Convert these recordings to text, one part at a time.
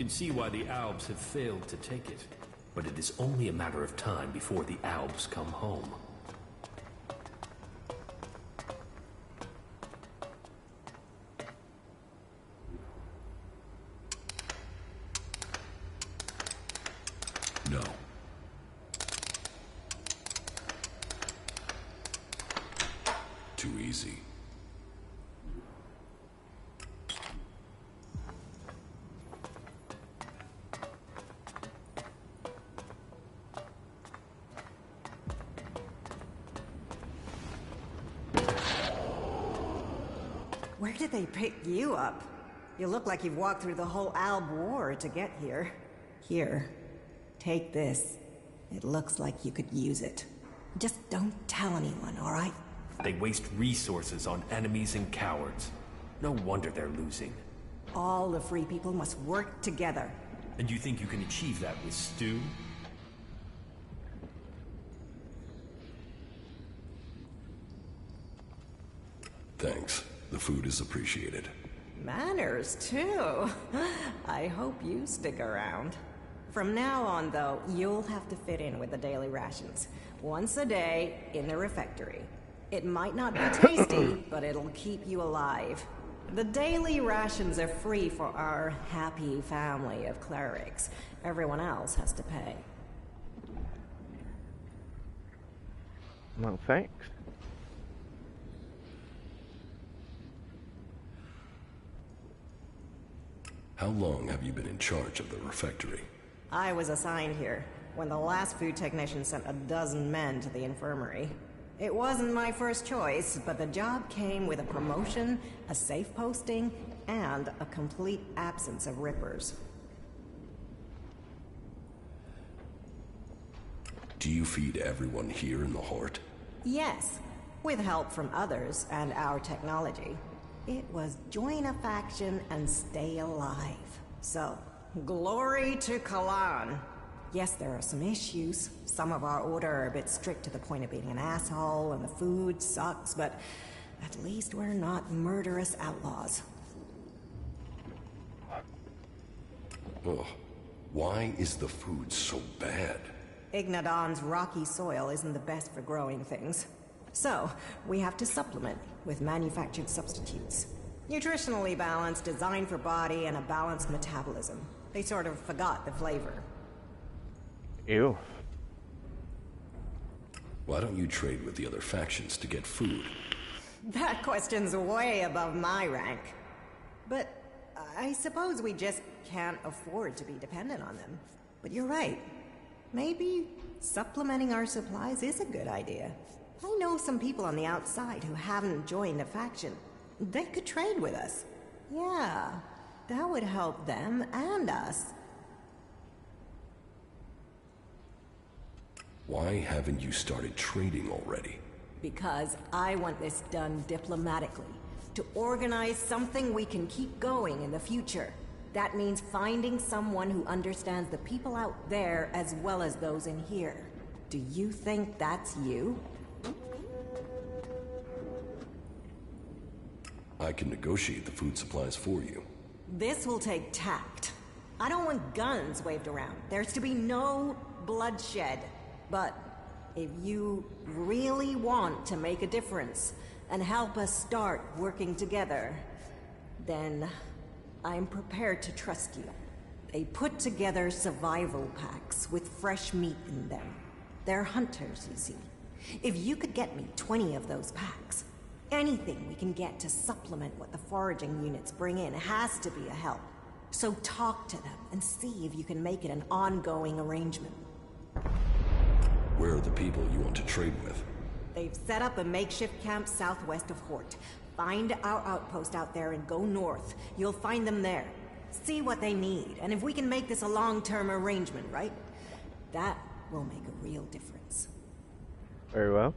can see why the Albs have failed to take it. But it is only a matter of time before the Albs come home. No. Too easy. Where did they pick you up? You look like you've walked through the whole Alb War to get here. Here, take this. It looks like you could use it. Just don't tell anyone, all right? They waste resources on enemies and cowards. No wonder they're losing. All the free people must work together. And you think you can achieve that with stew? Thanks. The food is appreciated. Manners, too. I hope you stick around. From now on, though, you'll have to fit in with the daily rations. Once a day, in the refectory. It might not be tasty, but it'll keep you alive. The daily rations are free for our happy family of clerics. Everyone else has to pay. Well, thanks. How long have you been in charge of the refectory? I was assigned here when the last food technician sent a dozen men to the infirmary. It wasn't my first choice, but the job came with a promotion, a safe posting, and a complete absence of rippers. Do you feed everyone here in the Hort? Yes, with help from others and our technology. It was join a faction and stay alive. So, glory to Kalan. Yes, there are some issues. Some of our order are a bit strict to the point of being an asshole, and the food sucks, but at least we're not murderous outlaws. Ugh. Why is the food so bad? Ignadon's rocky soil isn't the best for growing things. So, we have to supplement with manufactured substitutes. Nutritionally balanced, designed for body, and a balanced metabolism. They sort of forgot the flavor. Ew. Why don't you trade with the other factions to get food? That question's way above my rank. But I suppose we just can't afford to be dependent on them. But you're right. Maybe supplementing our supplies is a good idea. I know some people on the outside who haven't joined a faction. They could trade with us. Yeah, that would help them and us. Why haven't you started trading already? Because I want this done diplomatically. To organize something we can keep going in the future. That means finding someone who understands the people out there as well as those in here. Do you think that's you? I can negotiate the food supplies for you. This will take tact. I don't want guns waved around. There's to be no bloodshed. But if you really want to make a difference and help us start working together, then I'm prepared to trust you. They put together survival packs with fresh meat in them. They're hunters, you see. If you could get me 20 of those packs, anything we can get to supplement what the foraging units bring in has to be a help. So talk to them and see if you can make it an ongoing arrangement. Where are the people you want to trade with? They've set up a makeshift camp southwest of Hort. Find our outpost out there and go north. You'll find them there. See what they need, and if we can make this a long-term arrangement, right? That will make a real difference. Very well.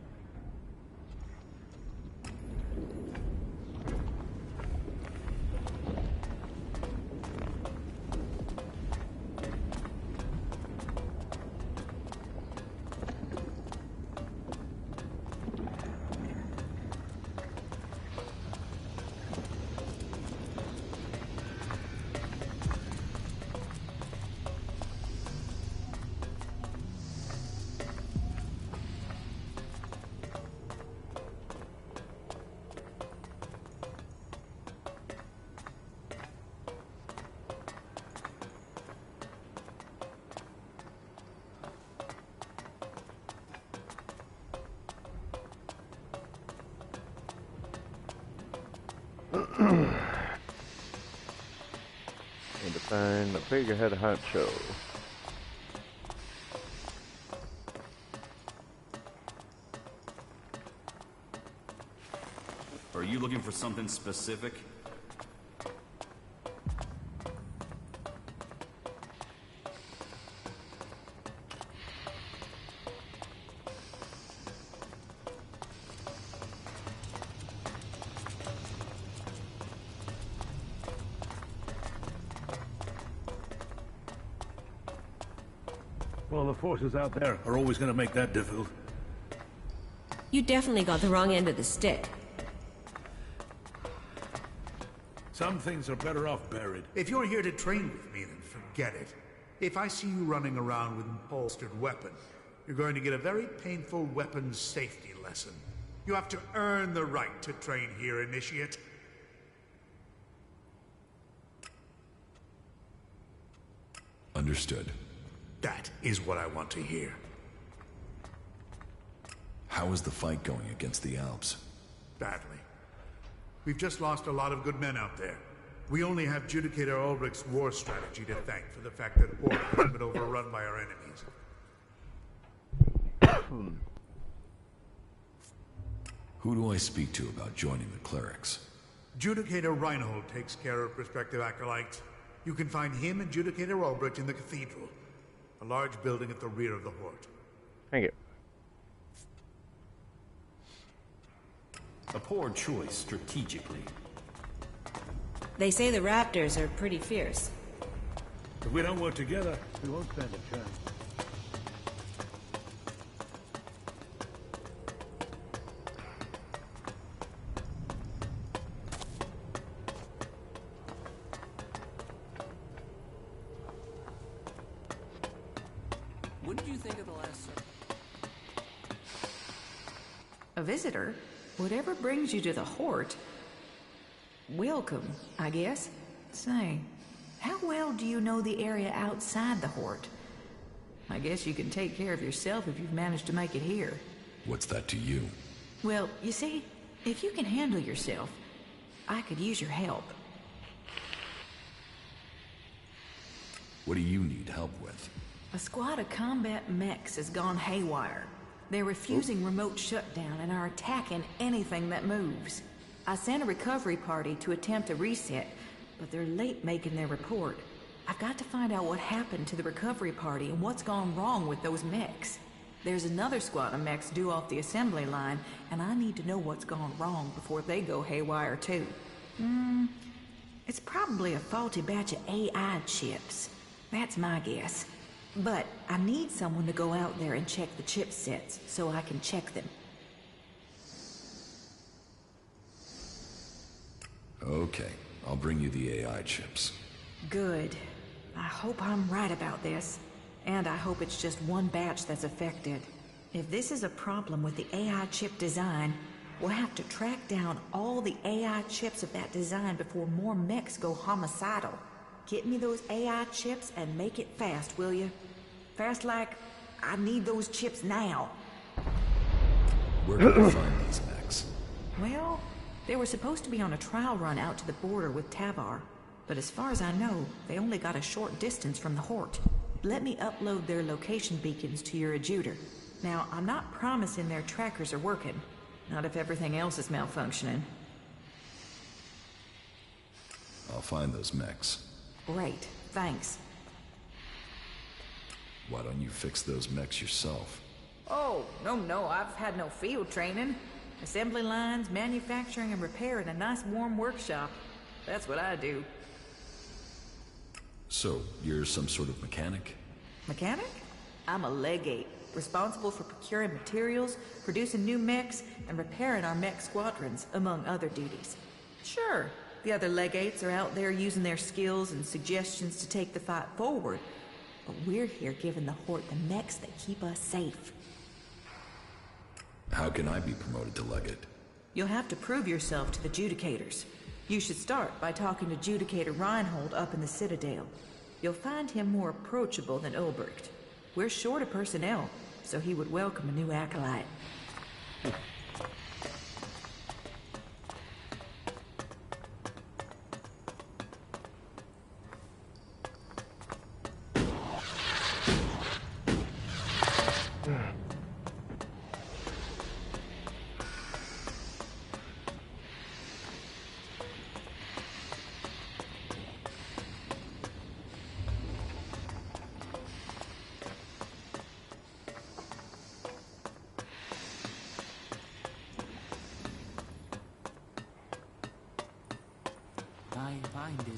and the figurehead honcho. Are you looking for something specific? Well, the forces out there are always going to make that difficult. You definitely got the wrong end of the stick. Some things are better off buried. If you're here to train with me, then forget it. If I see you running around with an upholstered weapon, you're going to get a very painful weapons safety lesson. You have to earn the right to train here, Initiate. Understood. That is what I want to hear. How is the fight going against the Alps? Badly. We've just lost a lot of good men out there. We only have Judicator Ulbrich's war strategy to thank for the fact that Orc has been overrun by our enemies. Who do I speak to about joining the clerics? Judicator Reinhold takes care of prospective acolytes. You can find him and Judicator Ulbrich in the cathedral, a large building at the rear of the Hort. Thank you. A poor choice strategically. They say the raptors are pretty fierce. If we don't work together, we won't stand a chance. What did you think of the last sermon? A visitor? Whatever brings you to the Hort? Welcome, I guess. Say, how well do you know the area outside the Hort? I guess you can take care of yourself if you've managed to make it here. What's that to you? Well, you see, if you can handle yourself, I could use your help. What do you need help with? A squad of combat mechs has gone haywire. They're refusing remote shutdown and are attacking anything that moves. I sent a recovery party to attempt a reset, but they're late making their report. I've got to find out what happened to the recovery party and what's gone wrong with those mechs. There's another squad of mechs due off the assembly line, and I need to know what's gone wrong before they go haywire too. It's probably a faulty batch of AI chips. That's my guess. But I need someone to go out there and check the chipsets so I can check them. Okay, I'll bring you the AI chips. Good. I hope I'm right about this. And I hope it's just one batch that's affected. If this is a problem with the AI chip design, we'll have to track down all the AI chips of that design before more mechs go homicidal. Get me those AI chips and make it fast, will you? Fast like, I need those chips now. Where can I find these mechs? Well, they were supposed to be on a trial run out to the border with Tavar. But as far as I know, they only got a short distance from the Hort. Let me upload their location beacons to your adjuter. Now, I'm not promising their trackers are working. Not if everything else is malfunctioning. I'll find those mechs. Great, thanks. Why don't you fix those mechs yourself? Oh, no, I've had no field training. Assembly lines, manufacturing, and repair in a nice warm workshop. That's what I do. So, you're some sort of mechanic? Mechanic? I'm a legate, responsible for procuring materials, producing new mechs, and repairing our mech squadrons, among other duties. Sure, the other legates are out there using their skills and suggestions to take the fight forward. But we're here giving the Hort the mechs that keep us safe. How can I be promoted to legate? You'll have to prove yourself to the Judicators. You should start by talking to Judicator Reinhold up in the Citadel. You'll find him more approachable than Ulbricht. We're short of personnel, so he would welcome a new acolyte.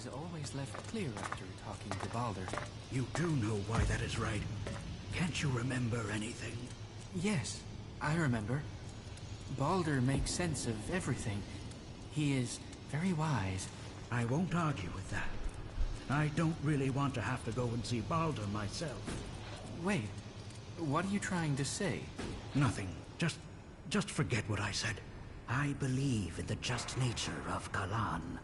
is always left clear after talking to Balder. You do know why that is, right? Can't you remember anything? Yes, I remember. Balder makes sense of everything. He is very wise. I won't argue with that. I don't really want to have to go and see Balder myself. Wait, what are you trying to say? Nothing. Just forget what I said. I believe in the just nature of Kalan.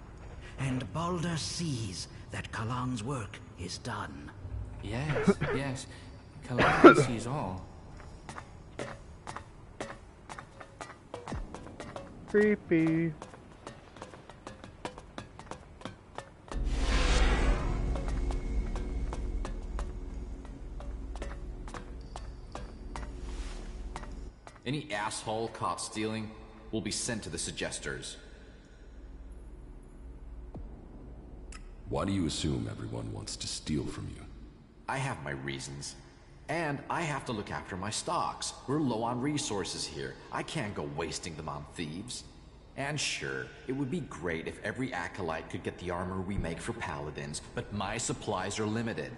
And Balder sees that Kalan's work is done. Yes, yes. Kalan sees all. Creepy. Any asshole caught stealing will be sent to the Suggesters. Why do you assume everyone wants to steal from you? I have my reasons. And I have to look after my stocks. We're low on resources here. I can't go wasting them on thieves. And sure, it would be great if every acolyte could get the armor we make for paladins, but my supplies are limited.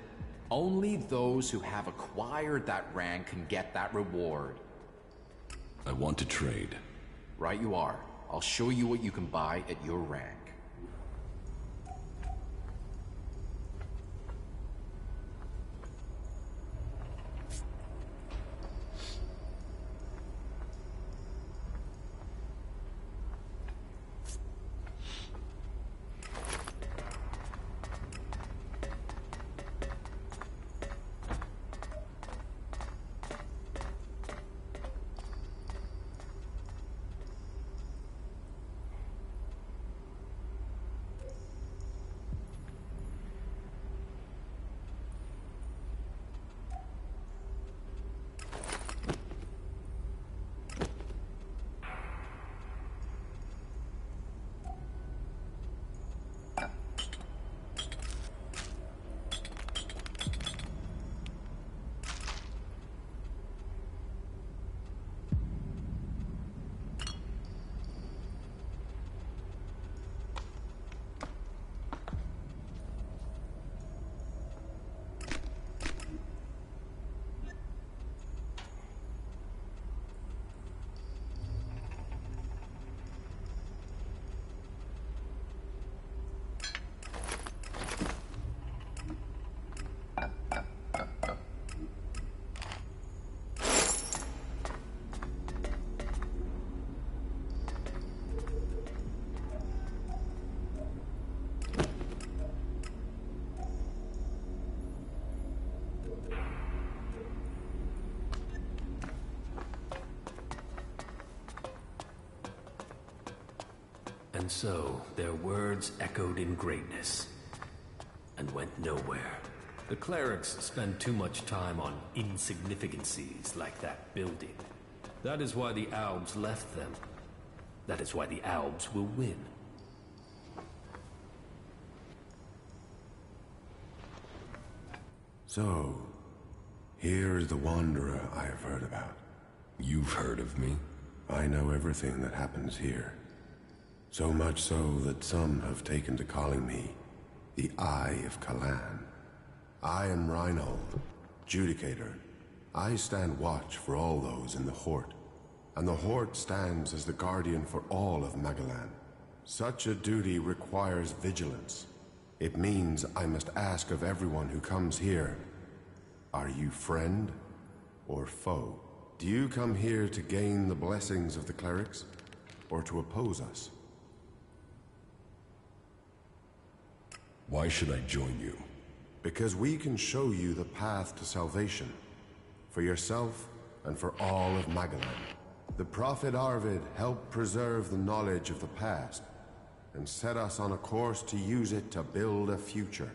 Only those who have acquired that rank can get that reward. I want to trade. Right you are. I'll show you what you can buy at your rank. And so, their words echoed in greatness, and went nowhere. The clerics spend too much time on insignificancies like that building. That is why the Albs left them. That is why the Albs will win. So, here is the Wanderer I have heard about. You've heard of me? I know everything that happens here. So much so that some have taken to calling me the Eye of Kalan. I am Reinhold, Judicator. I stand watch for all those in the Hort, and the Hort stands as the guardian for all of Magalan. Such a duty requires vigilance. It means I must ask of everyone who comes here, are you friend or foe? Do you come here to gain the blessings of the clerics, or to oppose us? Why should I join you? Because we can show you the path to salvation, for yourself and for all of Magalan. The Prophet Arvid helped preserve the knowledge of the past, and set us on a course to use it to build a future.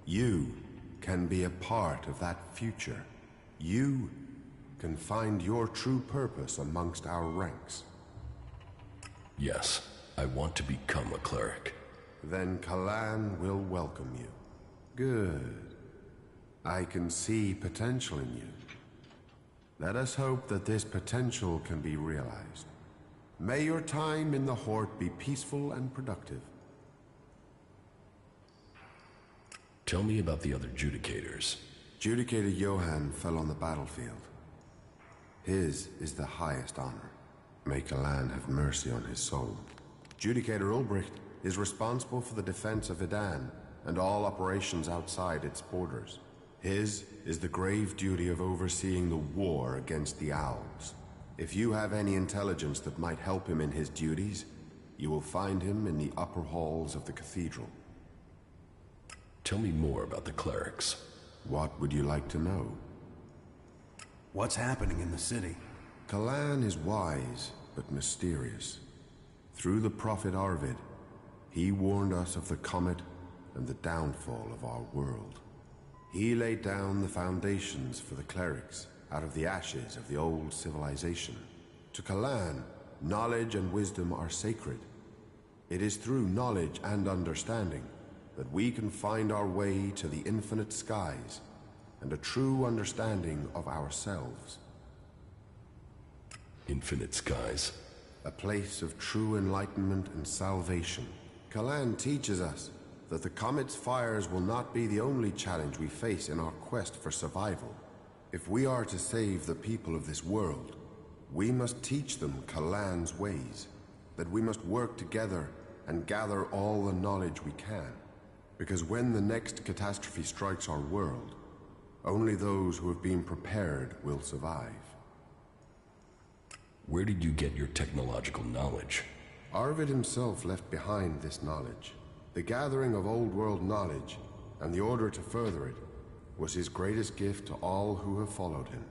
You can be a part of that future. You can find your true purpose amongst our ranks. Yes, I want to become a cleric. Then Kalan will welcome you. Good. I can see potential in you. Let us hope that this potential can be realized. May your time in the Hort be peaceful and productive. Tell me about the other Judicators. Judicator Johann fell on the battlefield. His is the highest honor. May Kalan have mercy on his soul. Judicator Ulbricht is responsible for the defense of Idan and all operations outside its borders. His is the grave duty of overseeing the war against the Owls. If you have any intelligence that might help him in his duties, you will find him in the upper halls of the cathedral. Tell me more about the clerics. What would you like to know? What's happening in the city? Kalan is wise, but mysterious. Through the prophet Arvid, he warned us of the comet and the downfall of our world. He laid down the foundations for the clerics out of the ashes of the old civilization. To Kalan, knowledge and wisdom are sacred. It is through knowledge and understanding that we can find our way to the infinite skies and a true understanding of ourselves. Infinite skies? A place of true enlightenment and salvation. Kalan teaches us that the comet's fires will not be the only challenge we face in our quest for survival. If we are to save the people of this world, we must teach them Kalan's ways, that we must work together and gather all the knowledge we can. Because when the next catastrophe strikes our world, only those who have been prepared will survive. Where did you get your technological knowledge? Arvid himself left behind this knowledge. The gathering of old world knowledge, and the order to further it, was his greatest gift to all who have followed him.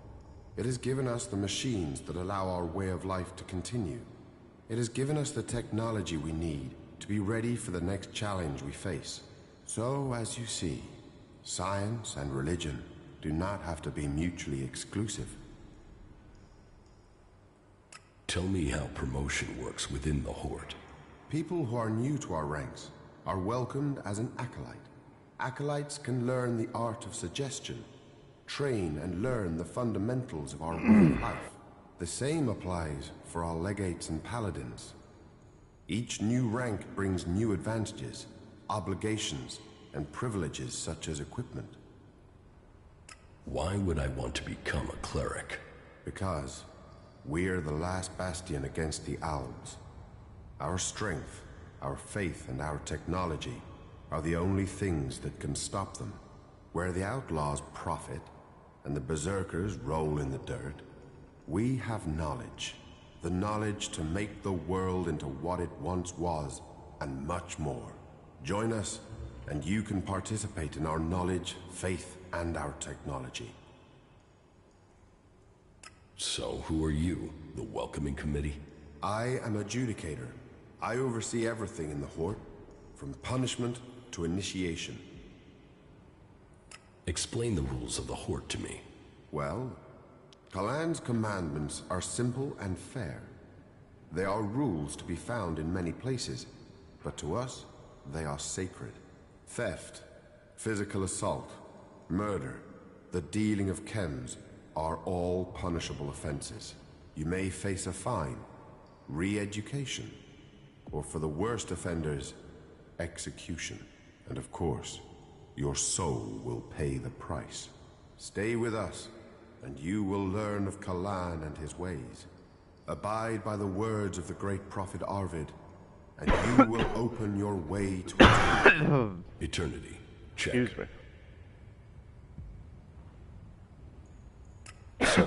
It has given us the machines that allow our way of life to continue. It has given us the technology we need to be ready for the next challenge we face. So, as you see, science and religion do not have to be mutually exclusive. Tell me how promotion works within the Horde. People who are new to our ranks are welcomed as an acolyte. Acolytes can learn the art of suggestion, train and learn the fundamentals of our way of life. The same applies for our legates and paladins. Each new rank brings new advantages, obligations, and privileges such as equipment. Why would I want to become a cleric? Because we are the last bastion against the Owls. Our strength, our faith, and our technology are the only things that can stop them. Where the outlaws profit and the berserkers roll in the dirt, we have knowledge. The knowledge to make the world into what it once was, and much more. Join us, and you can participate in our knowledge, faith, and our technology. So, who are you? The welcoming committee? I am a Judicator. I oversee everything in the Horde, from punishment to initiation. Explain the rules of the Horde to me. Well, Kalan's commandments are simple and fair. They are rules to be found in many places, but to us, they are sacred. Theft, physical assault, murder, the dealing of chems are all punishable offenses. You may face a fine, re-education, or for the worst offenders, execution. And of course, your soul will pay the price. Stay with us, and you will learn of Kalan and his ways. Abide by the words of the great prophet Arvid, and you will open your way to eternity. Eternity. Check. Excuse me. So,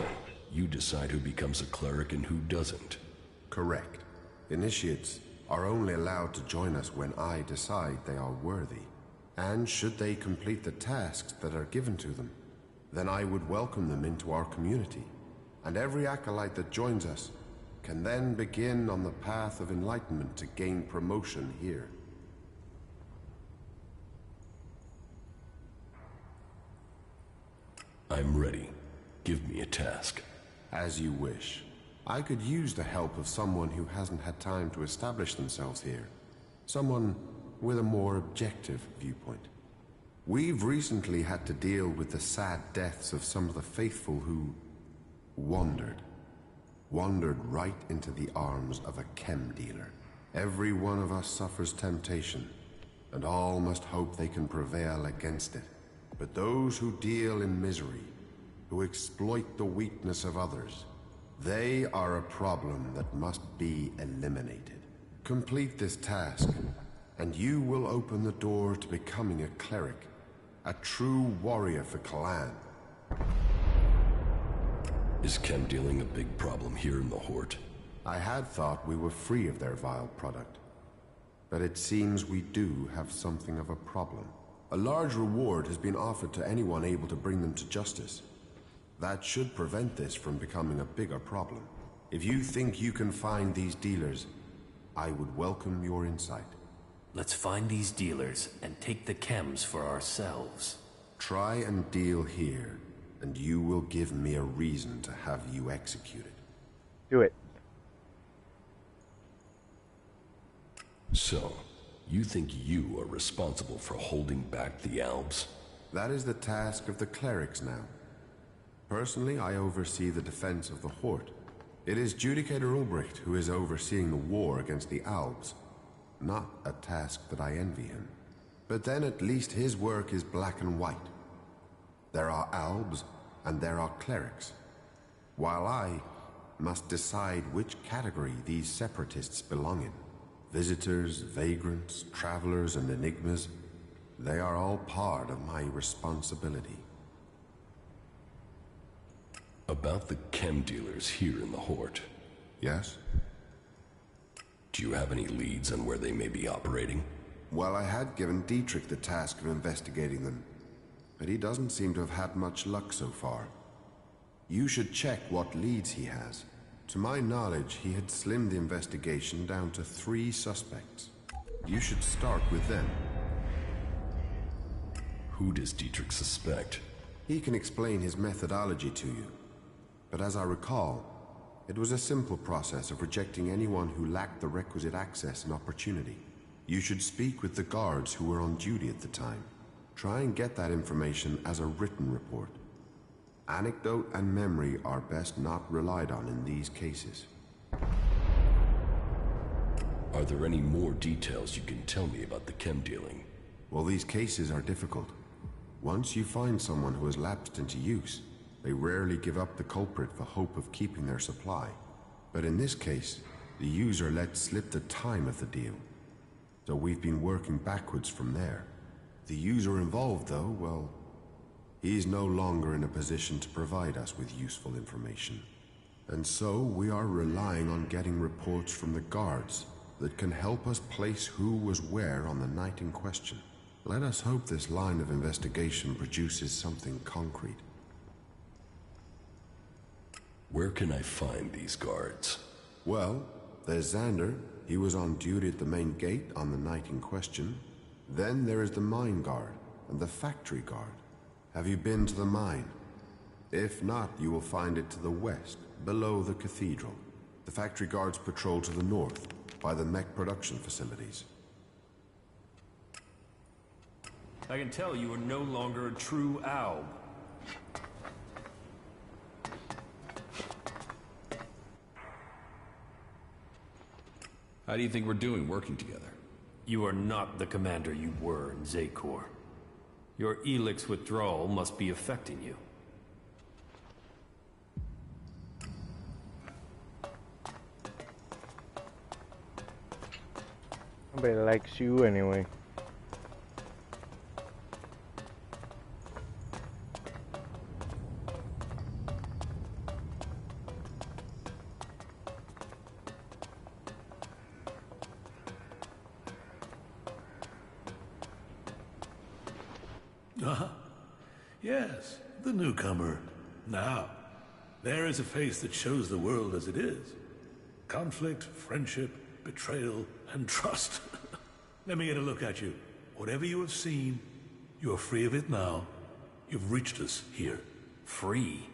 you decide who becomes a cleric and who doesn't. Correct. Initiates are only allowed to join us when I decide they are worthy. And should they complete the tasks that are given to them, then I would welcome them into our community. And every acolyte that joins us can then begin on the path of enlightenment to gain promotion here. I'm ready. Give me a task. As you wish. I could use the help of someone who hasn't had time to establish themselves here. Someone with a more objective viewpoint. We've recently had to deal with the sad deaths of some of the faithful who wandered. Wandered right into the arms of a chem dealer. Every one of us suffers temptation, and all must hope they can prevail against it. But those who deal in misery, who exploit the weakness of others, they are a problem that must be eliminated. Complete this task, and you will open the door to becoming a cleric, a true warrior for Kalan. Is chem dealing a big problem here in the Hort? I had thought we were free of their vile product, but it seems we do have something of a problem. A large reward has been offered to anyone able to bring them to justice. That should prevent this from becoming a bigger problem. If you think you can find these dealers, I would welcome your insight. Let's find these dealers and take the chems for ourselves. Try and deal here, and you will give me a reason to have you executed. Do it. So, you think you are responsible for holding back the Alps? That is the task of the clerics now. Personally, I oversee the defense of the Hort. It is Judicator Ulbricht who is overseeing the war against the Alps. Not a task that I envy him. But then at least his work is black and white. There are Albs and there are clerics, while I must decide which category these separatists belong in. Visitors, vagrants, travelers, and enigmas, they are all part of my responsibility. About the chem dealers here in the Hort. Yes? Do you have any leads on where they may be operating? Well, I had given Dietrich the task of investigating them, but he doesn't seem to have had much luck so far. You should check what leads he has. To my knowledge, he had slimmed the investigation down to 3 suspects. You should start with them. Who does Dietrich suspect? He can explain his methodology to you. But as I recall, it was a simple process of rejecting anyone who lacked the requisite access and opportunity. You should speak with the guards who were on duty at the time. Try and get that information as a written report. Anecdote and memory are best not relied on in these cases. Are there any more details you can tell me about the chem dealing? Well, these cases are difficult. Once you find someone who has lapsed into use, they rarely give up the culprit for hope of keeping their supply. But in this case, the user let slip the time of the deal. So we've been working backwards from there. The user involved, though, well, he's no longer in a position to provide us with useful information. And so we are relying on getting reports from the guards that can help us place who was where on the night in question. Let us hope this line of investigation produces something concrete. Where can I find these guards? Well, there's Xander. He was on duty at the main gate on the night in question. Then there is the mine guard and the factory guard. Have you been to the mine? If not, you will find it to the west, below the cathedral. The factory guards patrol to the north, by the mech production facilities. I can tell you are no longer a true Alb. How do you think we're doing working together? You are not the commander you were in Zakor. Your Elex withdrawal must be affecting you. Nobody likes you anyway. Yes, the newcomer. Now, there is a face that shows the world as it is. Conflict, friendship, betrayal, and trust. Let me get a look at you. Whatever you have seen, you are free of it now. You've reached us here. Free?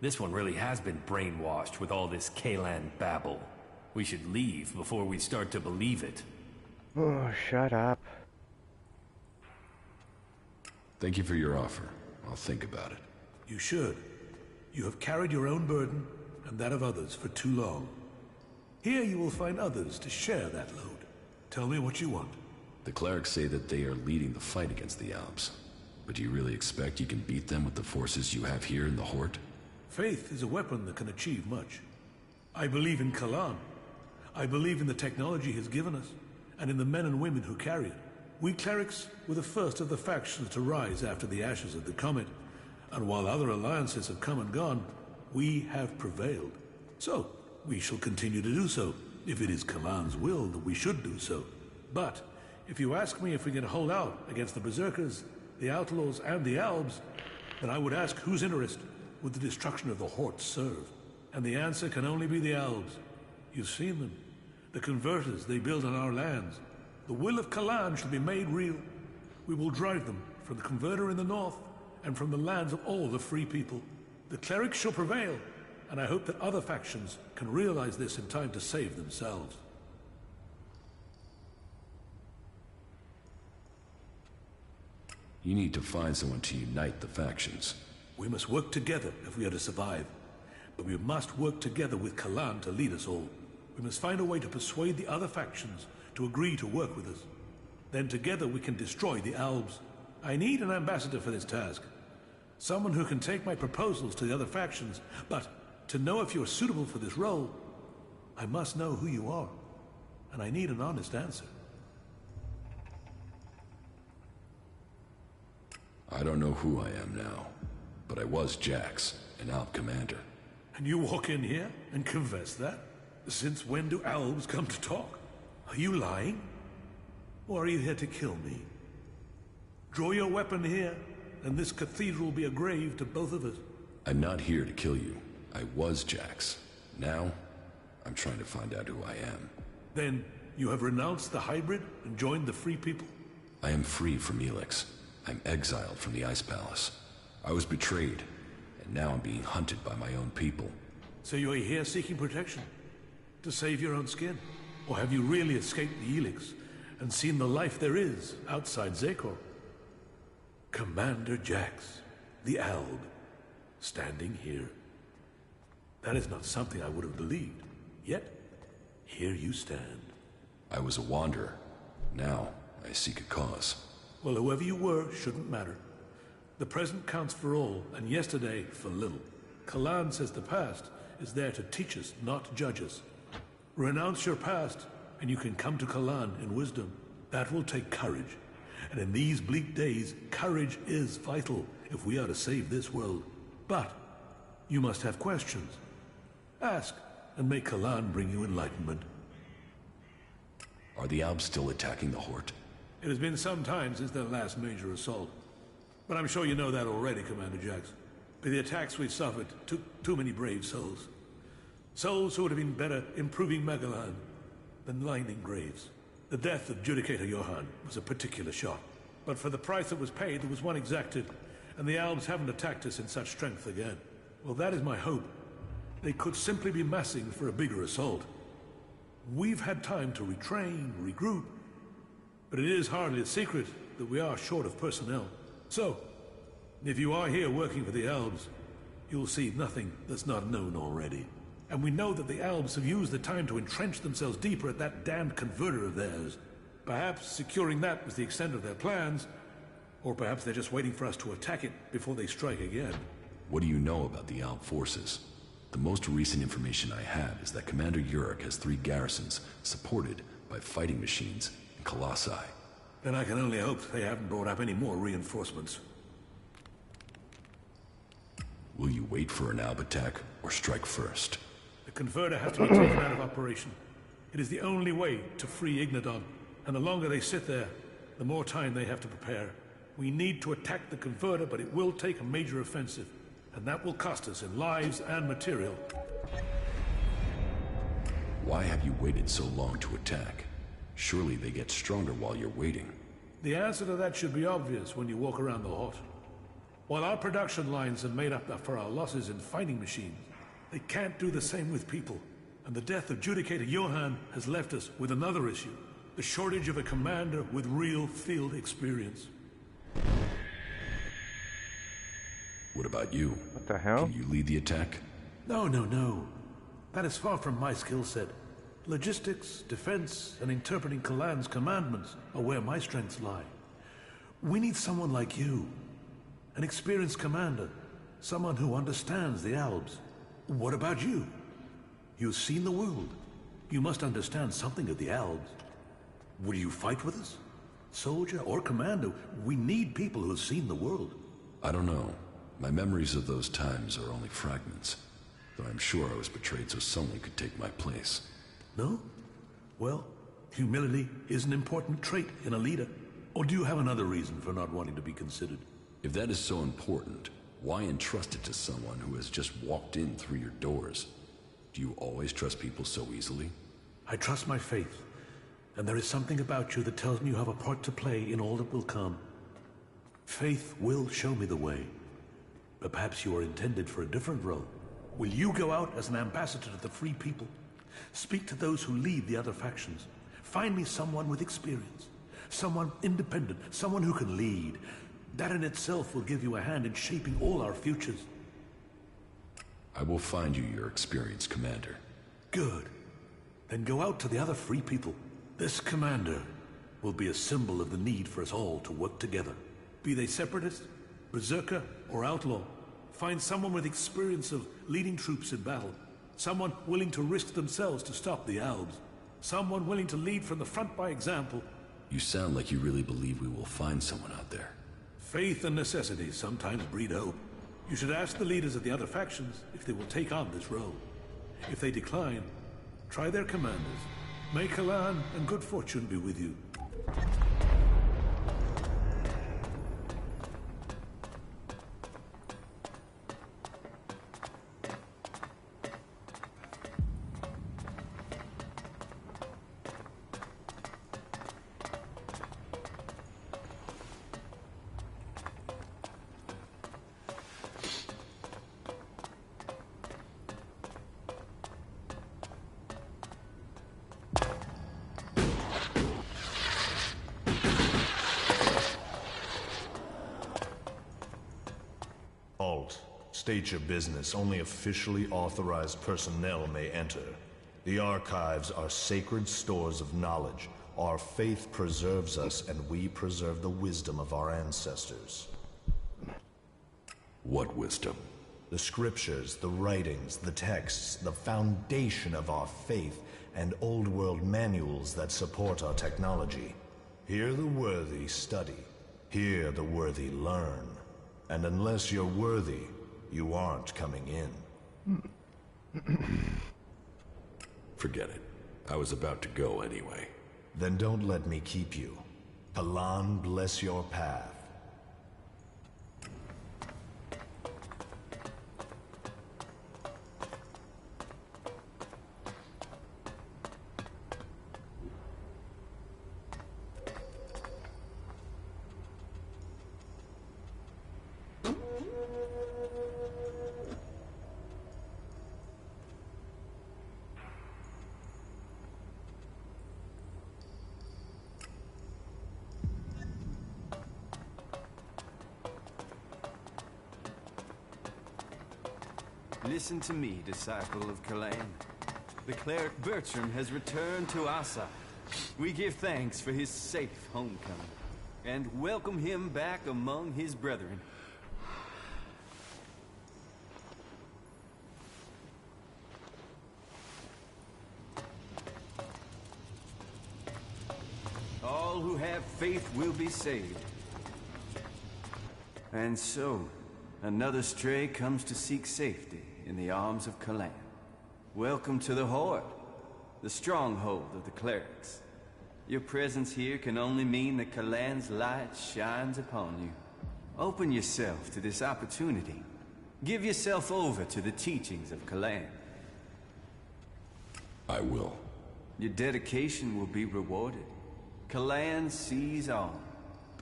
This one really has been brainwashed with all this Kalan babble. We should leave before we start to believe it. Oh, shut up. Thank you for your offer. I'll think about it. You should. You have carried your own burden and that of others for too long. Here you will find others to share that load. Tell me what you want. The clerics say that they are leading the fight against the Alps. But do you really expect you can beat them with the forces you have here in the Horde? Faith is a weapon that can achieve much. I believe in Kalan. I believe in the technology he's given us, and in the men and women who carry it. We clerics were the first of the factions to rise after the ashes of the Comet, and while other alliances have come and gone, we have prevailed. So, we shall continue to do so, if it is Kalan's will that we should do so. But, if you ask me if we can hold out against the Berserkers, the Outlaws, and the Albs, then I would ask whose interest would the destruction of the Horde serve? And the answer can only be the Albs. You've seen them. The converters they build on our lands. The will of Kalan shall be made real. We will drive them from the converter in the north and from the lands of all the free people. The clerics shall prevail, and I hope that other factions can realize this in time to save themselves. You need to find someone to unite the factions. We must work together if we are to survive. But we must work together with Kalan to lead us all. We must find a way to persuade the other factions to agree to work with us. Then together we can destroy the Albs. I need an ambassador for this task. Someone who can take my proposals to the other factions, but to know if you're suitable for this role, I must know who you are. And I need an honest answer. I don't know who I am now, but I was Jax, an Alp commander. And you walk in here and confess that? Since when do Albs come to talk? Are you lying? Or are you here to kill me? Draw your weapon here, and this cathedral will be a grave to both of us. I'm not here to kill you. I was Jax. Now, I'm trying to find out who I am. Then, you have renounced the hybrid and joined the Free People? I am free from Elex. I'm exiled from the Ice Palace. I was betrayed, and now I'm being hunted by my own people. So you're here seeking protection? To save your own skin? Or have you really escaped the Elex and seen the life there is outside Zakor? Commander Jax, the Alb, standing here. That is not something I would have believed. Yet, here you stand. I was a wanderer. Now, I seek a cause. Well, whoever you were shouldn't matter. The present counts for all, and yesterday for little. Kalan says the past is there to teach us, not judge us. Renounce your past, and you can come to Kalan in wisdom. That will take courage. And in these bleak days, courage is vital if we are to save this world. But you must have questions. Ask, and may Kalan bring you enlightenment. Are the Alps still attacking the Horde? It has been some time since their last major assault. But I'm sure you know that already, Commander Jax. By the attacks we've suffered took too many brave souls. Souls who would have been better improving Megalan than lying in graves. The death of Judicator Johann was a particular shock. But for the price that was paid, there was one exacted, and the Albs haven't attacked us in such strength again. Well, that is my hope. They could simply be massing for a bigger assault. We've had time to retrain, regroup, but it is hardly a secret that we are short of personnel. So, if you are here working for the Albs, you'll see nothing that's not known already. And we know that the Albs have used the time to entrench themselves deeper at that damned converter of theirs. Perhaps securing that was the extent of their plans, or perhaps they're just waiting for us to attack it before they strike again. What do you know about the Alp forces? The most recent information I have is that Commander Yurik has 3 garrisons supported by fighting machines and colossi. Then I can only hope they haven't brought up any more reinforcements. Will you wait for an Alp attack or strike first? The converter has to be taken out of operation. It is the only way to free Ignadon, and the longer they sit there, the more time they have to prepare. We need to attack the converter, but it will take a major offensive, and that will cost us in lives and material. Why have you waited so long to attack? Surely they get stronger while you're waiting. The answer to that should be obvious when you walk around the Horde. While our production lines have made up for our losses in fighting machines, they can't do the same with people. And the death of Judicator Johann has left us with another issue. The shortage of a commander with real field experience. What about you? What the hell? Can you lead the attack? No. That is far from my skill set. Logistics, defense, and interpreting Kalan's commandments are where my strengths lie. We need someone like you. An experienced commander. Someone who understands the Albs. What about you? You've seen the world. You must understand something of the Albs. Will you fight with us? Soldier or commander, we need people who've seen the world. I don't know. My memories of those times are only fragments. Though I'm sure I was betrayed so someone could take my place. No? Well, humility is an important trait in a leader. Or do you have another reason for not wanting to be considered? If that is so important, why entrust it to someone who has just walked in through your doors? Do you always trust people so easily? I trust my faith. And there is something about you that tells me you have a part to play in all that will come. Faith will show me the way. But perhaps you are intended for a different role. Will you go out as an ambassador to the free people? Speak to those who lead the other factions. Find me someone with experience. Someone independent. Someone who can lead. That in itself will give you a hand in shaping all our futures. I will find you your experienced commander. Good. Then go out to the other free people. This commander will be a symbol of the need for us all to work together. Be they separatist, berserker, or outlaw. Find someone with experience of leading troops in battle. Someone willing to risk themselves to stop the Albs. Someone willing to lead from the front by example. You sound like you really believe we will find someone out there. Faith and necessity sometimes breed hope. You should ask the leaders of the other factions if they will take on this role. If they decline, try their commanders. May Kalan and good fortune be with you. State your business. Only officially authorized personnel may enter. The archives are sacred stores of knowledge. Our faith preserves us, and we preserve the wisdom of our ancestors. What wisdom? The scriptures, the writings, the texts, the foundation of our faith, and old world manuals that support our technology. Here the worthy study. Here the worthy learn. And unless you're worthy, you aren't coming in. Forget it. I was about to go anyway. Then don't let me keep you. Kalan bless your path. Listen to me, disciple of Kalan. The cleric Bertram has returned to our side. We give thanks for his safe homecoming, and welcome him back among his brethren. All who have faith will be saved. And so, another stray comes to seek safety in the arms of Kalan. Welcome to the Horde, the stronghold of the clerics. Your presence here can only mean that Kalan's light shines upon you. Open yourself to this opportunity. Give yourself over to the teachings of Kalan. I will. Your dedication will be rewarded. Kalan sees all.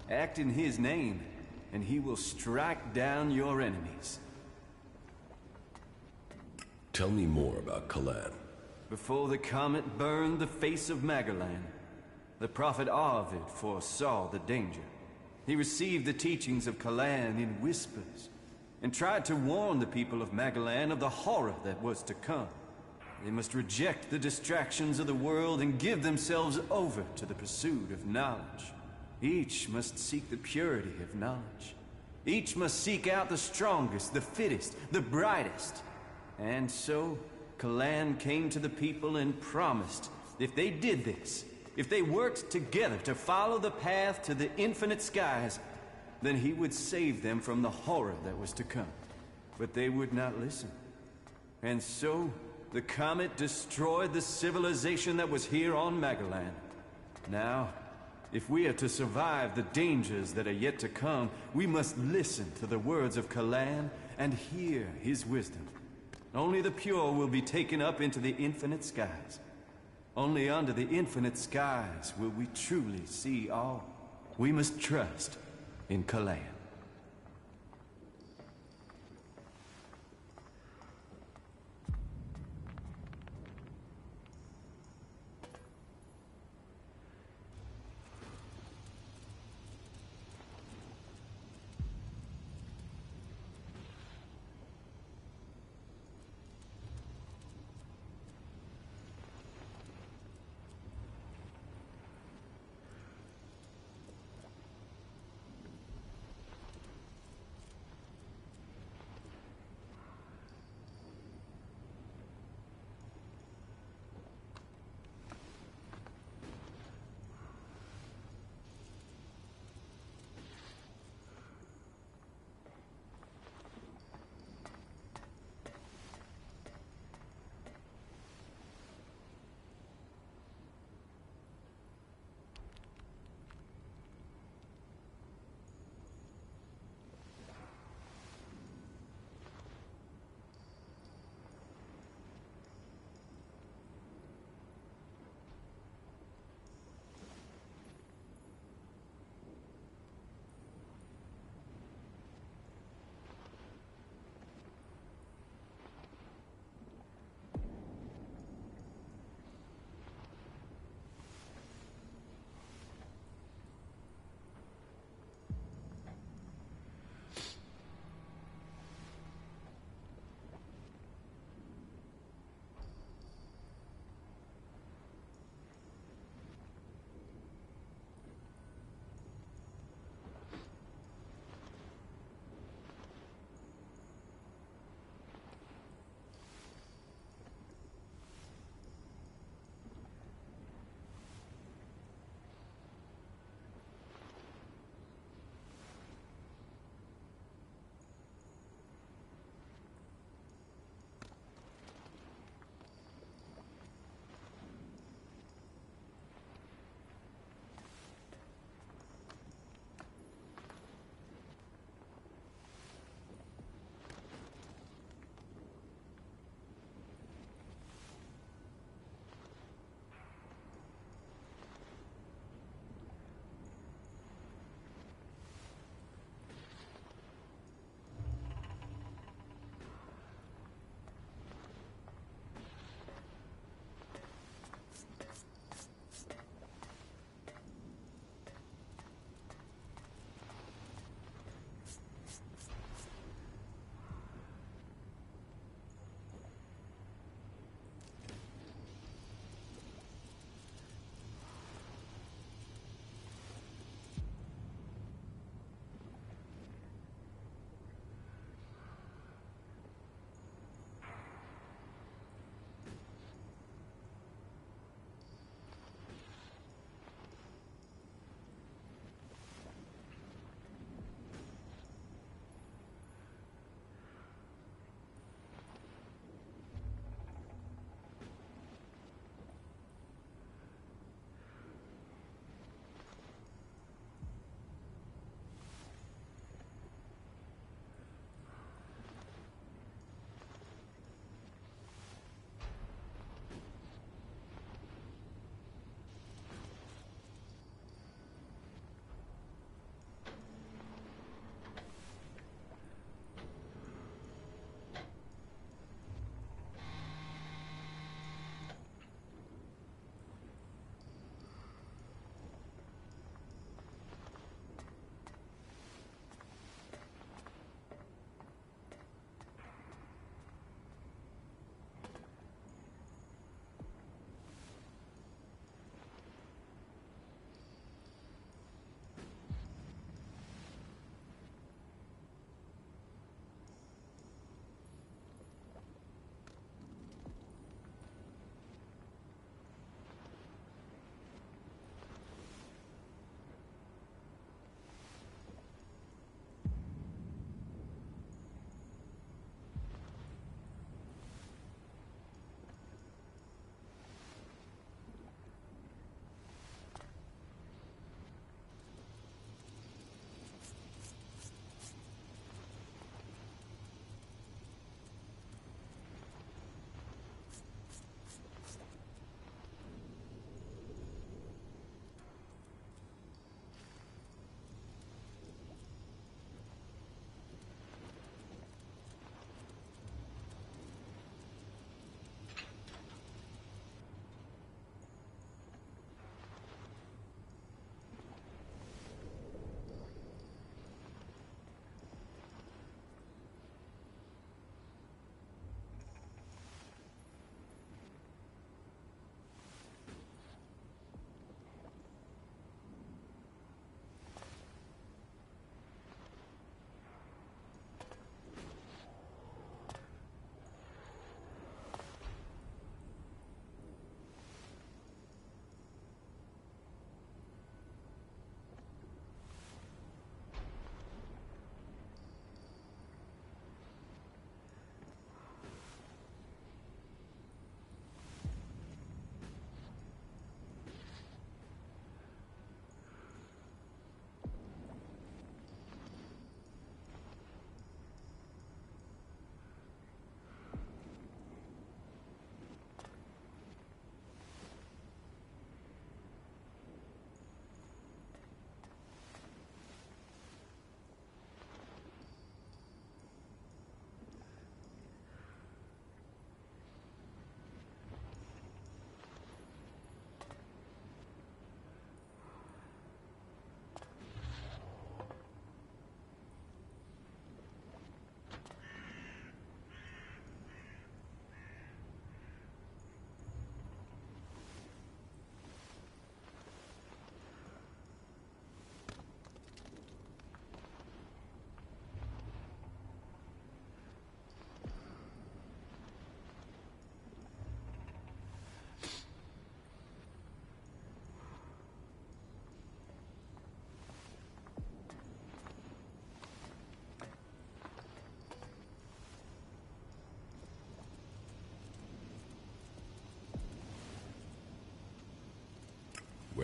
Act in his name, and he will strike down your enemies. Tell me more about Kalan. Before the comet burned the face of Magalan, the prophet Arvid foresaw the danger. He received the teachings of Kalan in whispers, and tried to warn the people of Magalan of the horror that was to come. They must reject the distractions of the world and give themselves over to the pursuit of knowledge. Each must seek the purity of knowledge. Each must seek out the strongest, the fittest, the brightest. And so, Kalan came to the people and promised if they did this, if they worked together to follow the path to the infinite skies, then he would save them from the horror that was to come. But they would not listen. And so, the comet destroyed the civilization that was here on Magalan. Now, if we are to survive the dangers that are yet to come, we must listen to the words of Kalan and hear his wisdom. Only the pure will be taken up into the infinite skies. Only under the infinite skies will we truly see all. We must trust in Kalan.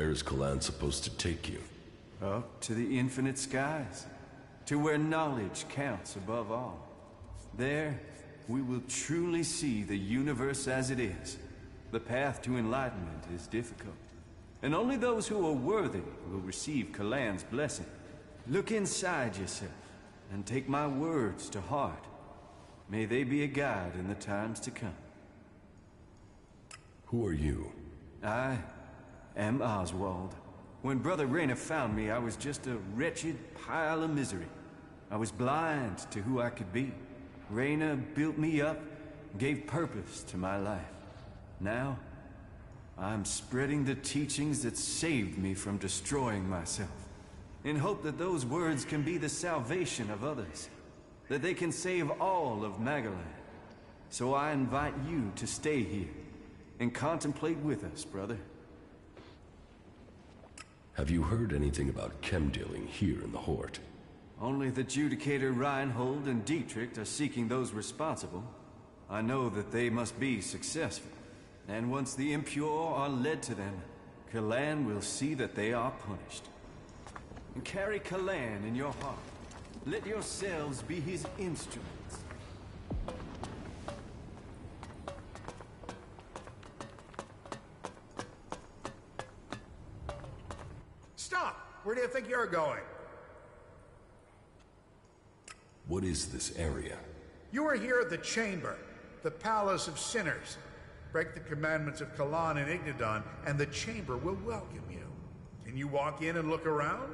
Where is Kalan supposed to take you? Up to the infinite skies, to where knowledge counts above all. There, we will truly see the universe as it is. The path to enlightenment is difficult, and only those who are worthy will receive Kalan's blessing. Look inside yourself, and take my words to heart. May they be a guide in the times to come. Who are you? I am Oswald. When Brother Rayner found me, I was just a wretched pile of misery. I was blind to who I could be. Rayner built me up, gave purpose to my life. Now, I'm spreading the teachings that saved me from destroying myself, in hope that those words can be the salvation of others, that they can save all of Magaland. So I invite you to stay here and contemplate with us, brother. Have you heard anything about chem dealing here in the Hort? Only the Judicator Reinhold and Dietrich are seeking those responsible. I know that they must be successful, and once the impure are led to them, Kalan will see that they are punished. And carry Kalan in your heart. Let yourselves be his instruments. Stop! Where do you think you're going? What is this area? You are here at the Chamber, the Palace of Sinners. Break the commandments of Kalan and Ignadon, and the Chamber will welcome you. Can you walk in and look around?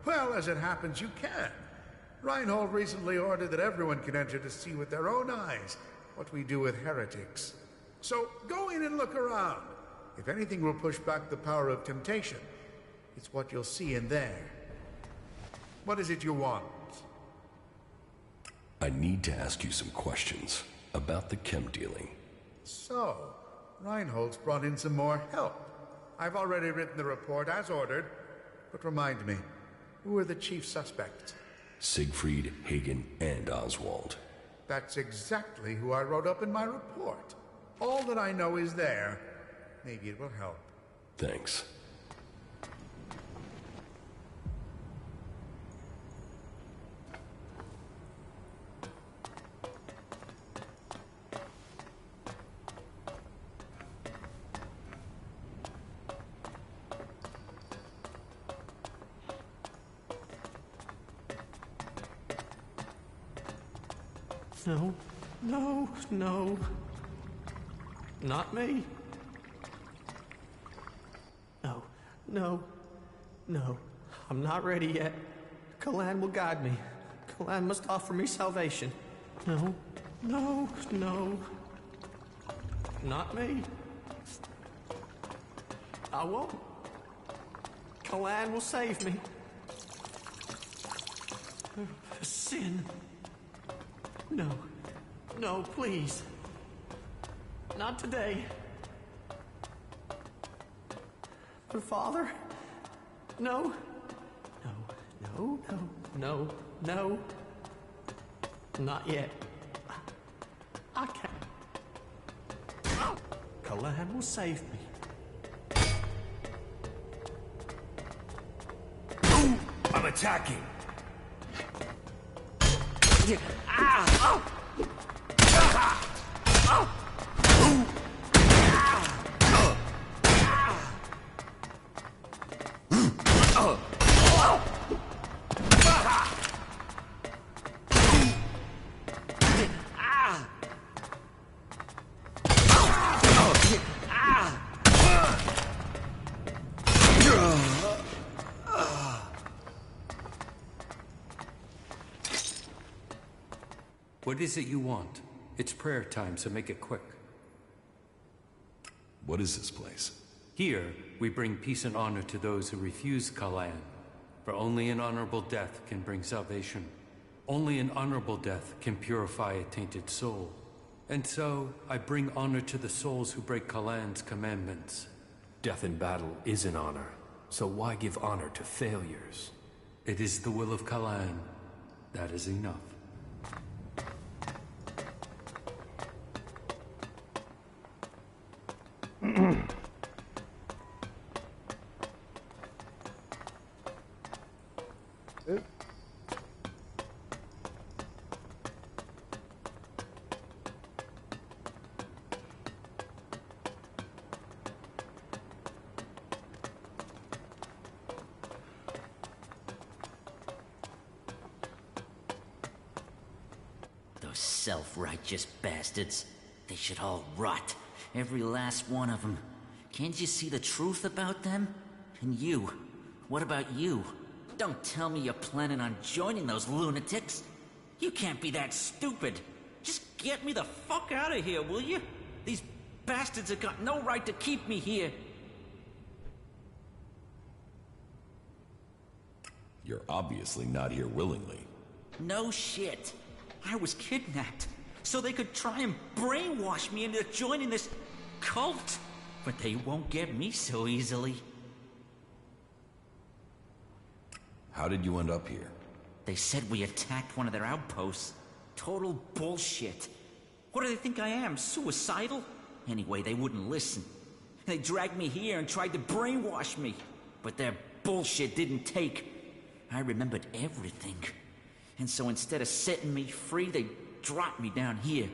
Well, as it happens, you can. Reinhold recently ordered that everyone can enter to see with their own eyes what we do with heretics. So go in and look around. If anything will push back the power of temptation, it's what you'll see in there. What is it you want? I need to ask you some questions about the chem dealing. So, Reinhold's brought in some more help. I've already written the report as ordered, but remind me, who are the chief suspects? Siegfried, Hagen, and Oswald. That's exactly who I wrote up in my report. All that I know is there. Maybe it will help. Thanks. No, no, no. Not me. No, no, no. I'm not ready yet. Kalan will guide me. Kalan must offer me salvation. No, no, no. Not me. I won't. Kalan will save me. Sin. No. No, please. Not today. But Father? No. No, no, no, no, no. Not yet. I can't. Kalan will save me. I'm attacking. What is it you want? It's prayer time, so make it quick. What is this place? Here, we bring peace and honor to those who refuse Kalan. For only an honorable death can bring salvation. Only an honorable death can purify a tainted soul. And so, I bring honor to the souls who break Kalan's commandments. Death in battle is an honor, so why give honor to failures? It is the will of Kalan. That is enough. Self-righteous bastards. They should all rot. Every last one of them. Can't you see the truth about them? And you? What about you? Don't tell me you're planning on joining those lunatics. You can't be that stupid. Just get me the fuck out of here, will you? These bastards have got no right to keep me here. You're obviously not here willingly. No shit. I was kidnapped, so they could try and brainwash me into joining this cult. But they won't get me so easily. How did you end up here? They said we attacked one of their outposts. Total bullshit. What do they think I am, suicidal? Anyway, they wouldn't listen. They dragged me here and tried to brainwash me. But their bullshit didn't take. I remembered everything. And so instead of setting me free, they dropped me down here.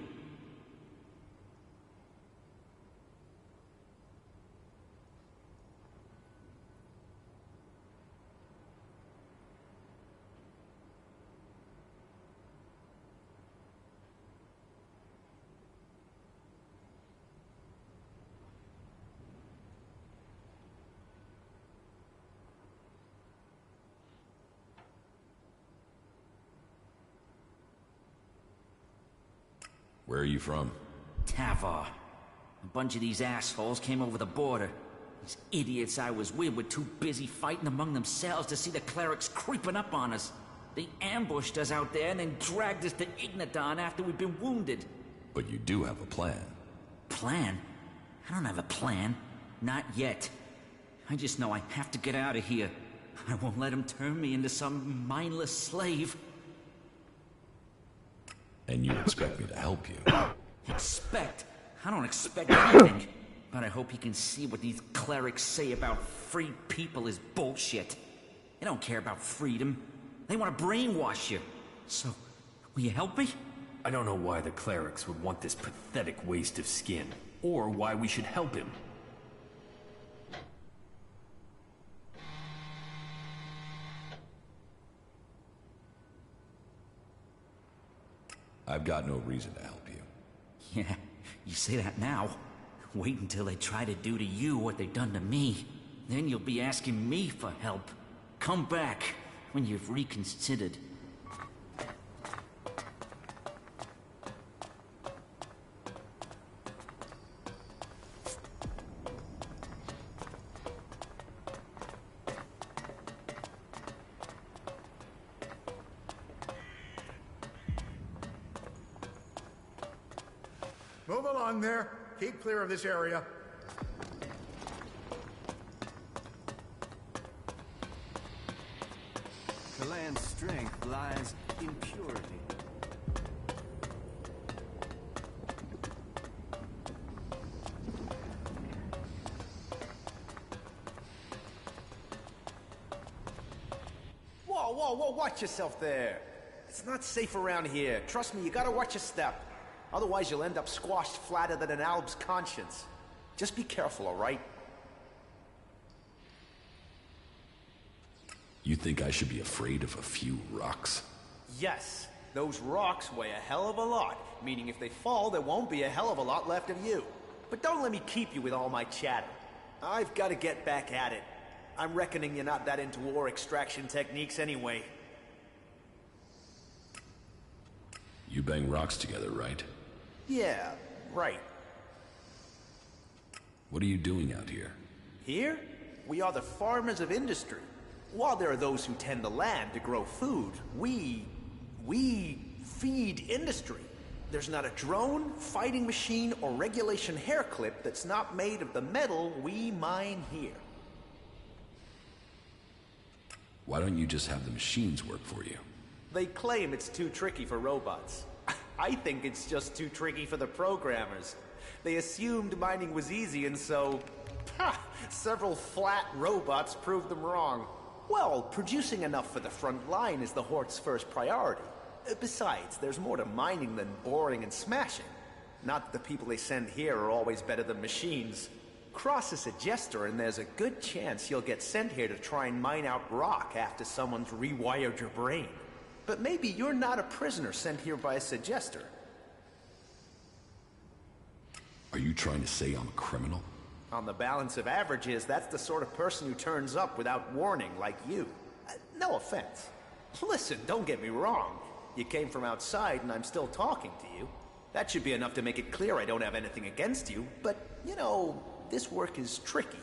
Where are you from? Tavar. A bunch of these assholes came over the border. These idiots I was with were too busy fighting among themselves to see the clerics creeping up on us. They ambushed us out there and then dragged us to Ignadon after we'd been wounded. But you do have a plan. Plan? I don't have a plan. Not yet. I just know I have to get out of here. I won't let them turn me into some mindless slave. And you expect me to help you? Expect? I don't expect anything. But I hope you can see what these clerics say about free people is bullshit. They don't care about freedom. They want to brainwash you. So, will you help me? I don't know why the clerics would want this pathetic waste of skin, or why we should help him. I've got no reason to help you. Yeah, you say that now. Wait until they try to do to you what they've done to me. Then you'll be asking me for help. Come back when you've reconsidered. Move along there. Keep clear of this area. Kalan's strength lies in purity. Whoa, watch yourself there. It's not safe around here. Trust me, you gotta watch your step. Otherwise, you'll end up squashed flatter than an alb's conscience. Just be careful, all right? You think I should be afraid of a few rocks? Yes, those rocks weigh a hell of a lot, meaning if they fall, there won't be a hell of a lot left of you. But don't let me keep you with all my chatter. I've got to get back at it. I'm reckoning you're not that into ore extraction techniques anyway. You bang rocks together, right? Yeah, right. What are you doing out here? Here, we are the farmers of industry. While there are those who tend the land to grow food, we feed industry. There's not a drone, fighting machine, or regulation hair clip that's not made of the metal we mine here. Why don't you just have the machines work for you? They claim it's too tricky for robots. I think it's just too tricky for the programmers. They assumed mining was easy, and so... several flat robots proved them wrong. Well, producing enough for the front line is the Hort's first priority. Besides, there's more to mining than boring and smashing. Not that the people they send here are always better than machines. Cross a suggester and there's a good chance you'll get sent here to try and mine out rock after someone's rewired your brain. But maybe you're not a prisoner sent here by a suggester. Are you trying to say I'm a criminal? On the balance of averages, that's the sort of person who turns up without warning, like you. No offense. Listen, don't get me wrong. You came from outside and I'm still talking to you. That should be enough to make it clear I don't have anything against you, but, you know, this work is tricky.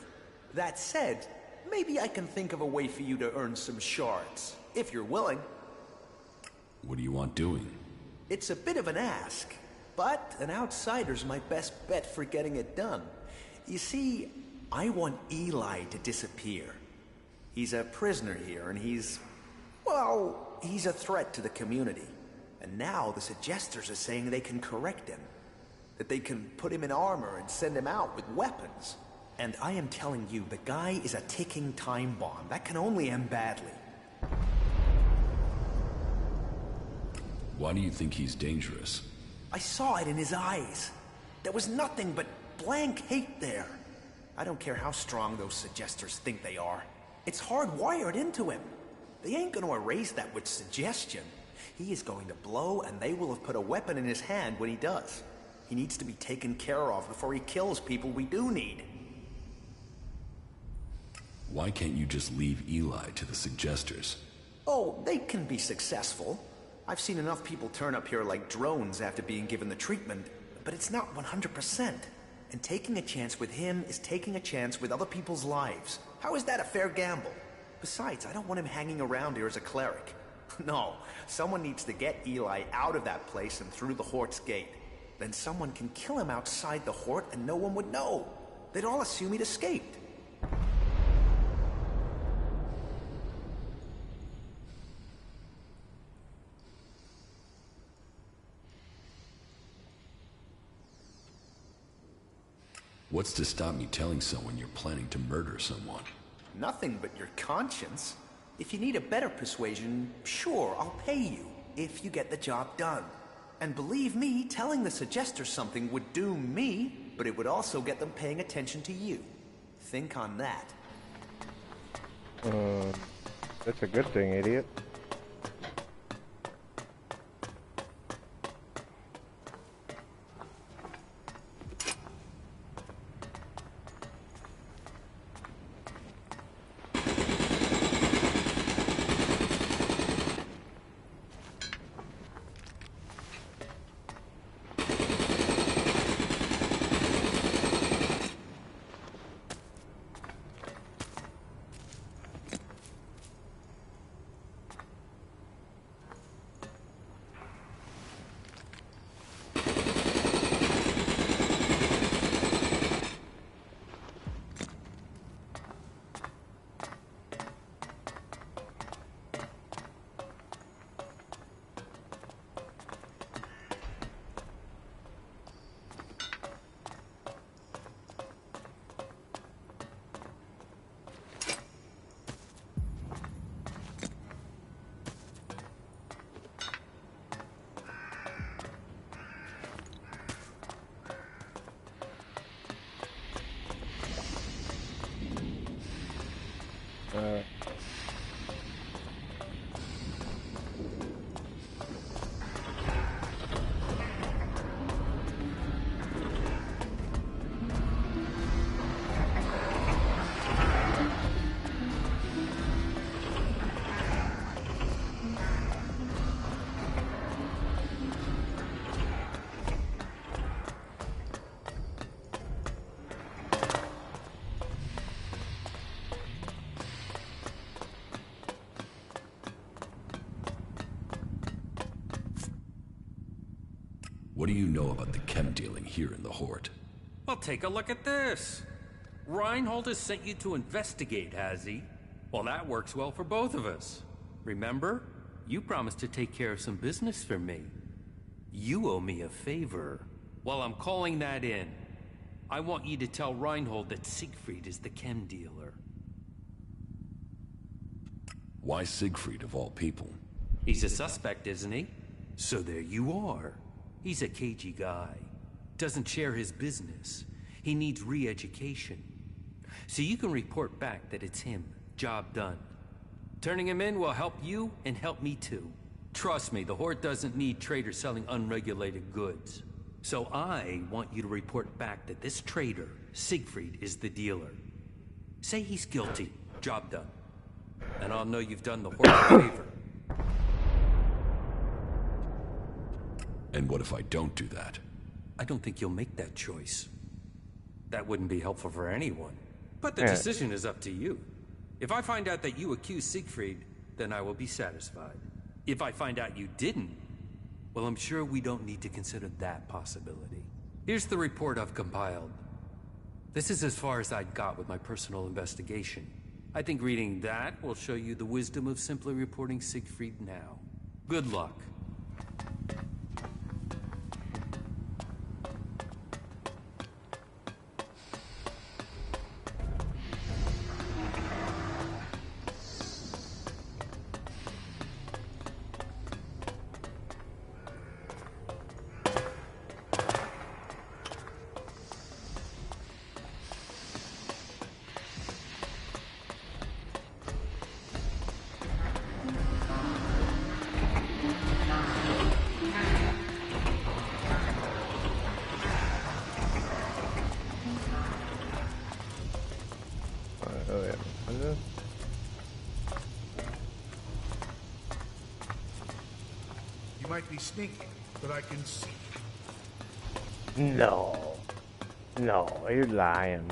That said, maybe I can think of a way for you to earn some shards, if you're willing. What do you want doing? It's a bit of an ask, but an outsider's my best bet for getting it done. You see, I want Eli to disappear. He's a prisoner here, and he's a threat to the community. And now the Suggesters are saying they can correct him. That they can put him in armor and send him out with weapons. And I am telling you, the guy is a ticking time bomb. That can only end badly. Why do you think he's dangerous? I saw it in his eyes. There was nothing but blank hate there. I don't care how strong those Suggesters think they are. It's hardwired into him. They ain't gonna erase that with suggestion. He is going to blow, and they will have put a weapon in his hand when he does. He needs to be taken care of before he kills people we do need. Why can't you just leave Eli to the Suggesters? Oh, they can be successful. I've seen enough people turn up here like drones after being given the treatment, but it's not 100%. And taking a chance with him is taking a chance with other people's lives. How is that a fair gamble? Besides, I don't want him hanging around here as a cleric. No, someone needs to get Eli out of that place and through the Hort's gate. Then someone can kill him outside the Hort and no one would know. They'd all assume he'd escaped. What's to stop me telling someone you're planning to murder someone? Nothing but your conscience. If you need a better persuasion, sure, I'll pay you, if you get the job done. And believe me, telling the Suggesters something would doom me, but it would also get them paying attention to you. Think on that. That's a good thing, idiot. What do you know about the chem dealing here in the Hort? Well, take a look at this. Reinhold has sent you to investigate, has he? Well, that works well for both of us. Remember? You promised to take care of some business for me. You owe me a favor. Well, I'm calling that in. I want you to tell Reinhold that Siegfried is the chem dealer. Why Siegfried of all people? He's a suspect, isn't he? So there you are. He's a cagey guy. Doesn't share his business. He needs re-education. So you can report back that it's him. Job done. Turning him in will help you and help me too. Trust me, the Horde doesn't need traders selling unregulated goods. So I want you to report back that this traitor, Siegfried, is the dealer. Say he's guilty. Job done. And I'll know you've done the Horde a favor. And what if I don't do that? I don't think you'll make that choice. That wouldn't be helpful for anyone. But the decision is up to you. If I find out that you accused Siegfried, then I will be satisfied. If I find out you didn't, well, I'm sure we don't need to consider that possibility. Here's the report I've compiled. This is as far as I'd got with my personal investigation. I think reading that will show you the wisdom of simply reporting Siegfried now. Good luck. You might be sneaky, but I can see. No. No, you're lying.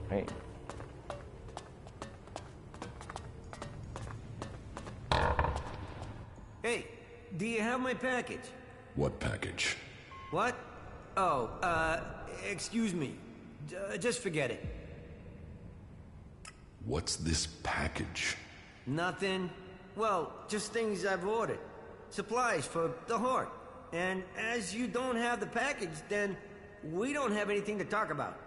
Hey. Hey, do you have my package? What package? What? Oh, excuse me. Just forget it. What's this package? Nothing. Well, just things I've ordered. Supplies for the Horde. And as you don't have the package, then we don't have anything to talk about.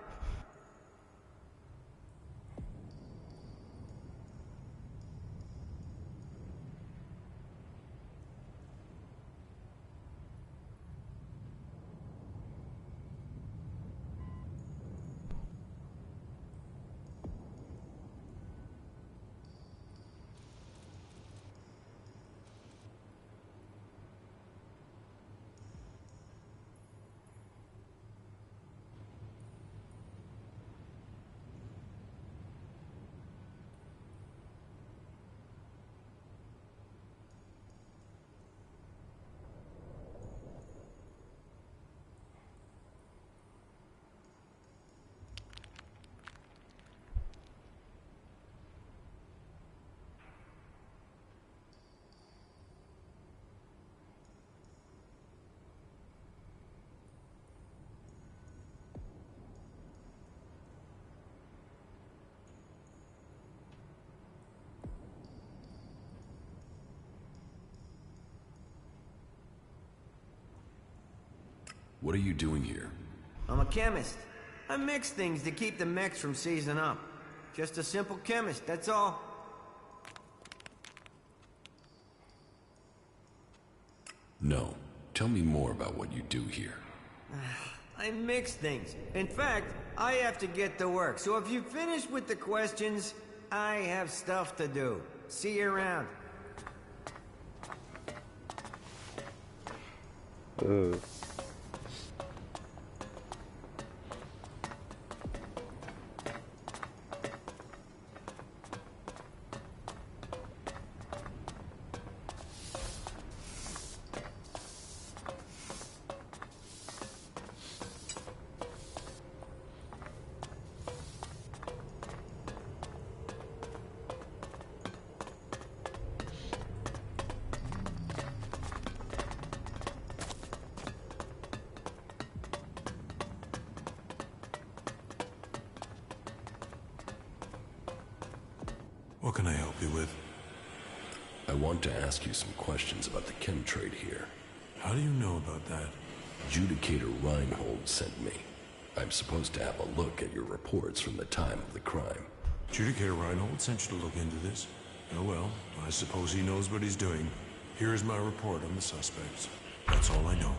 What are you doing here? I'm a chemist. I mix things to keep the mechs from seizing up. Just a simple chemist, that's all. No. Tell me more about what you do here. I mix things. In fact, I have to get to work. So if you finish with the questions, I have stuff to do. See you around. Ooh. What can I help you with? I want to ask you some questions about the chem trade here. How do you know about that? Judicator Reinhold sent me. I'm supposed to have a look at your reports from the time of the crime. Judicator Reinhold sent you to look into this? Oh well, I suppose he knows what he's doing. Here is my report on the suspects. That's all I know.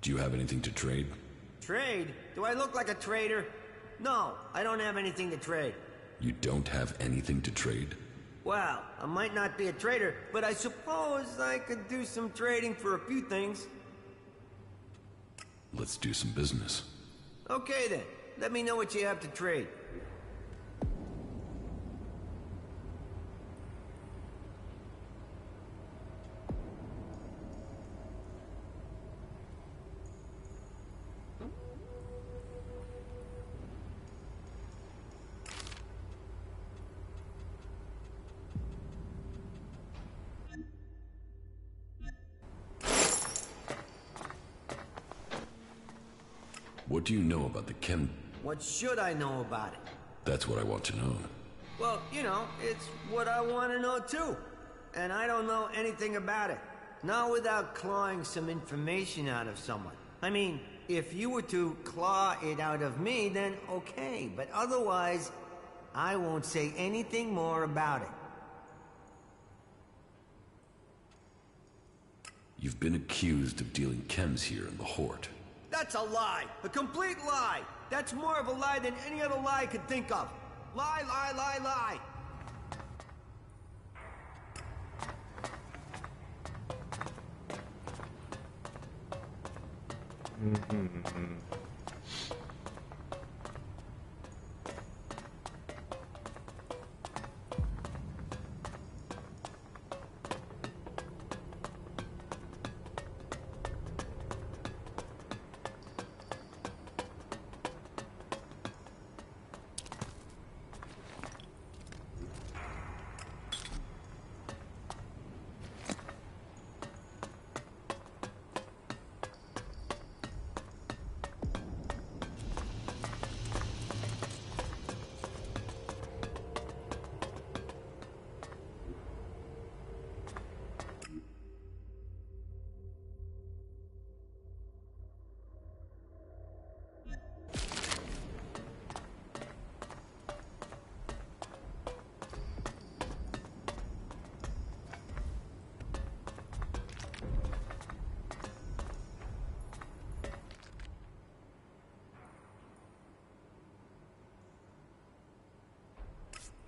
Do you have anything to trade? Trade? Do I look like a trader? No, I don't have anything to trade. You don't have anything to trade? Well, I might not be a trader, but I suppose I could do some trading for a few things. Let's do some business. Okay then, let me know what you have to trade. What do you know about the chem... What should I know about it? That's what I want to know. Well, you know, it's what I want to know too. And I don't know anything about it. Not without clawing some information out of someone. I mean, if you were to claw it out of me, then okay. But otherwise, I won't say anything more about it. You've been accused of dealing chems here in the Hort. That's a lie! A complete lie! That's more of a lie than any other lie I could think of. Lie, lie, lie, lie!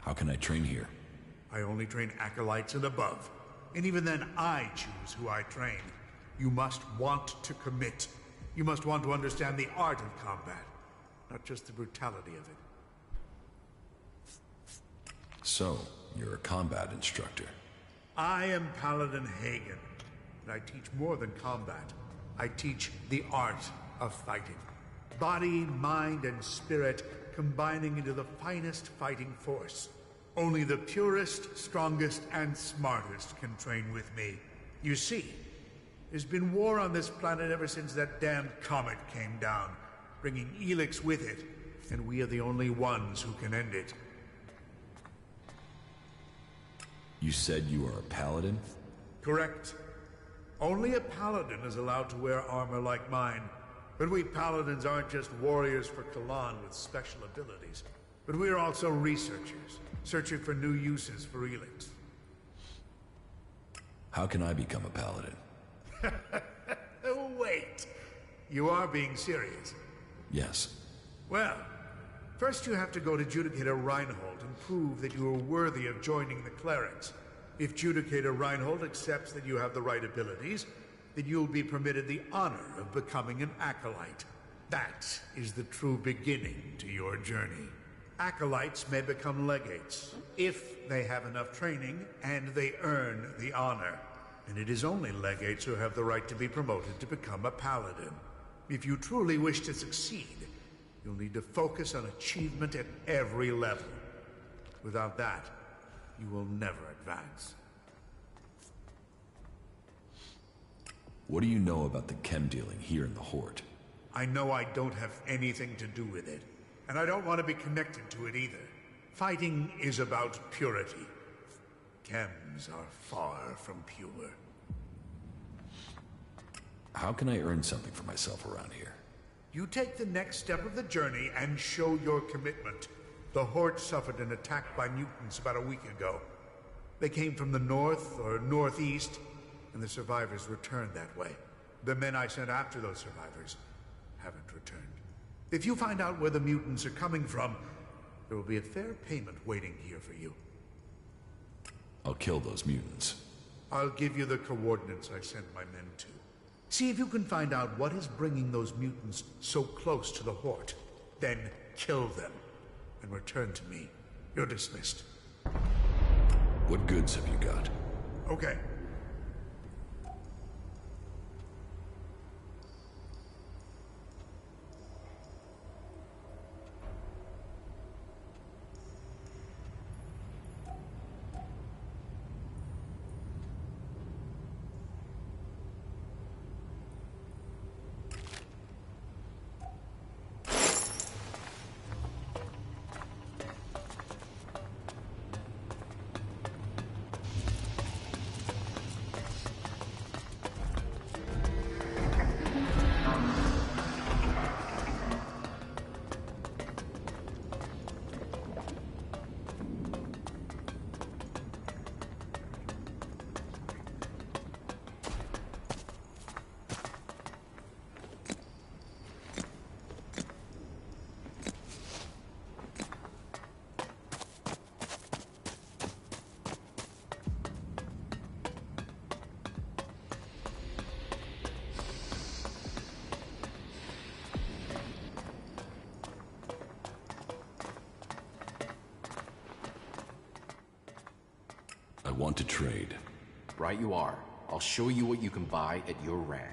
How can I train here? I only train acolytes and above. And even then, I choose who I train. You must want to commit. You must want to understand the art of combat, not just the brutality of it. So, you're a combat instructor. I am Paladin Hagen, and I teach more than combat. I teach the art of fighting. Body, mind, and spirit combining into the finest fighting force. Only the purest, strongest, and smartest can train with me. You see, there's been war on this planet ever since that damned comet came down, bringing Elex with it, and we are the only ones who can end it. You said you are a paladin? Correct. Only a paladin is allowed to wear armor like mine. But we paladins aren't just warriors for Kalan with special abilities, but we are also researchers, searching for new uses for Elex. How can I become a paladin? Oh, wait. You are being serious? Yes. Well, first you have to go to Judicator Reinhold and prove that you are worthy of joining the clerics. If Judicator Reinhold accepts that you have the right abilities, then you'll be permitted the honor of becoming an acolyte. That is the true beginning to your journey. Acolytes may become legates, if they have enough training and they earn the honor. And it is only legates who have the right to be promoted to become a paladin. If you truly wish to succeed, you'll need to focus on achievement at every level. Without that, you will never advance. What do you know about the chem dealing here in the Hort? I know I don't have anything to do with it, and I don't want to be connected to it either. Fighting is about purity. Chems are far from pure. How can I earn something for myself around here? You take the next step of the journey and show your commitment. The Hort suffered an attack by mutants about a week ago. They came from the north or northeast, and the survivors returned that way. The men I sent after those survivors haven't returned. If you find out where the mutants are coming from, there will be a fair payment waiting here for you. I'll kill those mutants. I'll give you the coordinates I sent my men to. See if you can find out what is bringing those mutants so close to the Hort. Then kill them and return to me. You're dismissed. What goods have you got? Okay. I want to trade. Right you are. I'll show you what you can buy at your rank.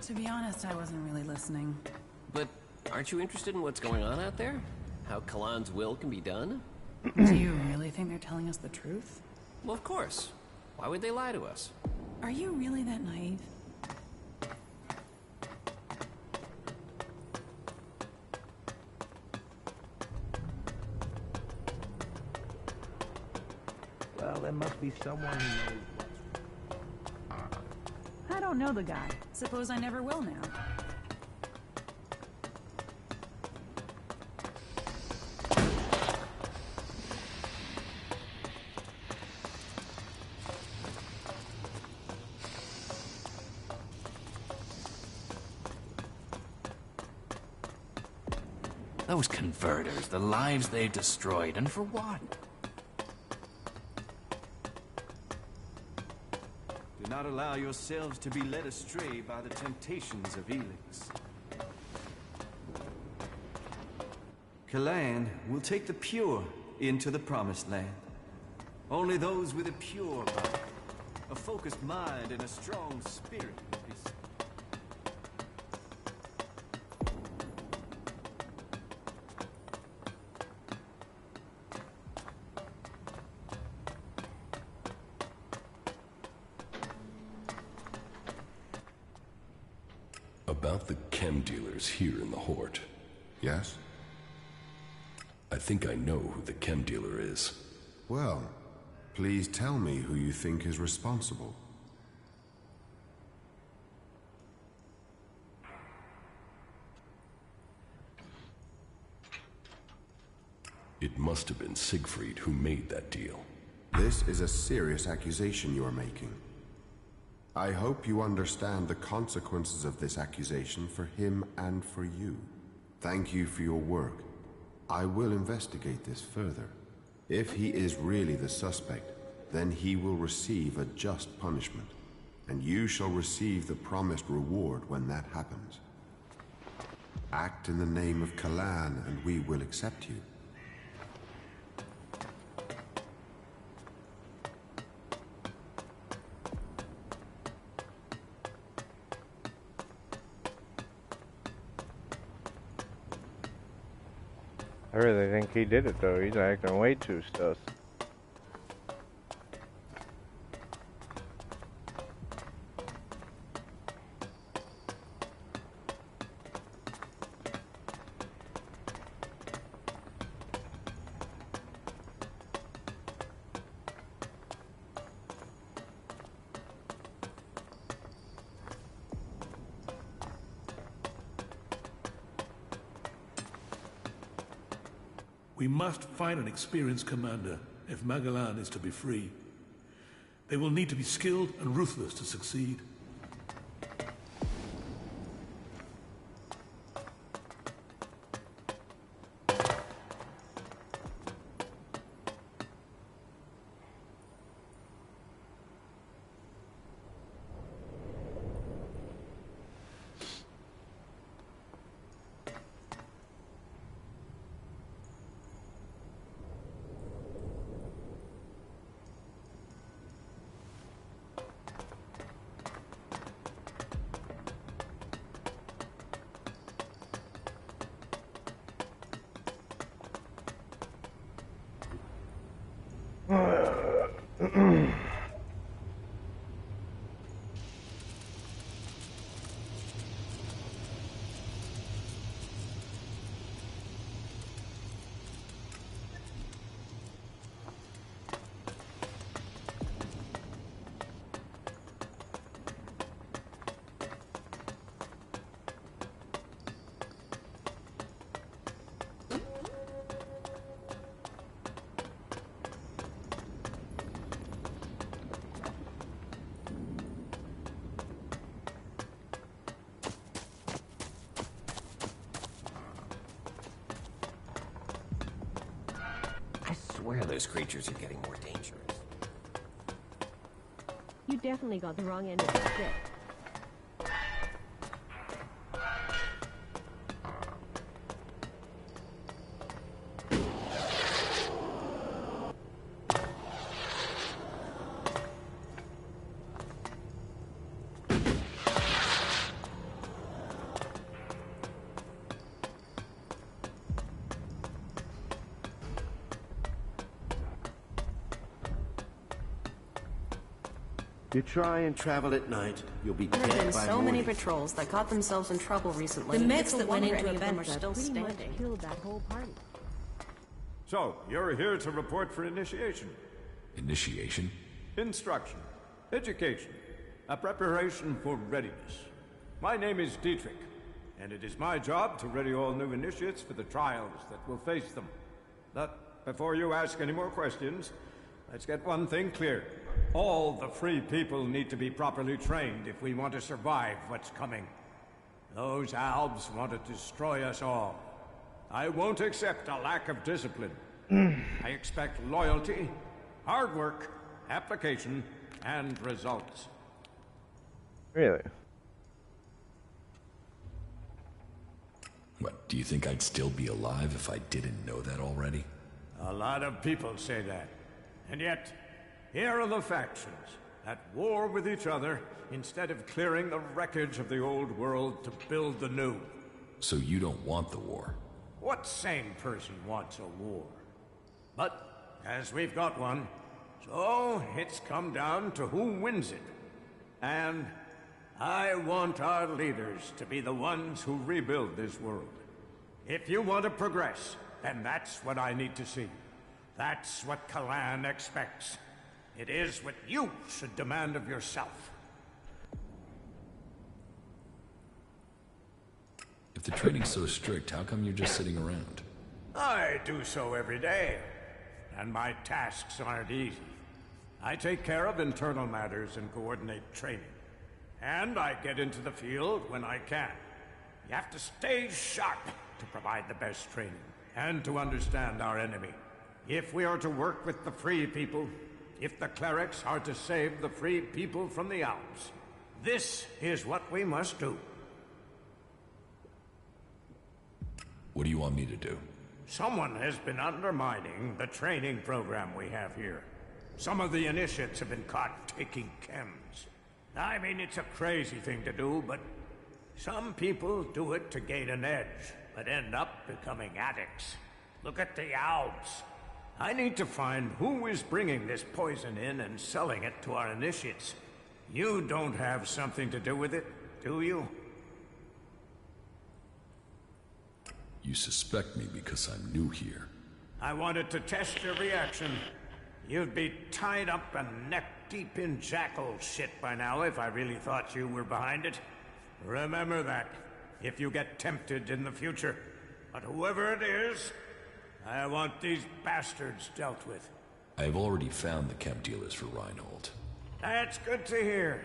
To be honest, I wasn't really listening. But aren't you interested in what's going on out there? How Kalan's will can be done? Do you really think they're telling us the truth? Well, of course. Why would they lie to us? Are you really that naive? Well, there must be someone who knows I don't know the guy. Suppose I never will now. Those converters, the lives they've destroyed, and for what? Do not allow yourselves to be led astray by the temptations of Elex. Kalan will take the pure into the Promised Land. Only those with a pure heart, a focused mind, and a strong spirit will be saved. About the chem dealers here in the Hort. Yes? I think I know who the chem dealer is. Well, please tell me who you think is responsible. It must have been Siegfried who made that deal. This is a serious accusation you are making. I hope you understand the consequences of this accusation for him and for you. Thank you for your work. I will investigate this further. If he is really the suspect, then he will receive a just punishment, and you shall receive the promised reward when that happens. Act in the name of Kalan, and we will accept you. I really think he did it though. He's acting way too sus. We must find an experienced commander if Magellan is to be free. They will need to be skilled and ruthless to succeed. I swear those creatures are getting more dangerous. You definitely got the wrong end of the stick. You try and travel at night, you'll be There have dead been by so morning. many patrols that got themselves in trouble recently. The mechs It's a that went wonder into any of them are Aventa still pretty much standing. killed that whole party. So, you're here to report for initiation. Initiation? Instruction. Education. A preparation for readiness. My name is Dietrich, and it is my job to ready all new initiates for the trials that will face them. But before you ask any more questions, let's get one thing clear. All the free people need to be properly trained if we want to survive what's coming. Those Albs want to destroy us all. I won't accept a lack of discipline. I expect loyalty, hard work, application, and results. Really? What, do you think I'd still be alive if I didn't know that already? A lot of people say that. And yet, here are the factions, at war with each other, instead of clearing the wreckage of the old world to build the new. So you don't want the war? What sane person wants a war? But, as we've got one, so it's come down to who wins it. And I want our leaders to be the ones who rebuild this world. If you want to progress, then that's what I need to see. That's what Kalan expects. It is what you should demand of yourself. If the training's so strict, how come you're just sitting around? I do so every day, and my tasks aren't easy. I take care of internal matters and coordinate training. And I get into the field when I can. You have to stay sharp to provide the best training, and to understand our enemy. If we are to work with the free people, if the clerics are to save the free people from the Alps, this is what we must do. What do you want me to do? Someone has been undermining the training program we have here. Some of the initiates have been caught taking chems. I mean, it's a crazy thing to do, but some people do it to gain an edge, but end up becoming addicts. Look at the Alps. I need to find who is bringing this poison in and selling it to our initiates. You don't have something to do with it, do you? You suspect me because I'm new here. I wanted to test your reaction. You'd be tied up and neck-deep in jackal shit by now if I really thought you were behind it. Remember that, if you get tempted in the future. But whoever it is, I want these bastards dealt with. I have already found the chem dealers for Reinhold. That's good to hear.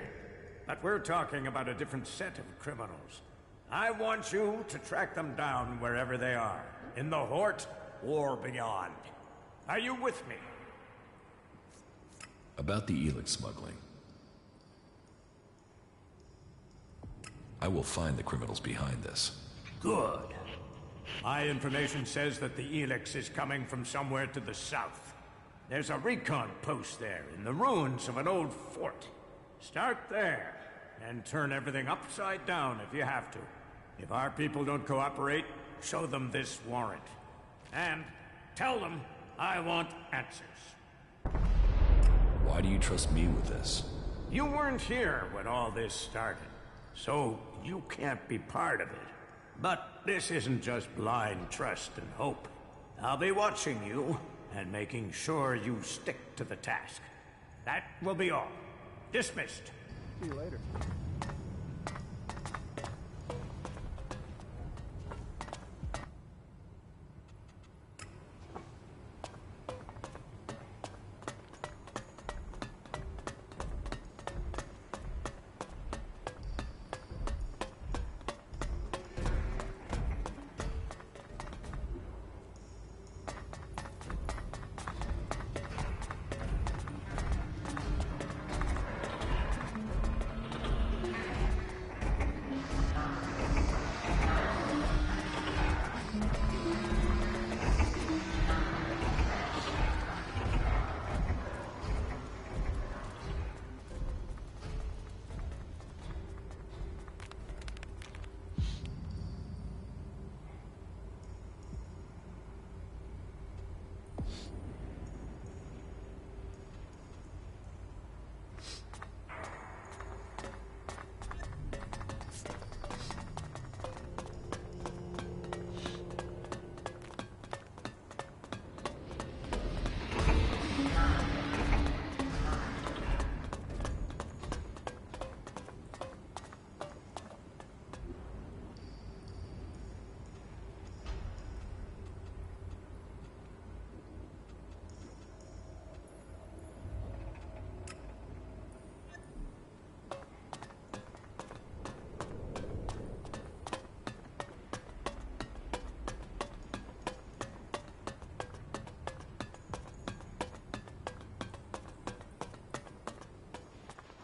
But we're talking about a different set of criminals. I want you to track them down wherever they are, in the Hort or beyond. Are you with me? About the Elex smuggling. I will find the criminals behind this. Good. My information says that the Elex is coming from somewhere to the south. There's a recon post there, in the ruins of an old fort. Start there, and turn everything upside down if you have to. If our people don't cooperate, show them this warrant. And tell them I want answers. Why do you trust me with this? You weren't here when all this started, so you can't be part of it. But this isn't just blind trust and hope. I'll be watching you and making sure you stick to the task. That will be all. Dismissed. See you later.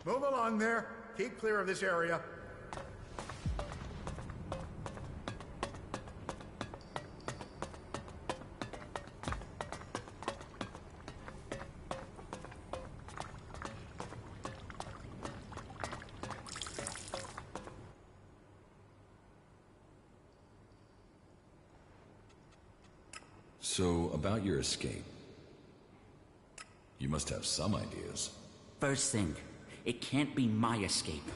Move along there. Keep clear of this area. So, about your escape. You must have some ideas. First thing, it can't be my escape.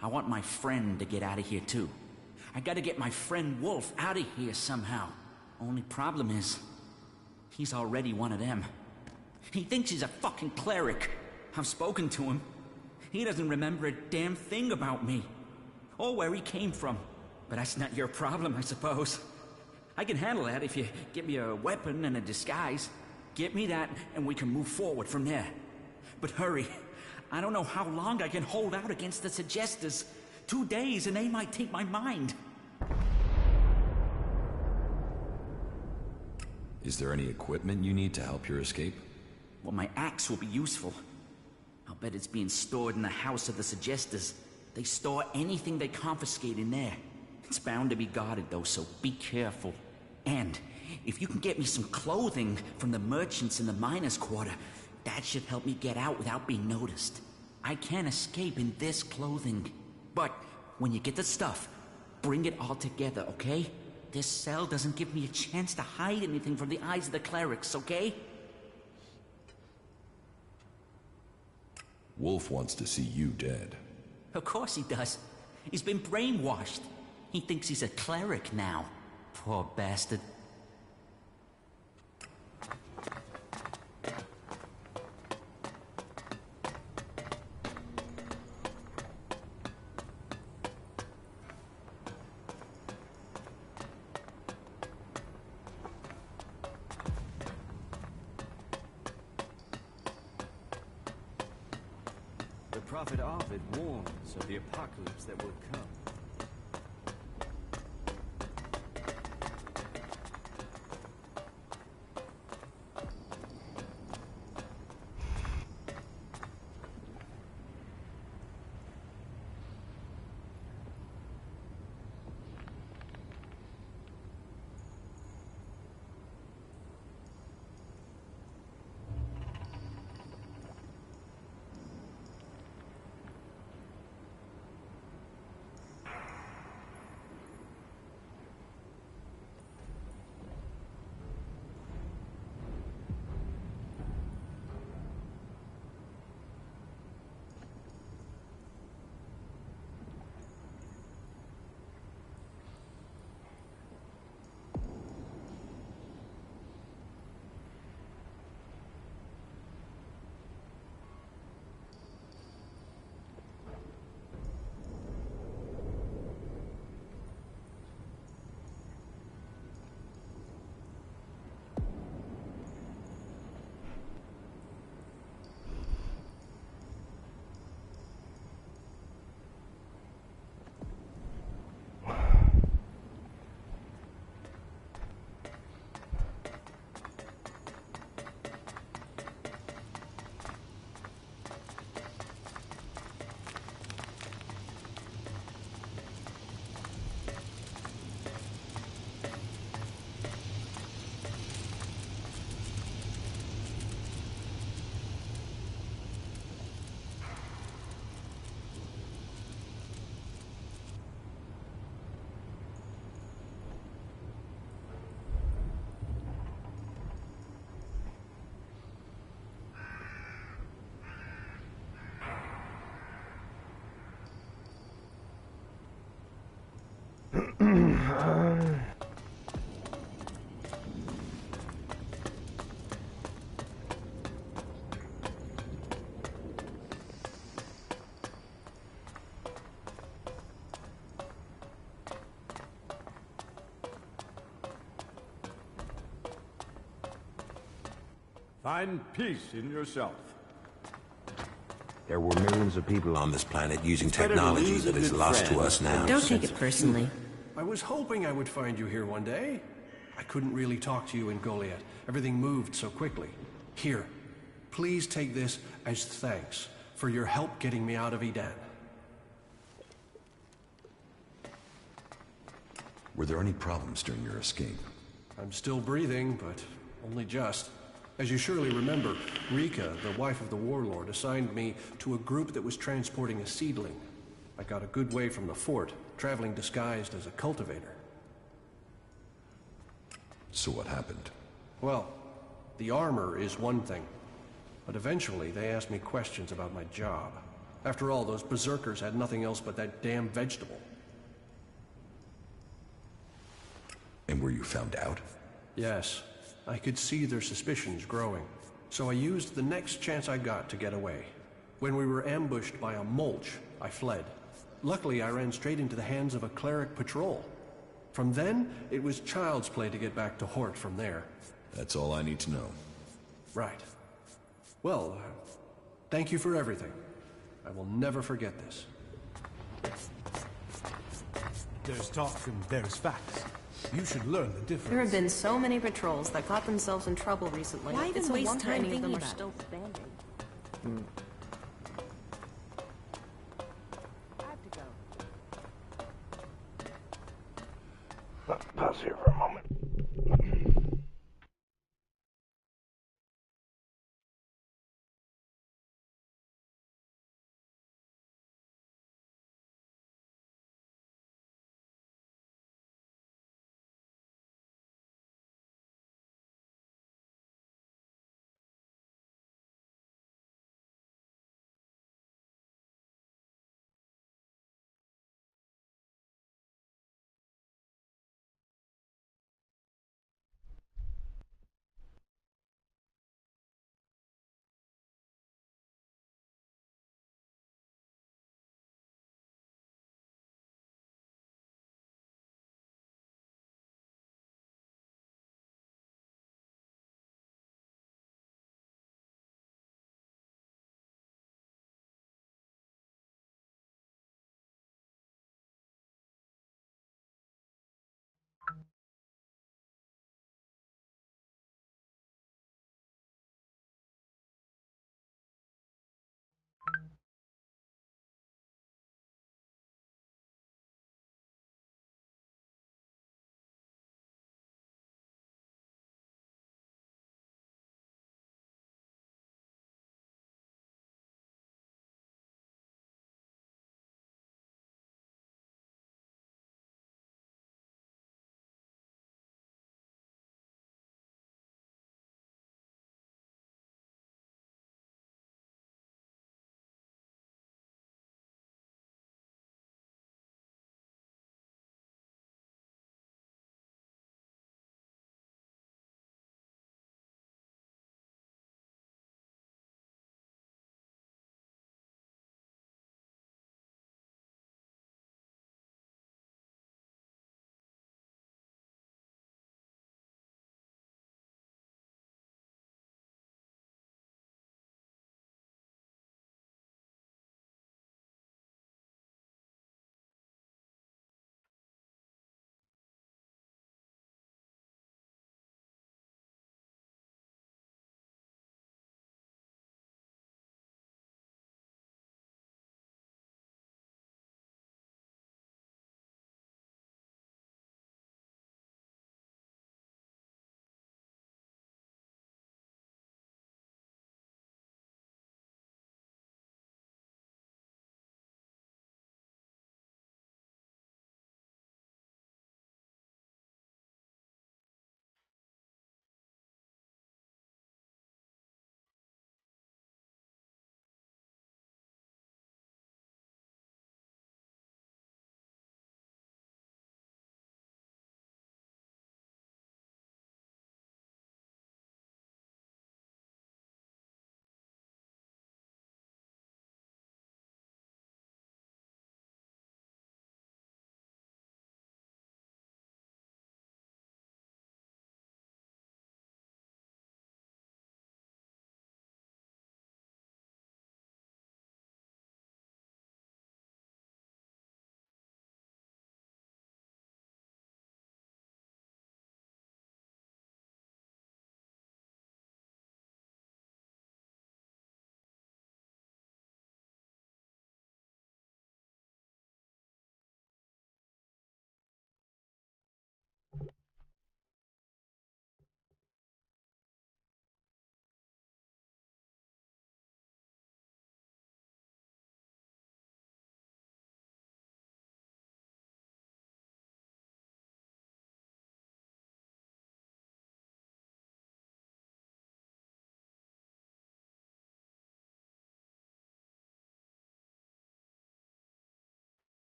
I want my friend to get out of here too. I gotta get my friend Wolf out of here somehow. Only problem is, he's already one of them. He thinks he's a fucking cleric. I've spoken to him. He doesn't remember a damn thing about me. Or where he came from. But that's not your problem, I suppose. I can handle that if you give me a weapon and a disguise. Get me that, and we can move forward from there. But hurry. I don't know how long I can hold out against the Suggestors. 2 days and they might take my mind. Is there any equipment you need to help your escape? Well, my axe will be useful. I'll bet it's being stored in the house of the Suggestors. They store anything they confiscate in there. It's bound to be guarded though, so be careful. And if you can get me some clothing from the merchants in the miners' quarter, that should help me get out without being noticed. I can't escape in this clothing. But when you get the stuff, bring it all together, okay? This cell doesn't give me a chance to hide anything from the eyes of the clerics, okay? Wolf wants to see you dead. Of course he does. He's been brainwashed. He thinks he's a cleric now. Poor bastard. The prophet Ovid warns of the apocalypse that will come. Find peace in yourself. There were millions of people on this planet using better to technology lose a that is good lost to friend us now. Don't take it personally. I was hoping I would find you here one day. I couldn't really talk to you in Goliath. Everything moved so quickly. Here, please take this as thanks for your help getting me out of Edan. Were there any problems during your escape? I'm still breathing, but only just. As you surely remember, Rika, the wife of the warlord, assigned me to a group that was transporting a seedling. I got a good way from the fort, traveling disguised as a cultivator. So what happened? Well, the armor is one thing, but eventually they asked me questions about my job. After all, those berserkers had nothing else but that damn vegetable. And were you found out? Yes, I could see their suspicions growing, so I used the next chance I got to get away. When we were ambushed by a mulch, I fled. Luckily, I ran straight into the hands of a cleric patrol. From then, it was child's play to get back to Hort from there. That's all I need to know. Right. Well, thank you for everything. I will never forget this. There's talk and there's facts. You should learn the difference. There have been so many patrols that got themselves in trouble recently. Why even It's a waste wonder time any of them thinking are about still it? standing. Pause here for a moment.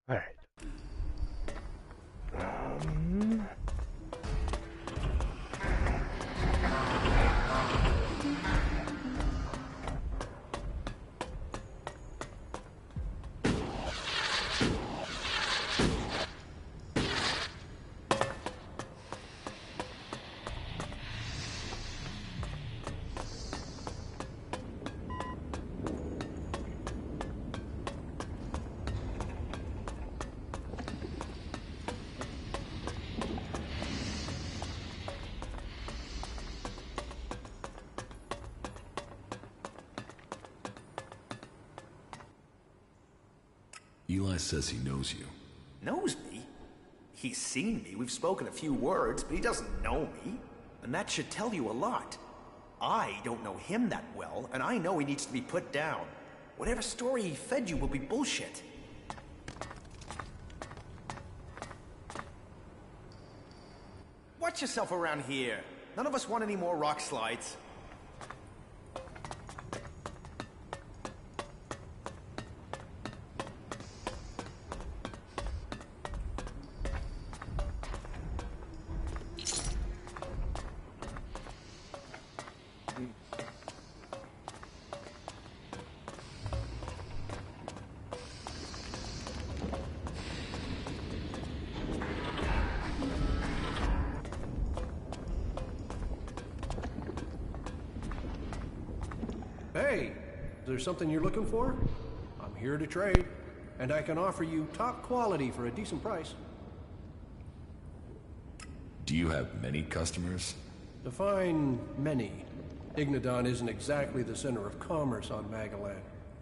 All right. Eli says he knows you. Knows me? He's seen me, we've spoken a few words, but he doesn't know me. And that should tell you a lot. I don't know him that well, and I know he needs to be put down. Whatever story he fed you will be bullshit. Watch yourself around here. None of us want any more rock slides. Hey, is there something you're looking for? I'm here to trade, and I can offer you top quality for a decent price. Do you have many customers? Define many. Ignodon isn't exactly the center of commerce on Magalan.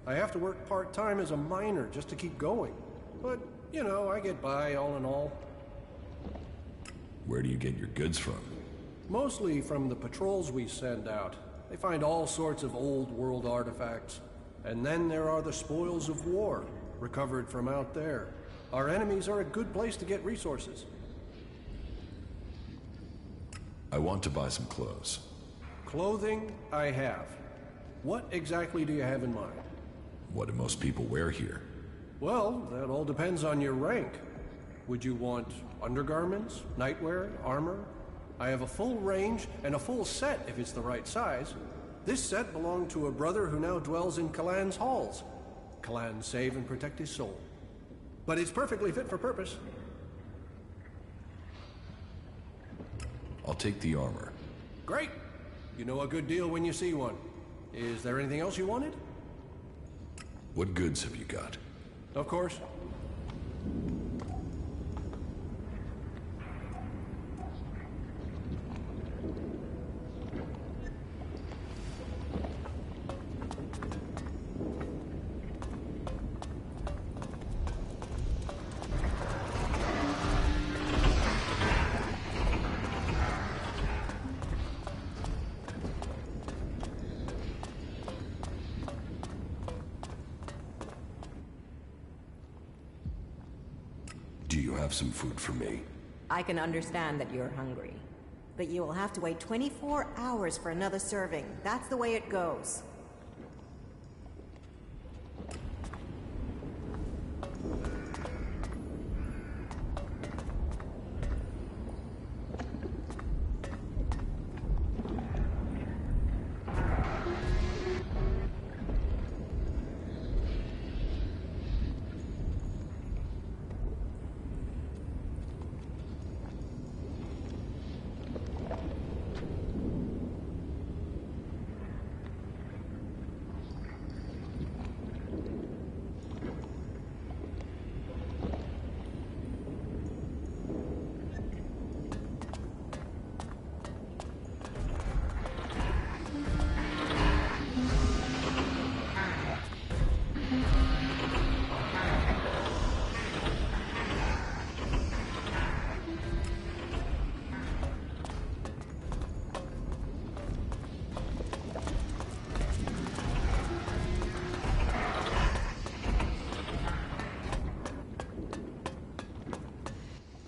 I have to work part-time as a miner just to keep going. But, you know, I get by all in all. Where do you get your goods from? Mostly from the patrols we send out. They find all sorts of old world artifacts. And then there are the spoils of war, recovered from out there. Our enemies are a good place to get resources. I want to buy some clothes. Clothing, I have. What exactly do you have in mind? What do most people wear here? Well, that all depends on your rank. Would you want undergarments, nightwear, armor? I have a full range and a full set if it's the right size. This set belonged to a brother who now dwells in Kalan's halls. Kalan save and protect his soul. But it's perfectly fit for purpose. I'll take the armor. Great! You know a good deal when you see one. Is there anything else you wanted? What goods have you got? Of course. Do you have some food for me? I can understand that you're hungry. But you will have to wait 24 hours for another serving. That's the way it goes.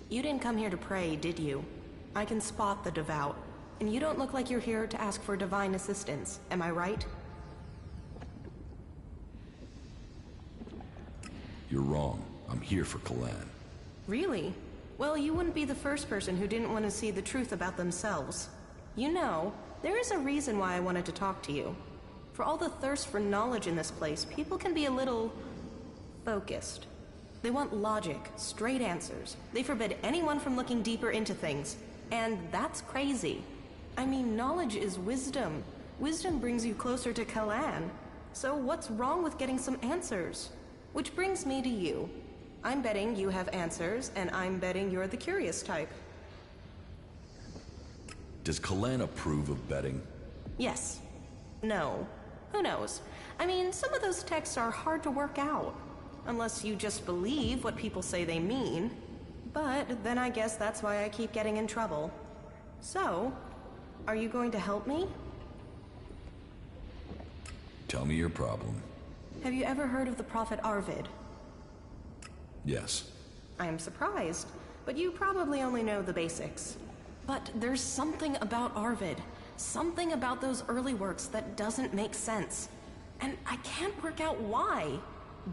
You didn't come here to pray, did you? I can spot the devout. And you don't look like you're here to ask for divine assistance, am I right? You're wrong. I'm here for Kalan. Really? Well, you wouldn't be the first person who didn't want to see the truth about themselves. You know, there is a reason why I wanted to talk to you. For all the thirst for knowledge in this place, people can be a little focused. They want logic, straight answers. They forbid anyone from looking deeper into things. And that's crazy. I mean, knowledge is wisdom. Wisdom brings you closer to Kalan. So what's wrong with getting some answers? Which brings me to you. I'm betting you have answers, and I'm betting you're the curious type. Does Kalan approve of betting? Yes. No. Who knows? I mean, some of those texts are hard to work out. Unless you just believe what people say they mean. But then I guess that's why I keep getting in trouble. So, are you going to help me? Tell me your problem. Have you ever heard of the prophet Arvid? Yes. I am surprised, but you probably only know the basics. But there's something about Arvid, something about those early works that doesn't make sense. And I can't work out why.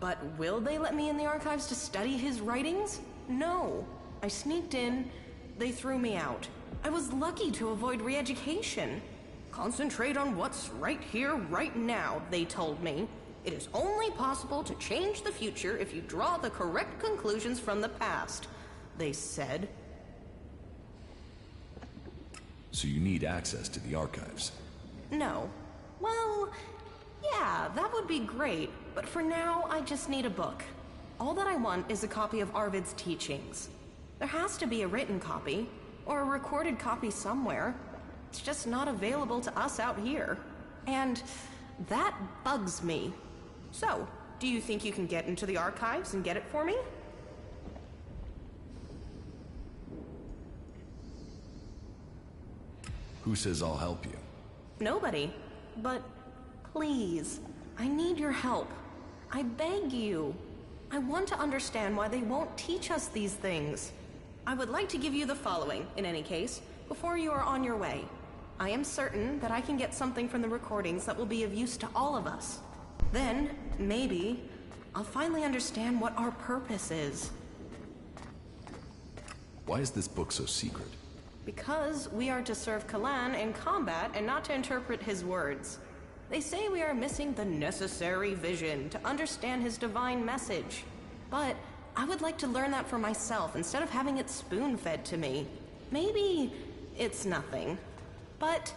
But will they let me in the archives to study his writings? No. I sneaked in, they threw me out. I was lucky to avoid re-education. Concentrate on what's right here, right now, they told me. It is only possible to change the future if you draw the correct conclusions from the past, they said. So you need access to the archives? No. Well, yeah, that would be great, but for now, I just need a book. All that I want is a copy of Arvid's teachings. There has to be a written copy, or a recorded copy somewhere. It's just not available to us out here. And that bugs me. So, do you think you can get into the archives and get it for me? Who says I'll help you? Nobody. But please, I need your help. I beg you. I want to understand why they won't teach us these things. I would like to give you the following, in any case, before you are on your way. I am certain that I can get something from the recordings that will be of use to all of us. Then, maybe, I'll finally understand what our purpose is. Why is this book so secret? Because we are to serve Kalan in combat and not to interpret his words. They say we are missing the necessary vision to understand his divine message. But I would like to learn that for myself instead of having it spoon-fed to me. Maybe it's nothing, but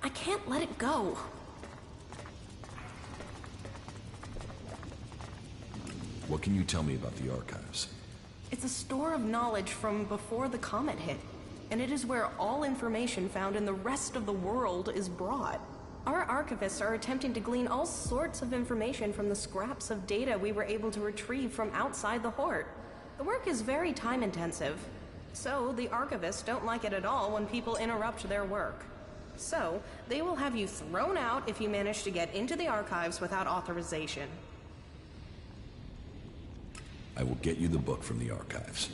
I can't let it go. What can you tell me about the archives? It's a store of knowledge from before the comet hit, and it is where all information found in the rest of the world is brought. Our archivists are attempting to glean all sorts of information from the scraps of data we were able to retrieve from outside the Hort. The work is very time-intensive, so the archivists don't like it at all when people interrupt their work. So, they will have you thrown out if you manage to get into the archives without authorization. I will get you the book from the archives.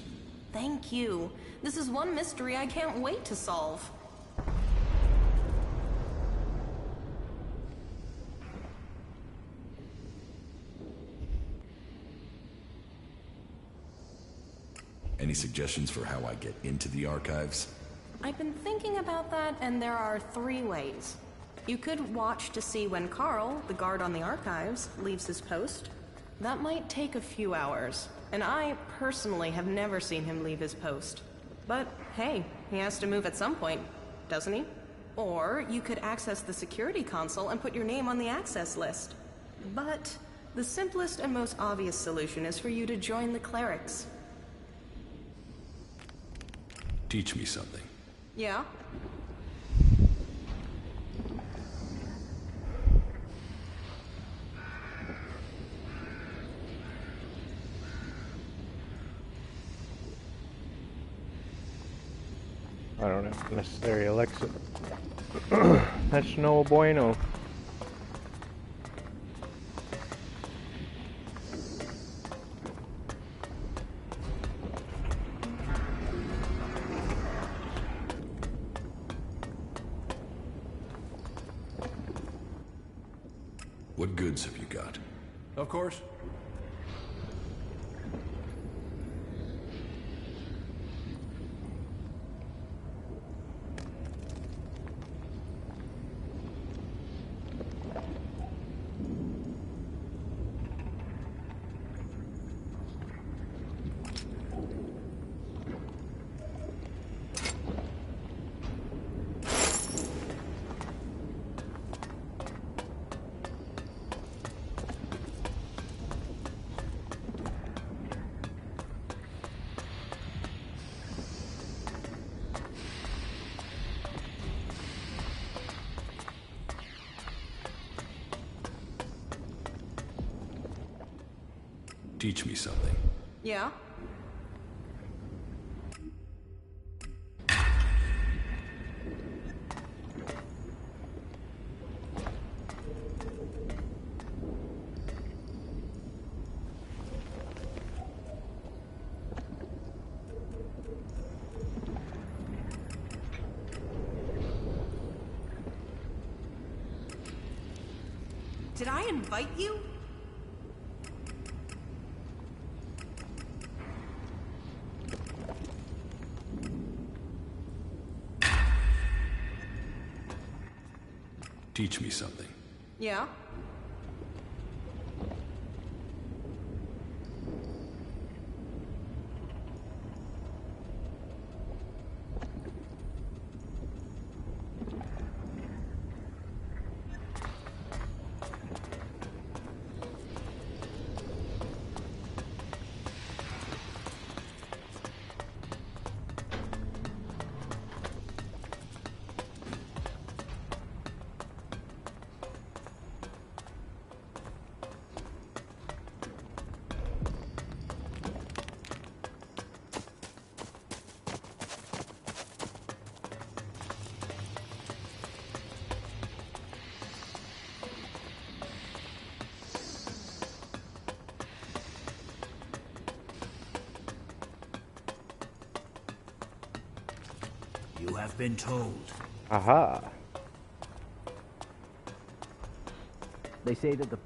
Thank you. This is one mystery I can't wait to solve. Any suggestions for how I get into the archives? I've been thinking about that, and there are 3 ways. You could watch to see when Carl, the guard on the archives, leaves his post. That might take a few hours, and I personally have never seen him leave his post. But hey, he has to move at some point, doesn't he? Or you could access the security console and put your name on the access list. But the simplest and most obvious solution is for you to join the clerics. Teach me something. Yeah? I don't have necessary Alexa. That's no bueno. What goods have you got? Of course. Teach me something. Yeah? Did I invite you? Teach me something. Yeah? You have been told. Aha. They say that the...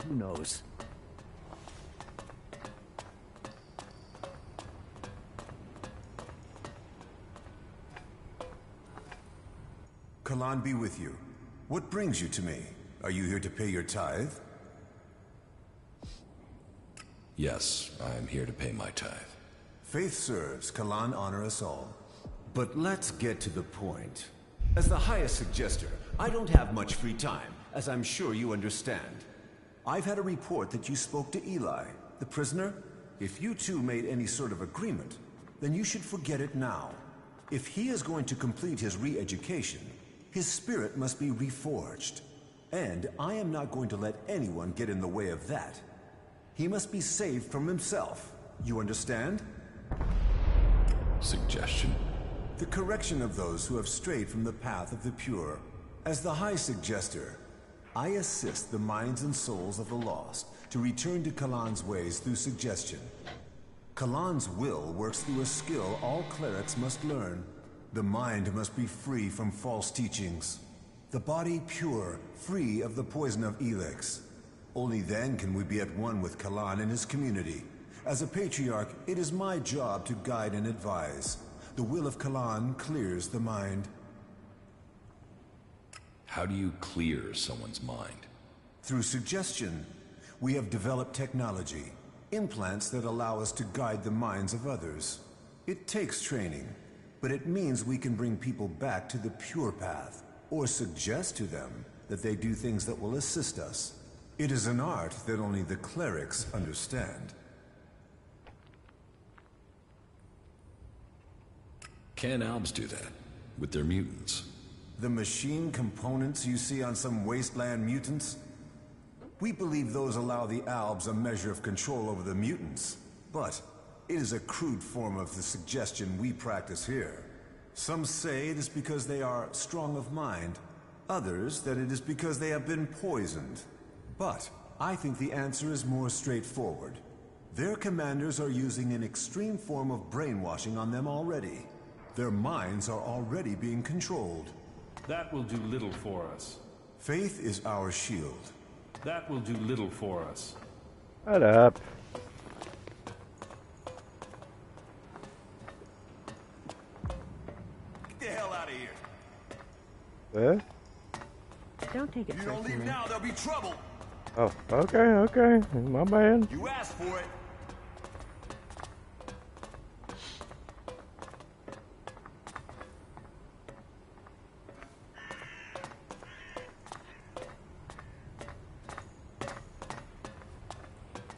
Who knows? Kalan be with you. What brings you to me? Are you here to pay your tithe? Yes, I am here to pay my tithe. Faith serves, Kalan honor us all. But let's get to the point. As the highest suggester, I don't have much free time, as I'm sure you understand. I've had a report that you spoke to Eli, the prisoner. If you two made any sort of agreement, then you should forget it now. If he is going to complete his re-education, his spirit must be reforged. And I am not going to let anyone get in the way of that. He must be saved from himself. You understand? Suggestion? The correction of those who have strayed from the path of the pure. As the High Suggester, I assist the minds and souls of the lost to return to Kalan's ways through suggestion. Kalan's will works through a skill all clerics must learn. The mind must be free from false teachings. The body pure, free of the poison of Elex. Only then can we be at one with Kalan and his community. As a patriarch, it is my job to guide and advise. The will of Kalan clears the mind. How do you clear someone's mind? Through suggestion. We have developed technology, implants that allow us to guide the minds of others. It takes training, but it means we can bring people back to the pure path, or suggest to them that they do things that will assist us. It is an art that only the clerics understand. Can Albs do that? With their mutants? The machine components you see on some wasteland mutants? We believe those allow the Albs a measure of control over the mutants. But it is a crude form of the suggestion we practice here. Some say it is because they are strong of mind. Others that it is because they have been poisoned. But I think the answer is more straightforward. Their commanders are using an extreme form of brainwashing on them already. Their minds are already being controlled. That will do little for us. Faith is our shield. That will do little for us. Shut up. Get the hell out of here. What? Don't take it You don't personally. leave now, there'll be trouble. Oh, okay. My bad. You asked for it.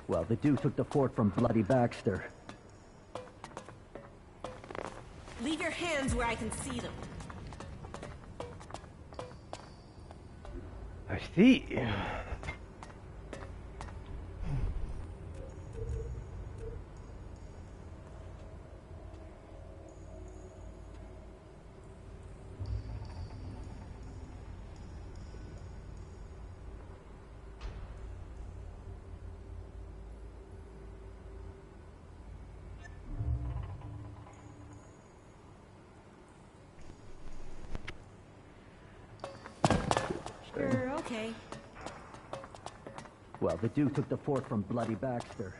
Well, the dude took the fort from Bloody Baxter. Leave your hands where I can see them. I see. okay? Well, the dude took the fort from Bloody Baxter.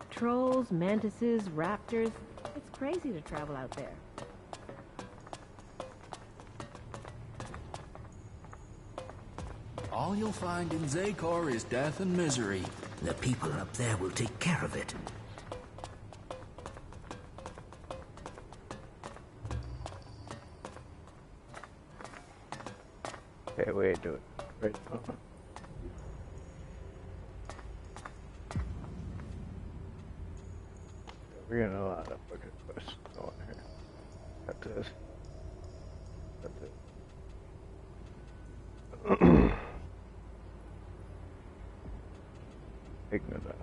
Trolls, mantises, raptors. It's crazy to travel out there. All you'll find in Zakor is death and misery. The people up there will take care of it. Okay, wait, do it. Right. We're getting a lot of fucking questions going here. Got this. Got this. Ignore that.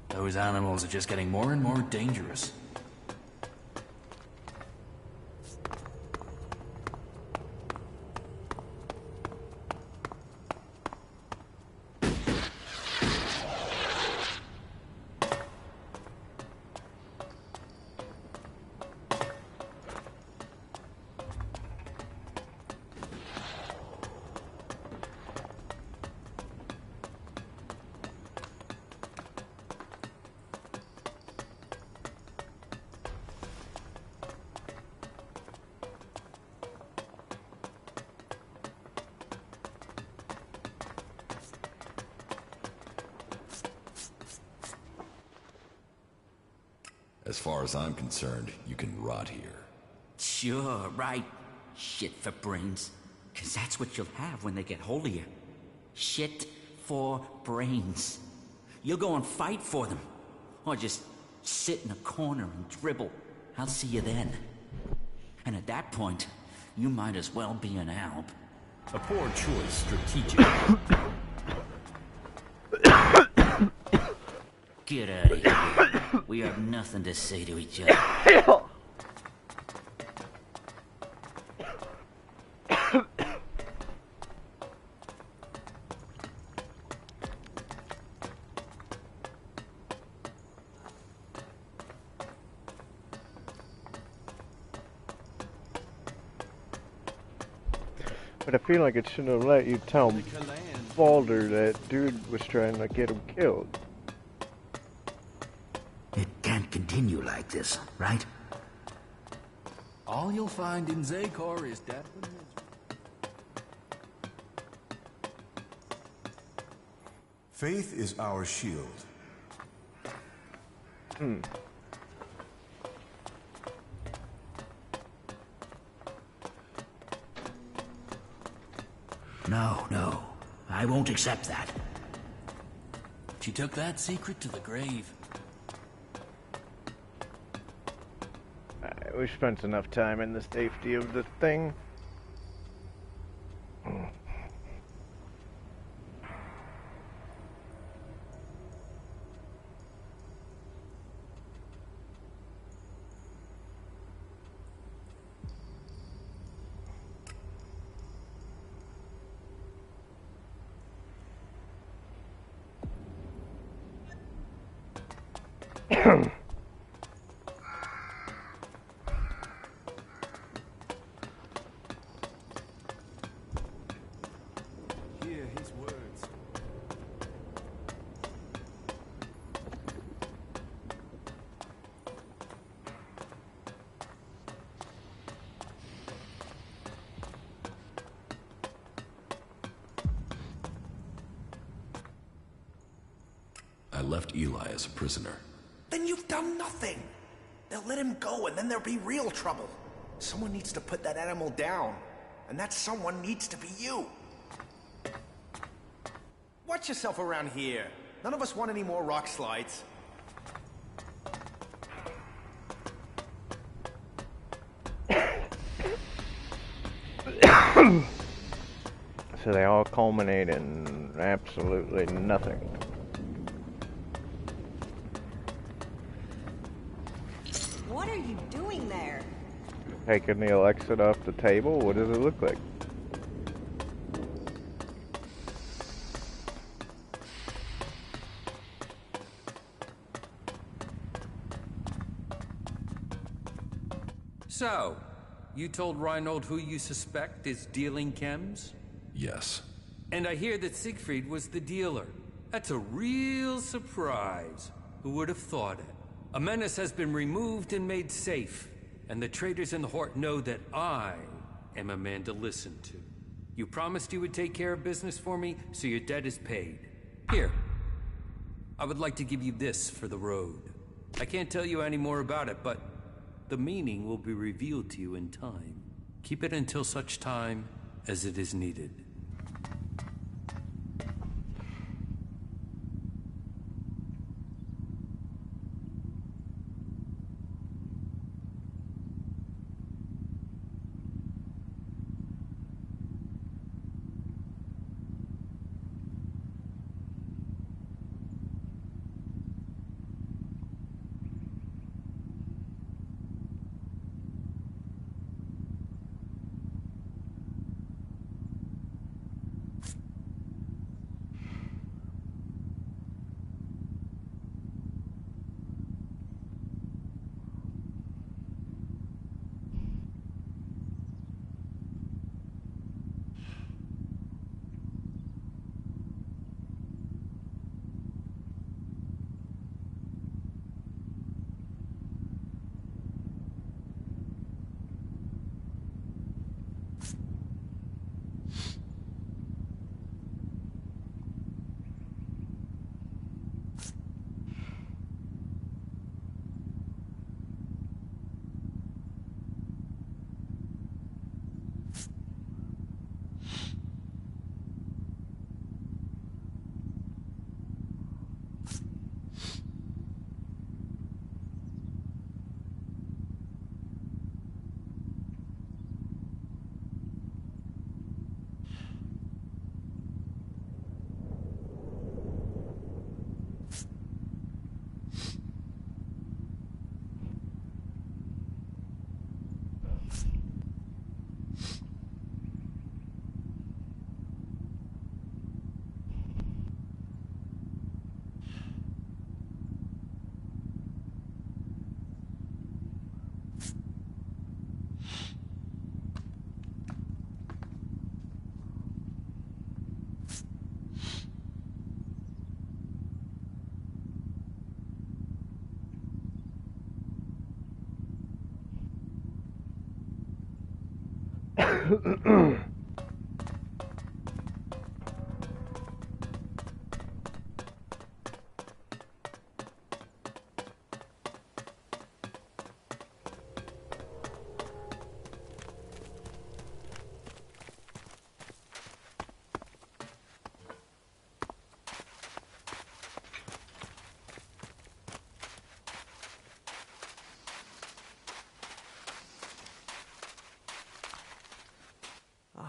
Those animals are just getting more and more dangerous. As far as I'm concerned, you can rot here. Sure, right. Shit for brains. 'Cause that's what you'll have when they get hold of you. Shit for brains. You'll go and fight for them. Or just sit in a corner and dribble. I'll see you then. And at that point, you might as well be an alb. A poor choice, strategic. Get out of here. We have nothing to say to each other. But I feel like it should have let you tell Balder that dude was trying to get him killed. It can't continue like this, right? All you'll find in Zakor is death and misery. Faith is our shield. No. I won't accept that. She took that secret to the grave. We spent enough time in the safety of the thing. Hear his words. I left Eli as a prisoner. Then you've done nothing. They'll let him go and then there'll be real trouble. Someone needs to put that animal down. And that someone needs to be you. Watch yourself around here. None of us want any more rock slides. So they all culminate in absolutely nothing. Taking the Alexa off the table? What does it look like? So, you told Reinhold who you suspect is dealing chems? Yes. And I hear that Siegfried was the dealer. That's a real surprise. Who would have thought it? A menace has been removed and made safe, and the traitors in the Hort know that I am a man to listen to. You promised you would take care of business for me, so your debt is paid. Here. I would like to give you this for the road. I can't tell you any more about it, but the meaning will be revealed to you in time. Keep it until such time as it is needed.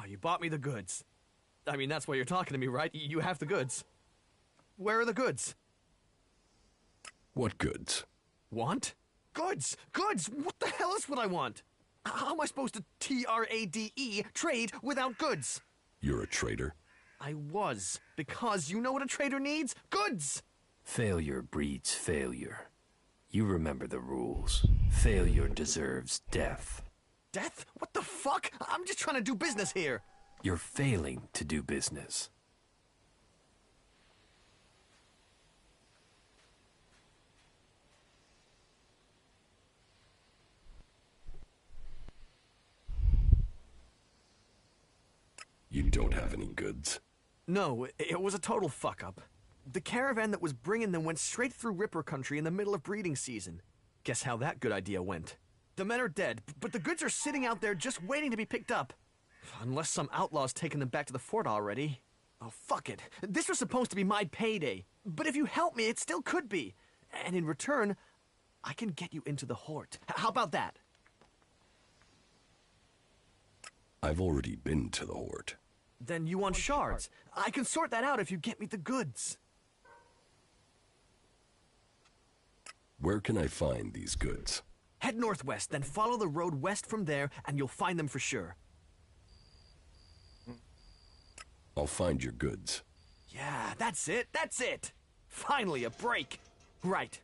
You bought me the goods. I mean, that's why you're talking to me, right? You have the goods. Where are the goods? What goods? Want? Goods! Goods! What the hell is what I want? How am I supposed to T-R-A-D-E, trade, without goods? You're a traitor? I was, because you know what a trader needs? Goods! Failure breeds failure. You remember the rules. Failure deserves death. Death? What the fuck? I'm just trying to do business here. You're failing to do business. You don't have any goods? No, it was a total fuck-up. The caravan that was bringing them went straight through Ripper country in the middle of breeding season. Guess how that good idea went. The men are dead, but the goods are sitting out there just waiting to be picked up. Unless some outlaw's taken them back to the fort already. Oh, fuck it. This was supposed to be my payday. But if you help me, it still could be. And in return, I can get you into the Hort. How about that? I've already been to the Hort. Then you want shards. I can sort that out if you get me the goods. Where can I find these goods? Head northwest, then follow the road west from there, and you'll find them for sure. I'll find your goods. Yeah, that's it, that's it! Finally, a break! Right.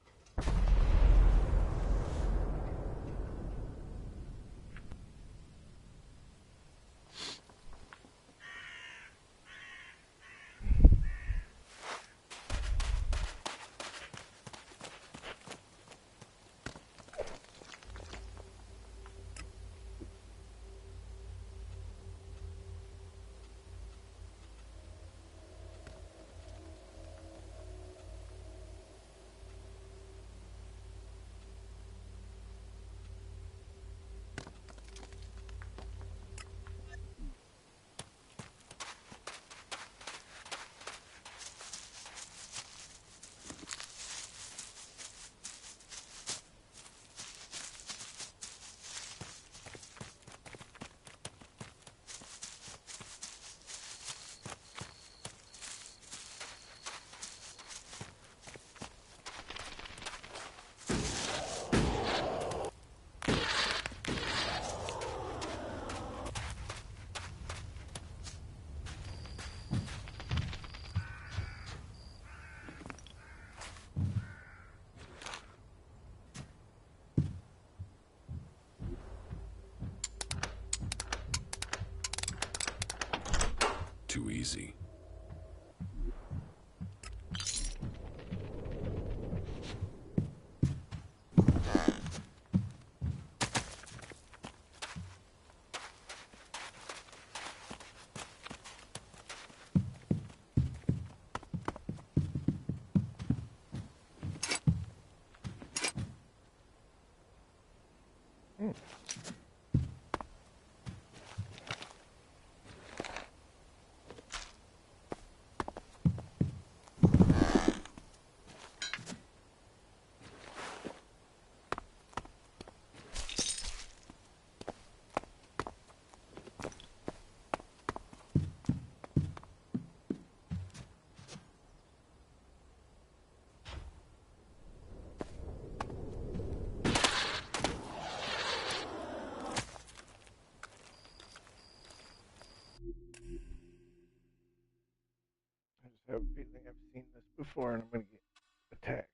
Too easy. I just have a feeling I've seen this before and I'm gonna get attacked.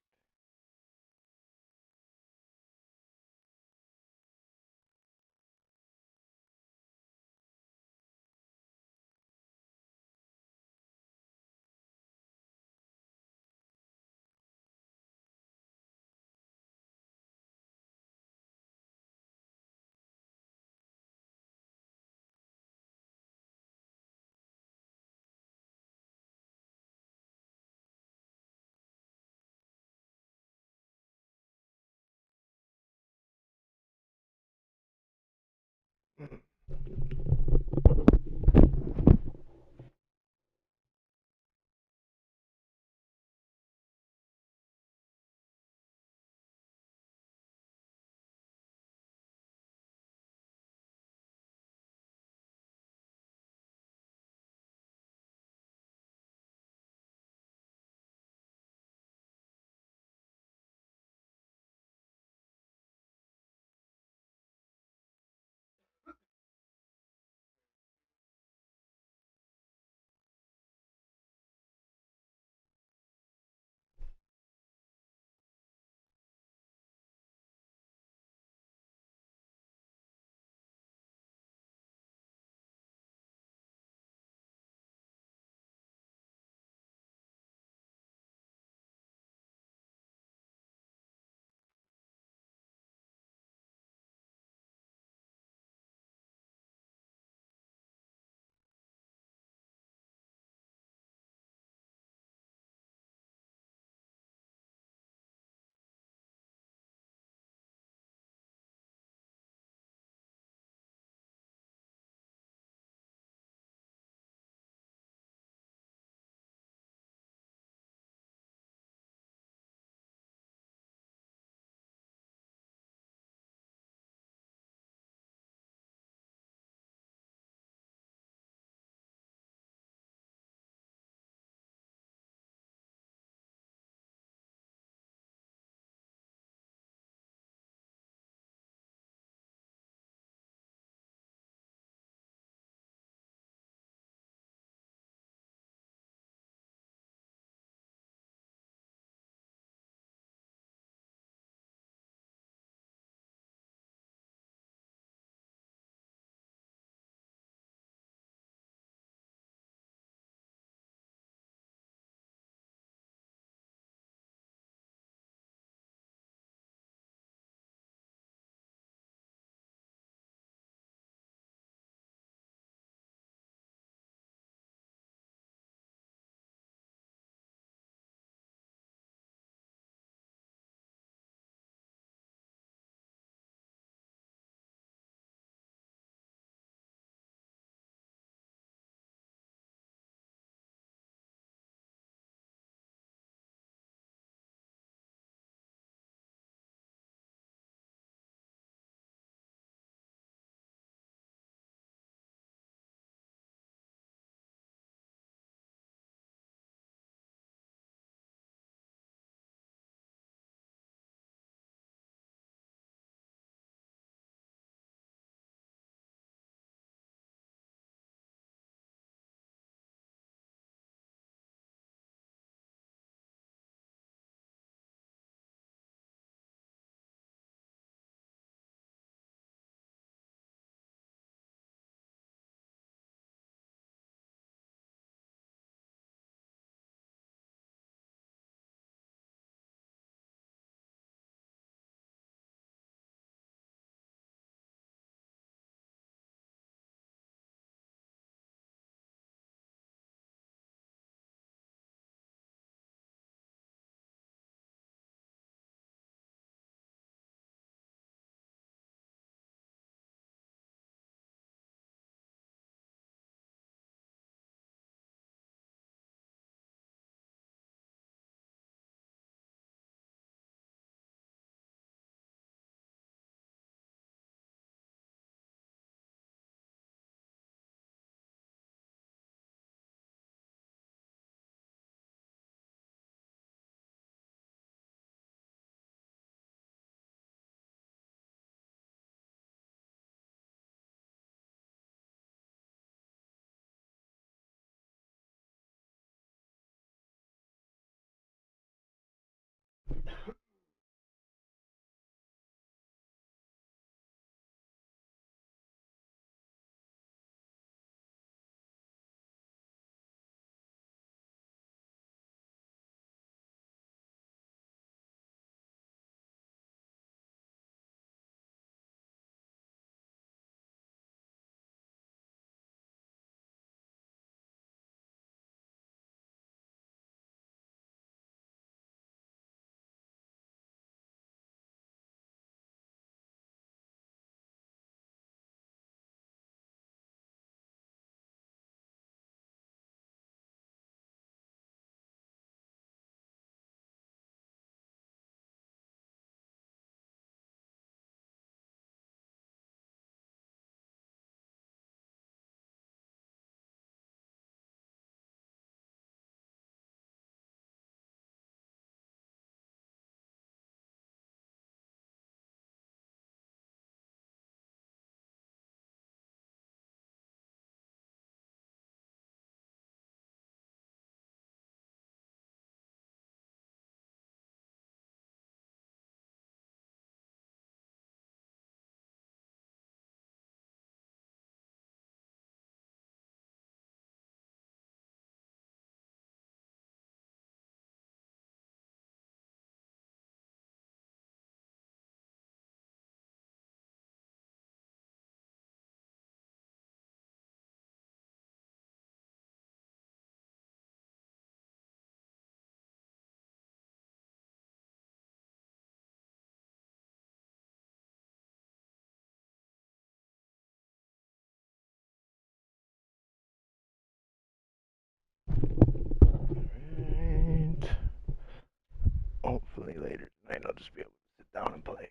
just be able to sit down and play.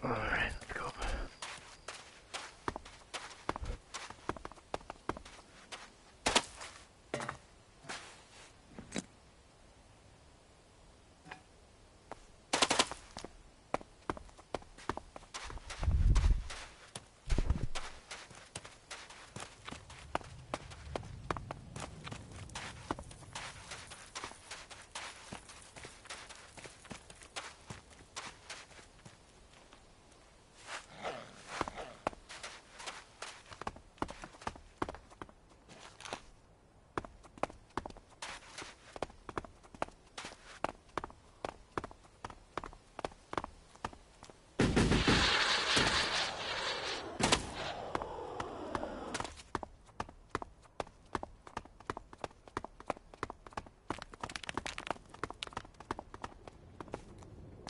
Alright, let's go.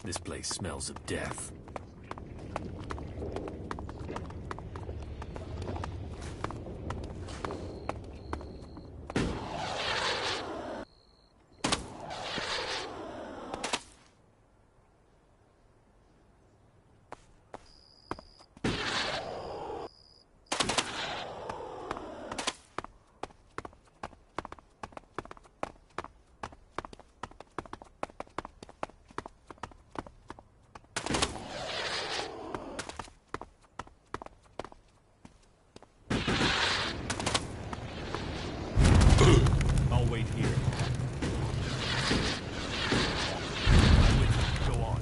This place smells of death. I'll wait here. Go on.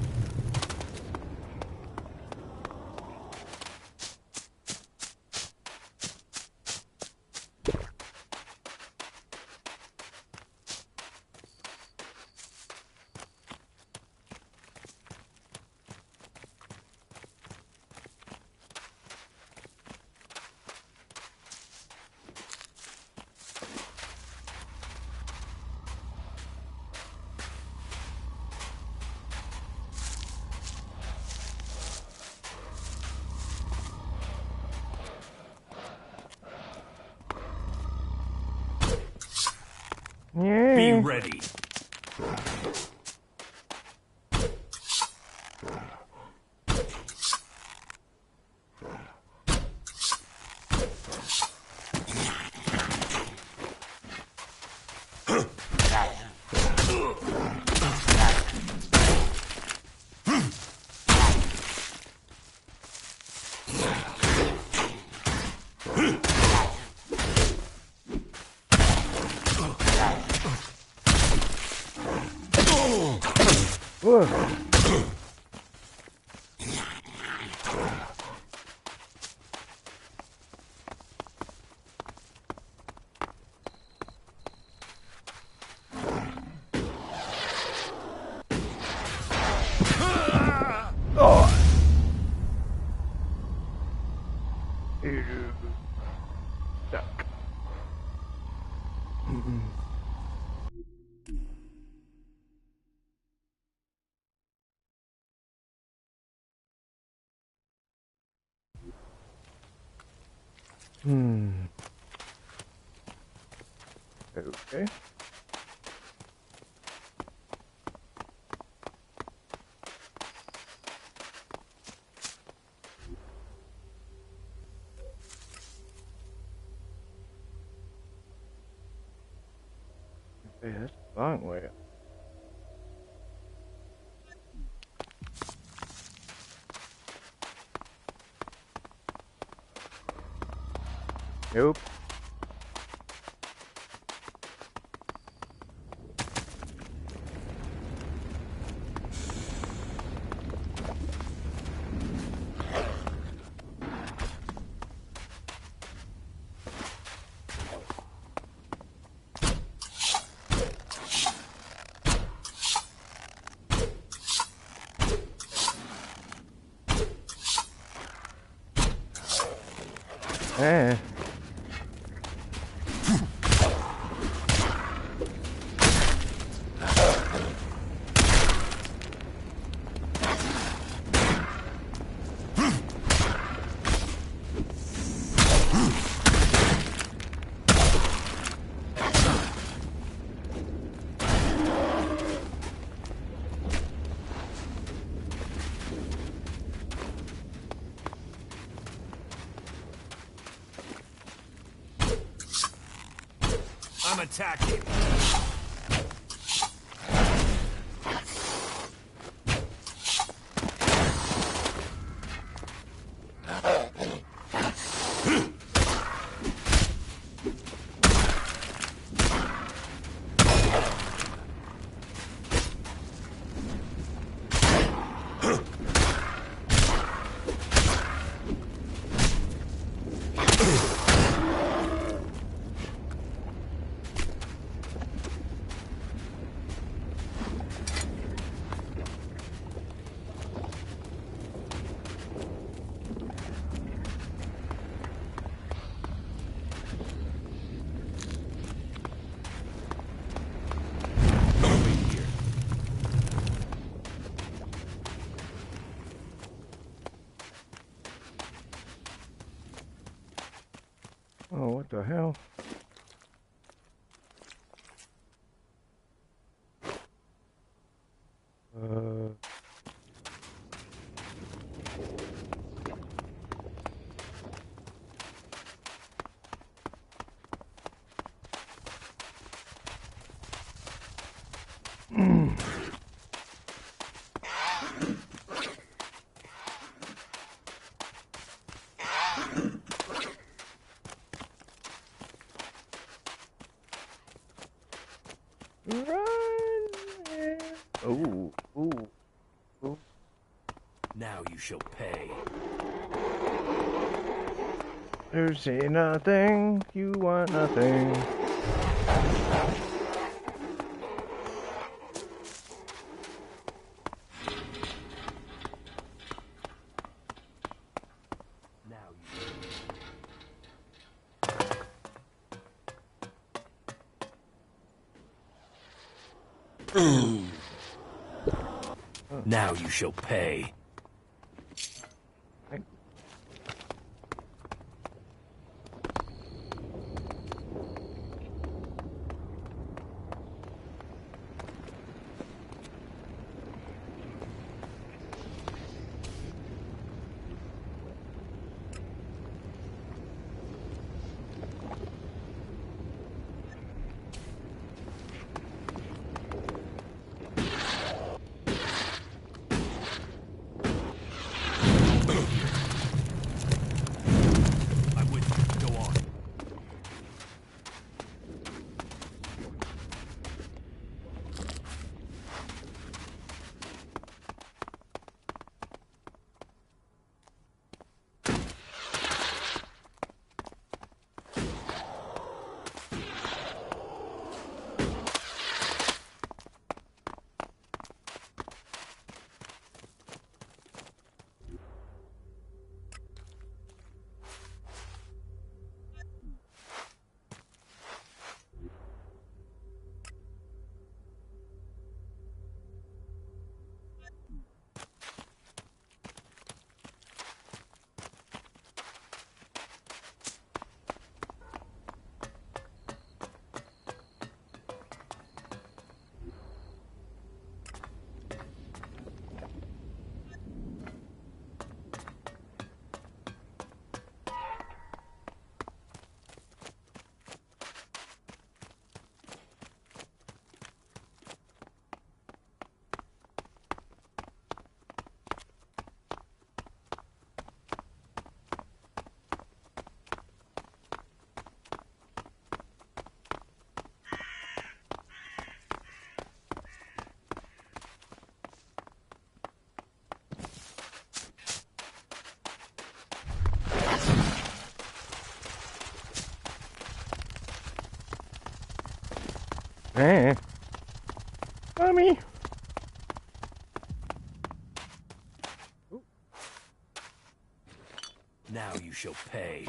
Be ready. Duck. Okay. Okay, that's a long way up. Nope. Eh. I'm attacking. Oh, what the hell? Ooh, ooh, ooh. Now you shall pay. You see nothing, you want nothing. Now you shall pay. Eh. Mommy. Now you shall pay.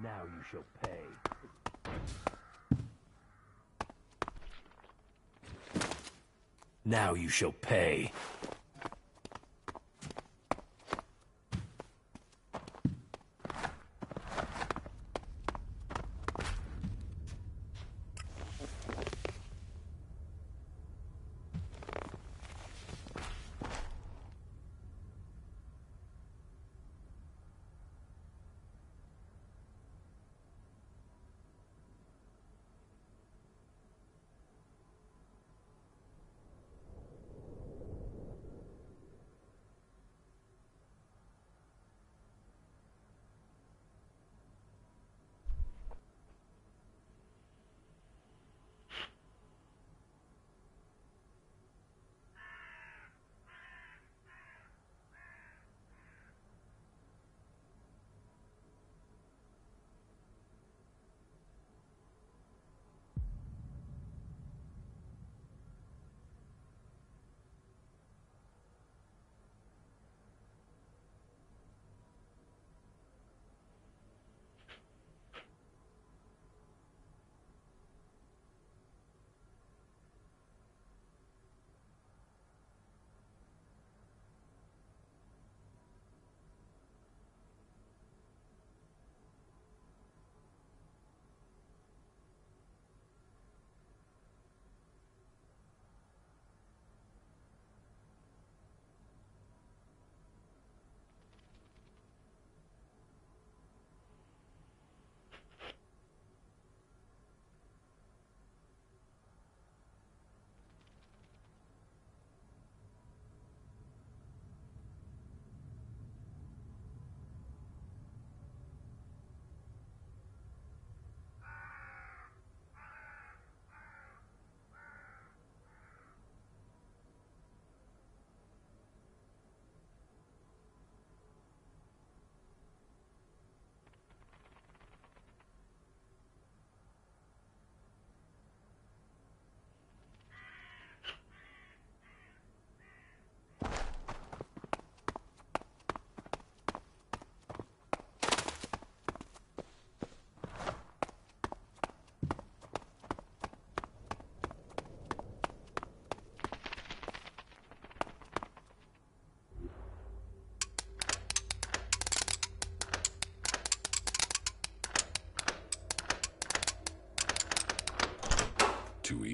Now you shall pay. Now you shall pay.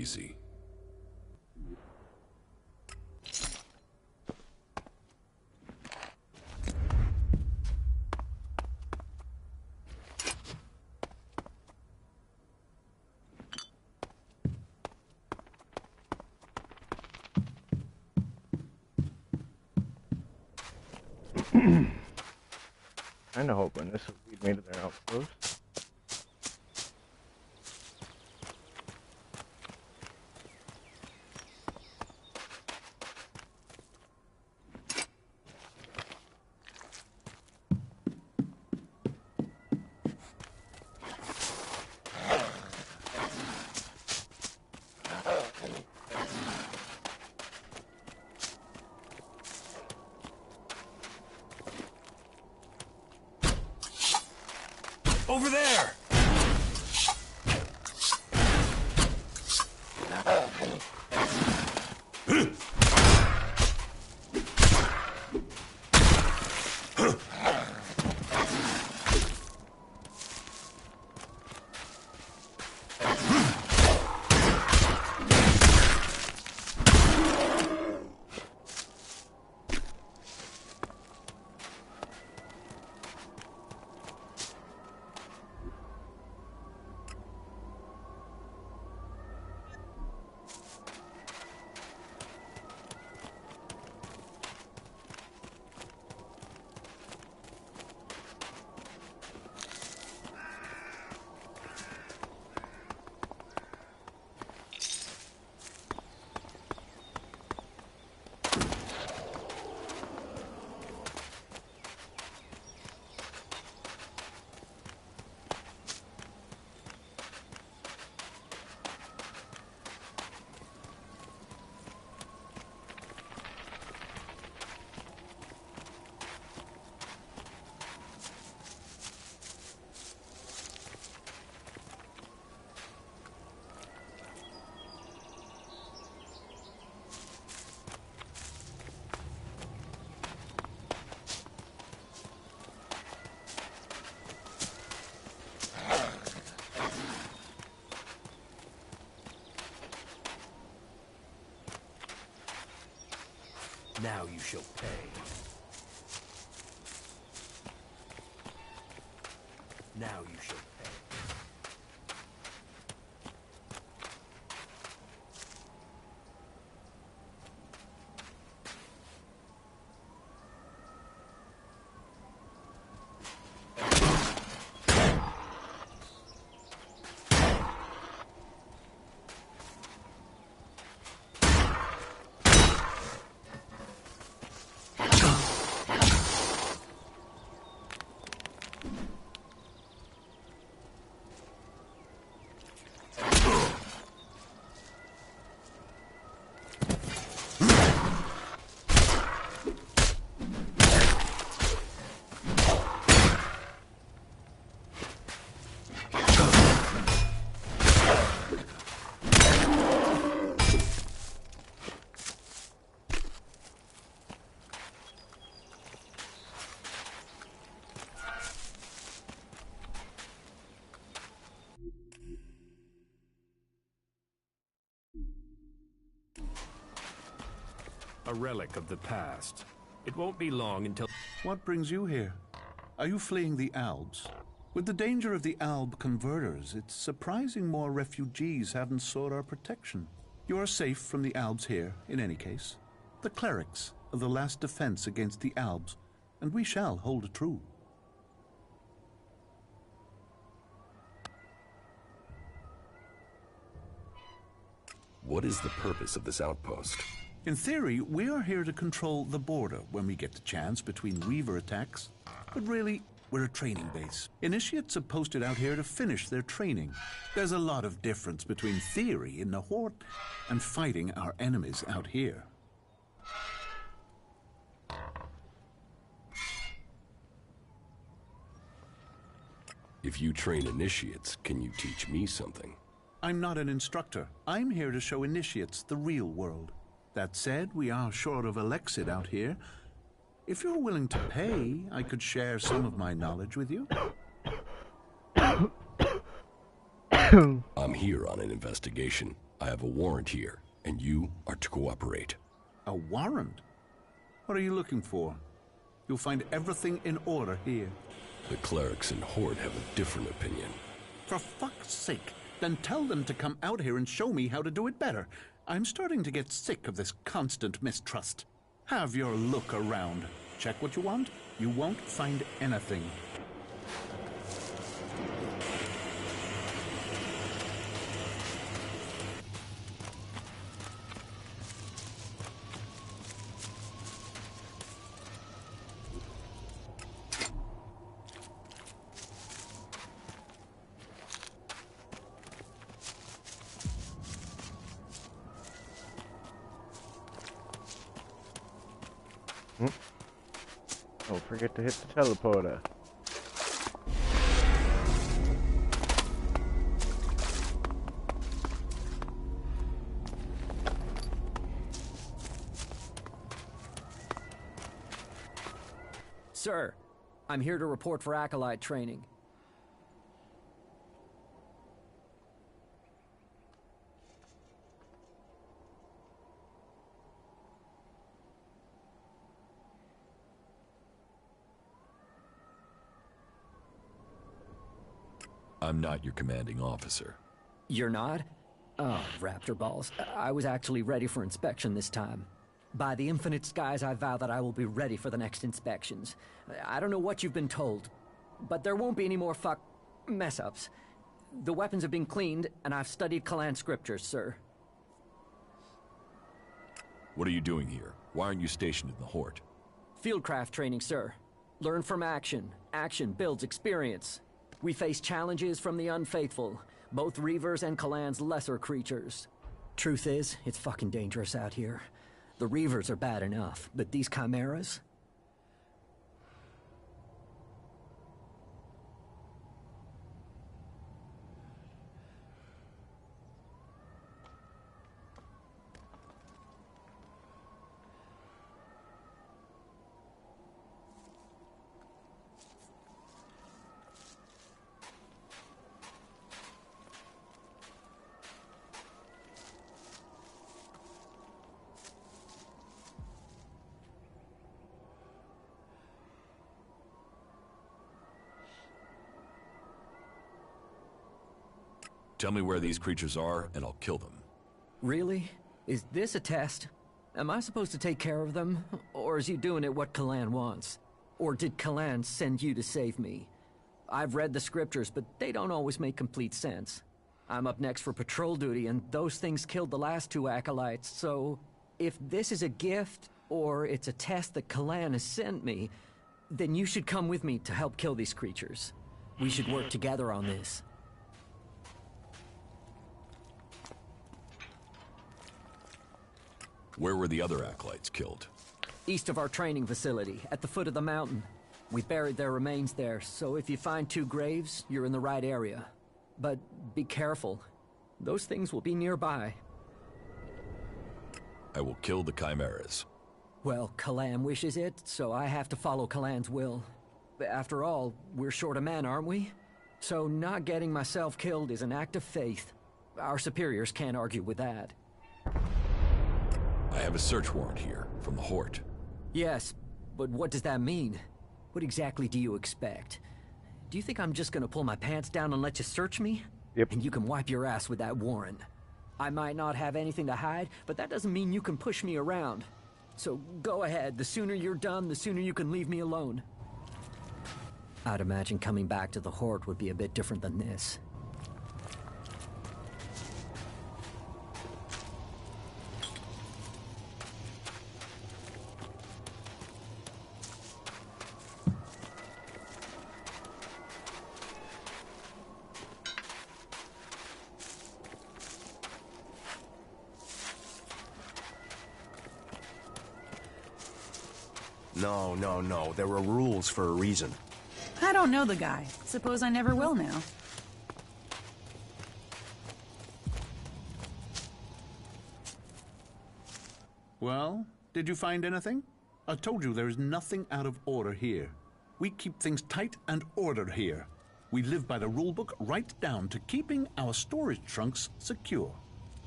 easy. Kinda hoping this will lead me to their outpost. Over there! Now you shall pay. Now you shall pay. A relic of the past. It won't be long until... What brings you here? Are you fleeing the Albs? With the danger of the Alb converters, it's surprising more refugees haven't sought our protection. You are safe from the Albs here, in any case. The clerics are the last defense against the Albs, and we shall hold true. What is the purpose of this outpost? In theory, we are here to control the border when we get the chance between Weaver attacks. But really, we're a training base. Initiates are posted out here to finish their training. There's a lot of difference between theory in the Hort and fighting our enemies out here. If you train initiates, can you teach me something? I'm not an instructor. I'm here to show initiates the real world. That said, we are short of Elexit out here. If you're willing to pay, I could share some of my knowledge with you. I'm here on an investigation. I have a warrant here, and you are to cooperate. A warrant? What are you looking for? You'll find everything in order here. The clerics and Horde have a different opinion. For fuck's sake, then tell them to come out here and show me how to do it better. I'm starting to get sick of this constant mistrust. Have your look around. Check what you want. You won't find anything. Don't forget to hit the teleporter. Sir, I'm here to report for Acolyte training. I'm not your commanding officer. You're not? Oh, raptor balls. I was actually ready for inspection this time. By the infinite skies, I vow that I will be ready for the next inspections. I don't know what you've been told, but there won't be any more mess-ups. The weapons have been cleaned, and I've studied Kalan scriptures, sir. What are you doing here? Why aren't you stationed in the Horde? Fieldcraft training, sir. Learn from action. Action builds experience. We face challenges from the unfaithful, both Reavers and Kalan's lesser creatures. Truth is, it's fucking dangerous out here. The Reavers are bad enough, but these chimeras? Tell me where these creatures are, and I'll kill them. Really? Is this a test? Am I supposed to take care of them? Or is you doing it what Kalan wants? Or did Kalan send you to save me? I've read the scriptures, but they don't always make complete sense. I'm up next for patrol duty, and those things killed the last 2 acolytes, so... if this is a gift, or it's a test that Kalan has sent me, then you should come with me to help kill these creatures. We should work together on this. Where were the other acolytes killed? East of our training facility, at the foot of the mountain. We buried their remains there, so if you find 2 graves, you're in the right area. But be careful. Those things will be nearby. I will kill the chimeras. Well, Kalan wishes it, so I have to follow Kalan's will. After all, we're short of men, aren't we? So not getting myself killed is an act of faith. Our superiors can't argue with that. I have a search warrant here, from the Horde. Yes, but what does that mean? What exactly do you expect? Do you think I'm just gonna pull my pants down and let you search me? Yep. And you can wipe your ass with that warrant. I might not have anything to hide, but that doesn't mean you can push me around. So go ahead, the sooner you're done, the sooner you can leave me alone. I'd imagine coming back to the Horde would be a bit different than this. No. There are rules for a reason. I don't know the guy. Suppose I never will now. Well, did you find anything? I told you there is nothing out of order here. We keep things tight and ordered here. We live by the rulebook right down to keeping our storage trunks secure.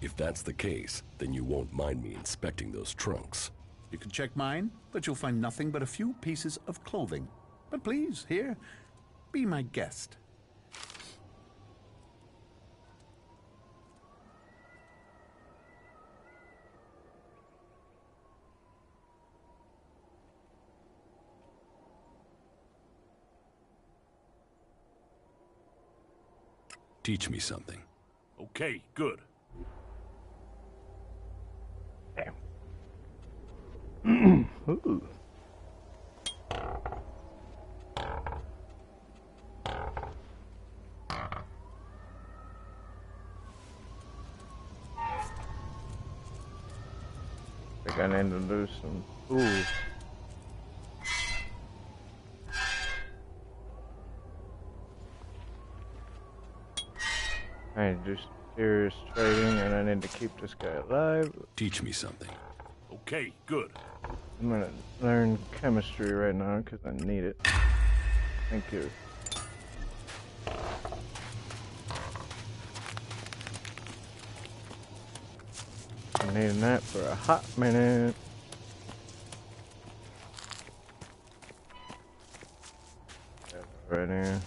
If that's the case, then you won't mind me inspecting those trunks. You can check mine, but you'll find nothing but a few pieces of clothing. But please, here, be my guest. Teach me something. Okay, good. Ooh. I think I need to do some. Ooh. I need to do some serious trading, and I need to keep this guy alive. Teach me something. Okay, good. I'm gonna learn chemistry right now because I need it. Thank you. I'm needing that for a hot minute. Right here.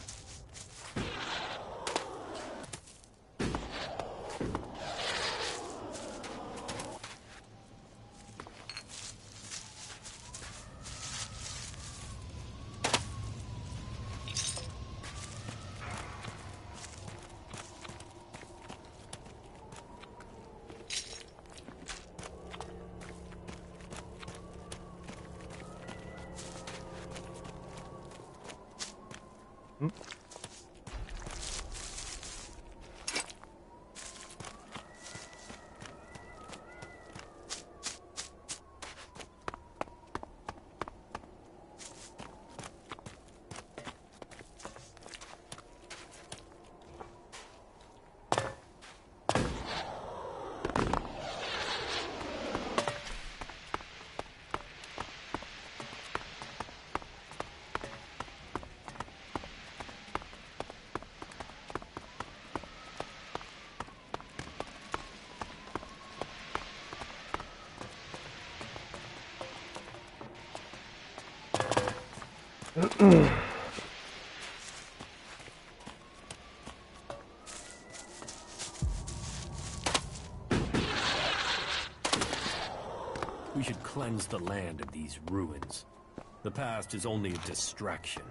We should cleanse the land of these ruins. The past is only a distraction.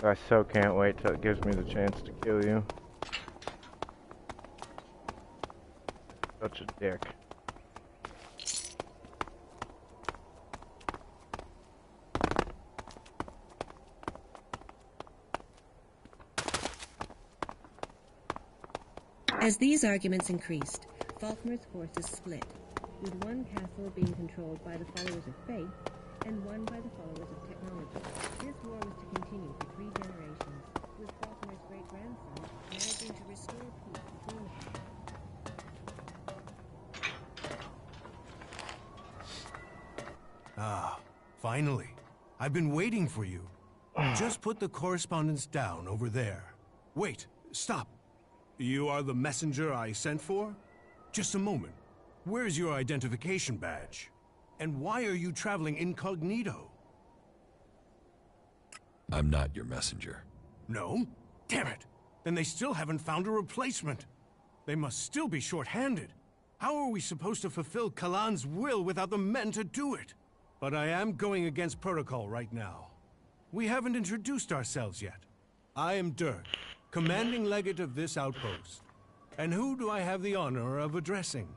I so can't wait till it gives me the chance to kill you. Such a dick. As these arguments increased, Faulkner's forces split, with one castle being controlled by the followers of faith and one by the followers of technology. This war was to continue for 3 generations, with Faulkner's great-grandson managing to restore peace between them. Ah, finally. I've been waiting for you. Just put the correspondence down over there. Wait, stop. You are the messenger I sent for? Just a moment. Where's your identification badge? And why are you traveling incognito? I'm not your messenger. No? Damn it! Then they still haven't found a replacement. They must still be short-handed. How are we supposed to fulfill Kalan's will without the men to do it? But I am going against protocol right now. We haven't introduced ourselves yet. I am Dirk, commanding legate of this outpost. And who do I have the honor of addressing?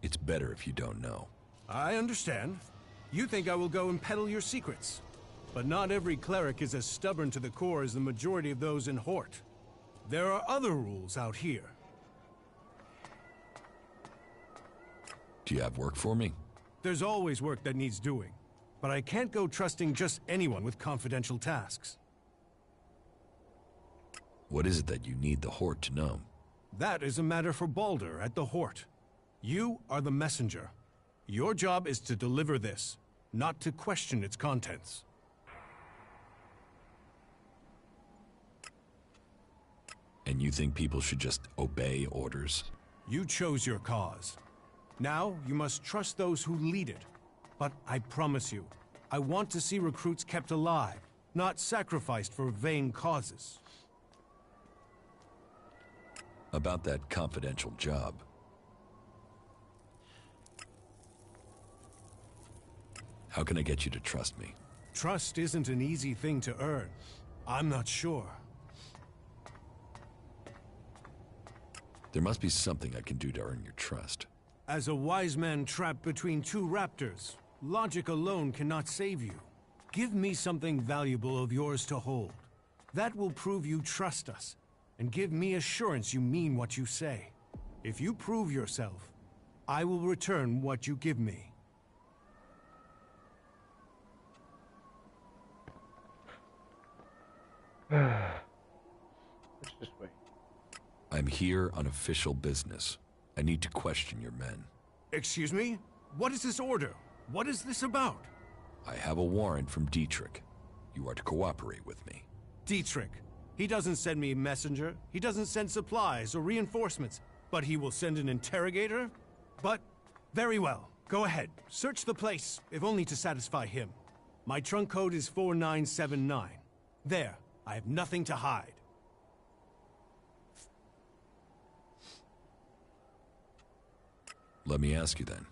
It's better if you don't know. I understand. You think I will go and peddle your secrets. But not every cleric is as stubborn to the core as the majority of those in Hort. There are other rules out here. Do you have work for me? There's always work that needs doing. But I can't go trusting just anyone with confidential tasks. What is it that you need the Hort to know? That is a matter for Balder at the Hort. You are the messenger. Your job is to deliver this, not to question its contents. And you think people should just obey orders? You chose your cause. Now, you must trust those who lead it. But I promise you, I want to see recruits kept alive, not sacrificed for vain causes. About that confidential job. How can I get you to trust me? Trust isn't an easy thing to earn. I'm not sure. There must be something I can do to earn your trust. As a wise man trapped between two raptors, logic alone cannot save you. Give me something valuable of yours to hold. That will prove you trust us, and give me assurance you mean what you say. If you prove yourself, I will return what you give me. Let's just wait. I'm here on official business. I need to question your men. Excuse me? What is this order? What is this about? I have a warrant from Dietrich. You are to cooperate with me. Dietrich. He doesn't send me a messenger. He doesn't send supplies or reinforcements. But he will send an interrogator? But, very well. Go ahead. Search the place, if only to satisfy him. My trunk code is 4979. There. I have nothing to hide. Let me ask you then.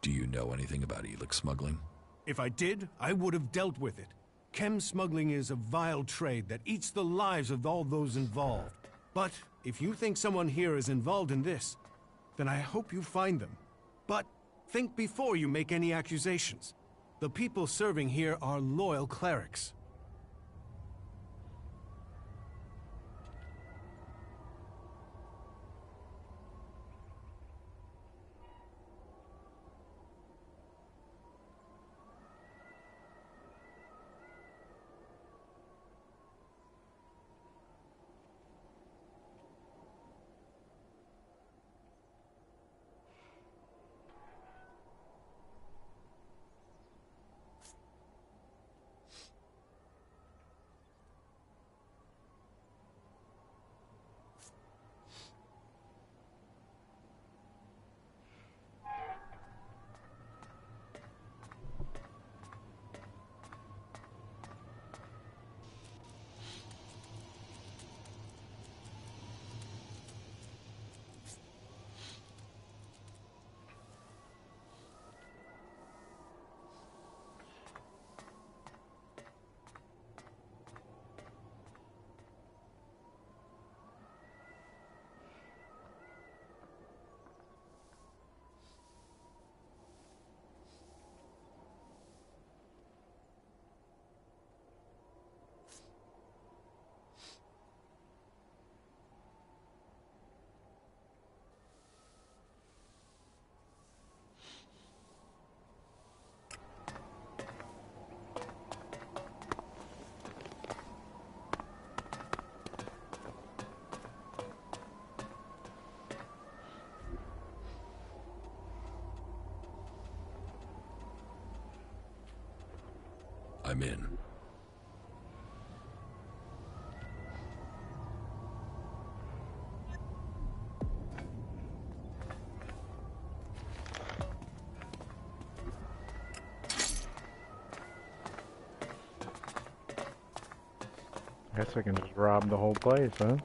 Do you know anything about Elex smuggling? If I did, I would have dealt with it. Chem smuggling is a vile trade that eats the lives of all those involved. But if you think someone here is involved in this, then I hope you find them. But think before you make any accusations. The people serving here are loyal clerics. I'm in. Guess I can just rob the whole place, huh?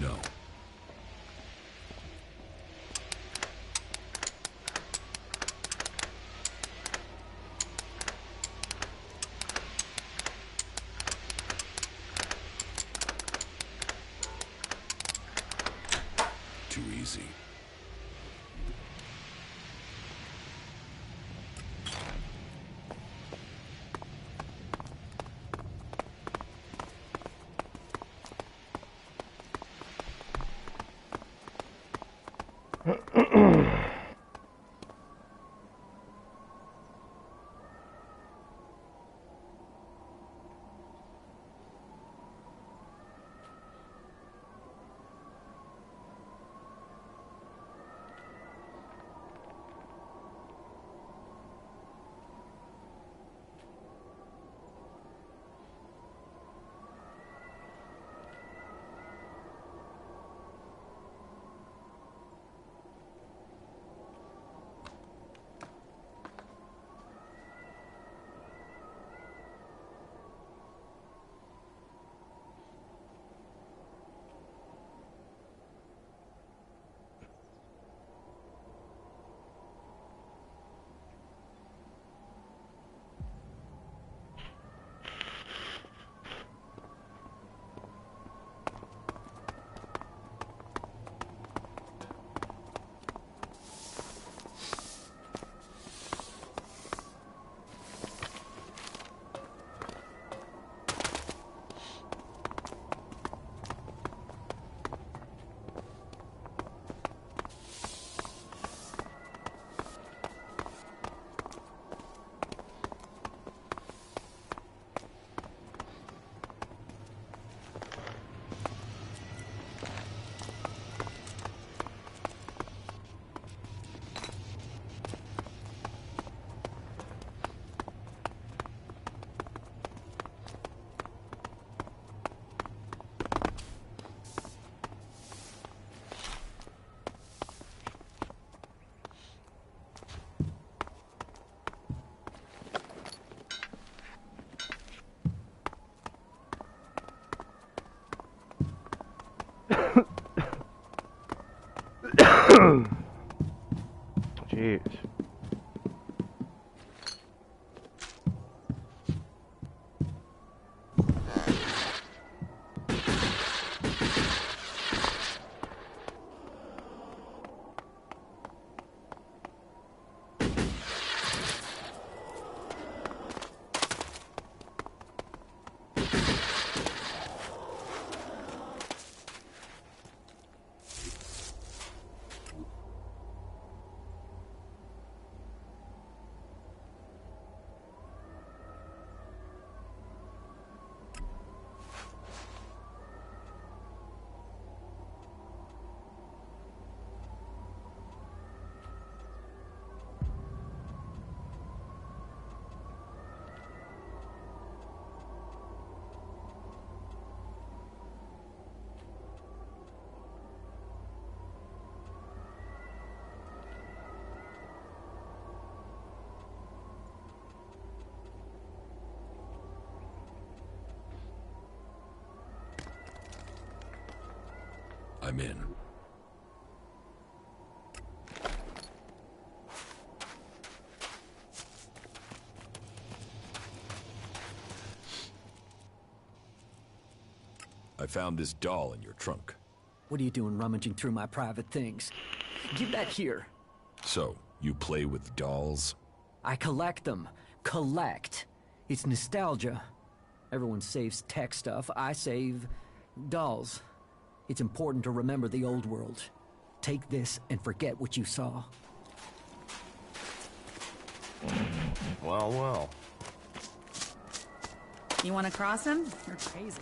No. Jeez. I'm in. I found this doll in your trunk. What are you doing rummaging through my private things? Give that here. So, you play with dolls? I collect them. Collect. It's nostalgia. Everyone saves tech stuff. I save dolls. It's important to remember the old world. Take this and forget what you saw. Well, well. You want to cross him? You're crazy.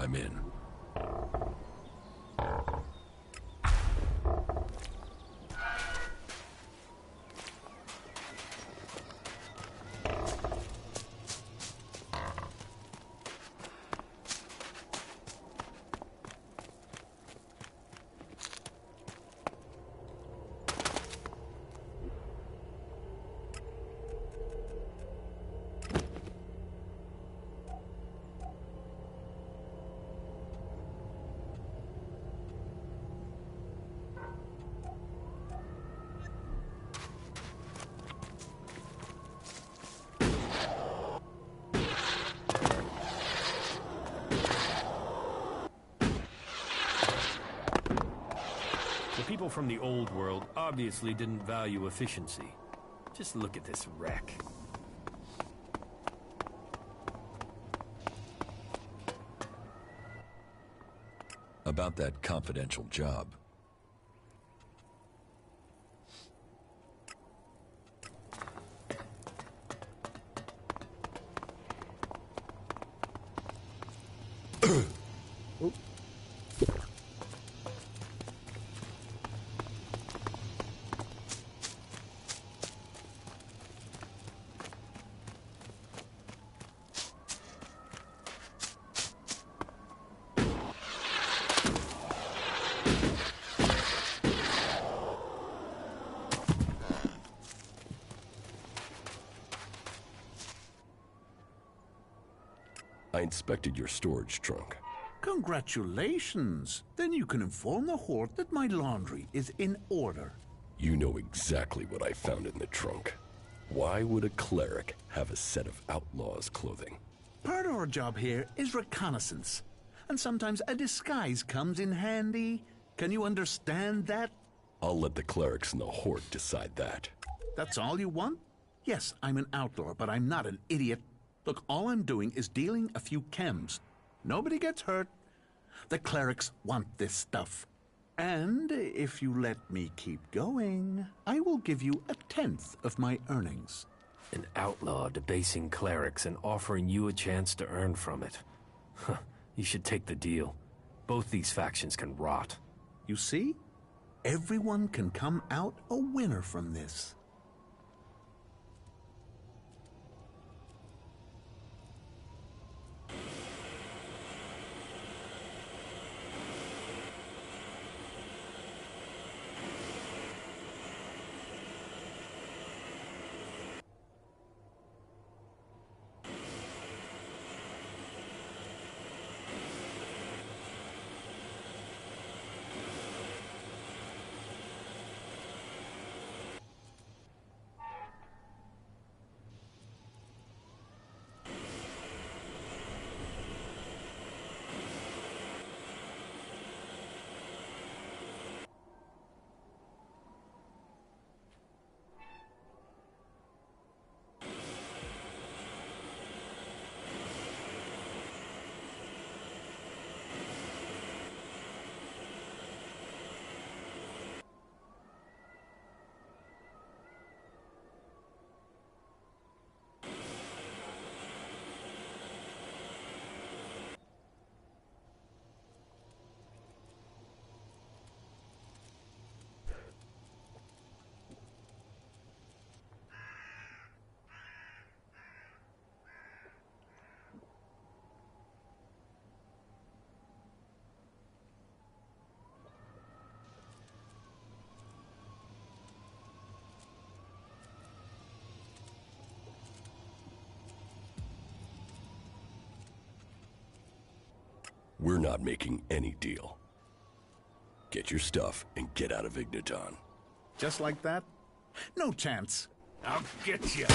I'm in. people from the old world obviously didn't value efficiency. Just look at this wreck. About that confidential job. I inspected your storage trunk. Congratulations. Then you can inform the Horde that my laundry is in order. You know exactly what I found in the trunk. Why would a cleric have a set of outlaws' clothing? Part of our job here is reconnaissance. And sometimes a disguise comes in handy. Can you understand that? I'll let the clerics and the Horde decide that. That's all you want? Yes, I'm an outlaw, but I'm not an idiot. Look, all I'm doing is dealing a few chems. Nobody gets hurt. The clerics want this stuff. And if you let me keep going, I will give you 1/10 of my earnings. An outlaw debasing clerics and offering you a chance to earn from it. Huh, you should take the deal. Both these factions can rot. You see? Everyone can come out a winner from this. We're not making any deal. Get your stuff and get out of Igniton. Just like that? No chance. I'll get you.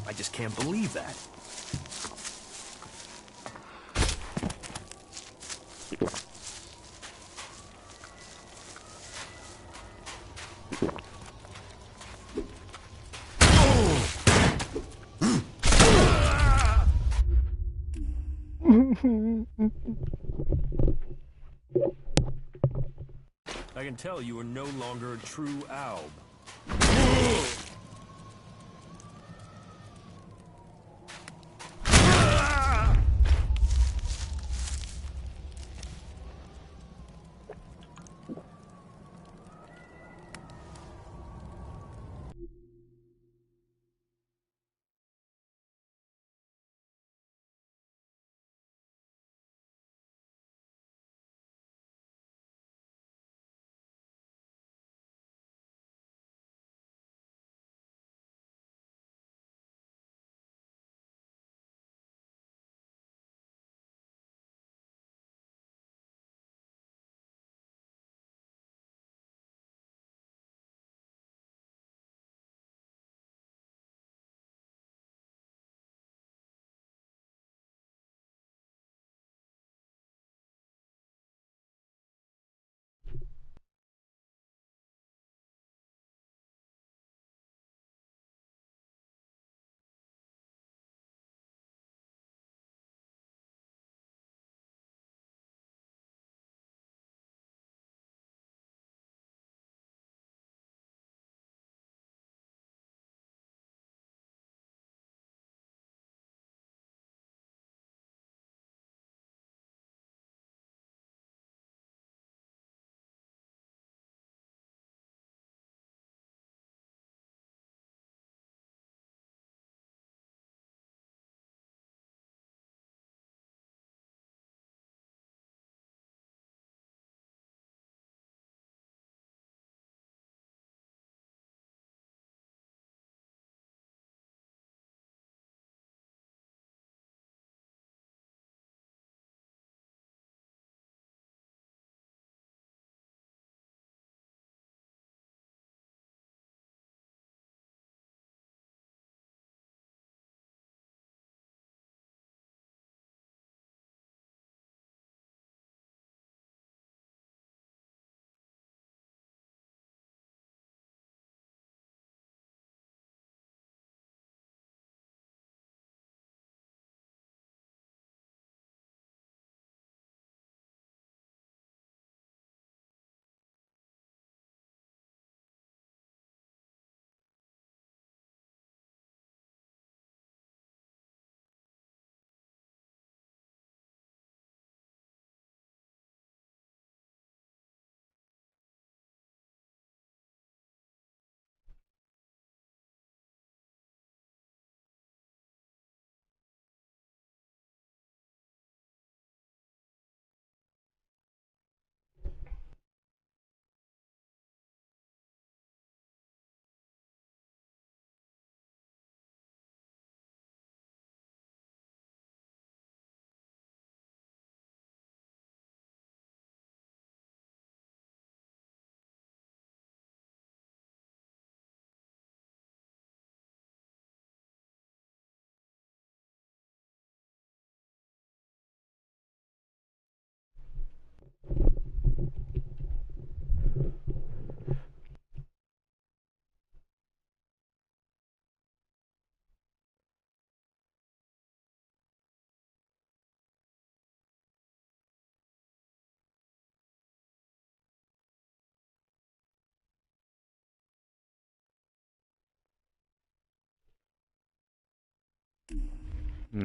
I just can't believe that. I can tell you are no longer a true alb. I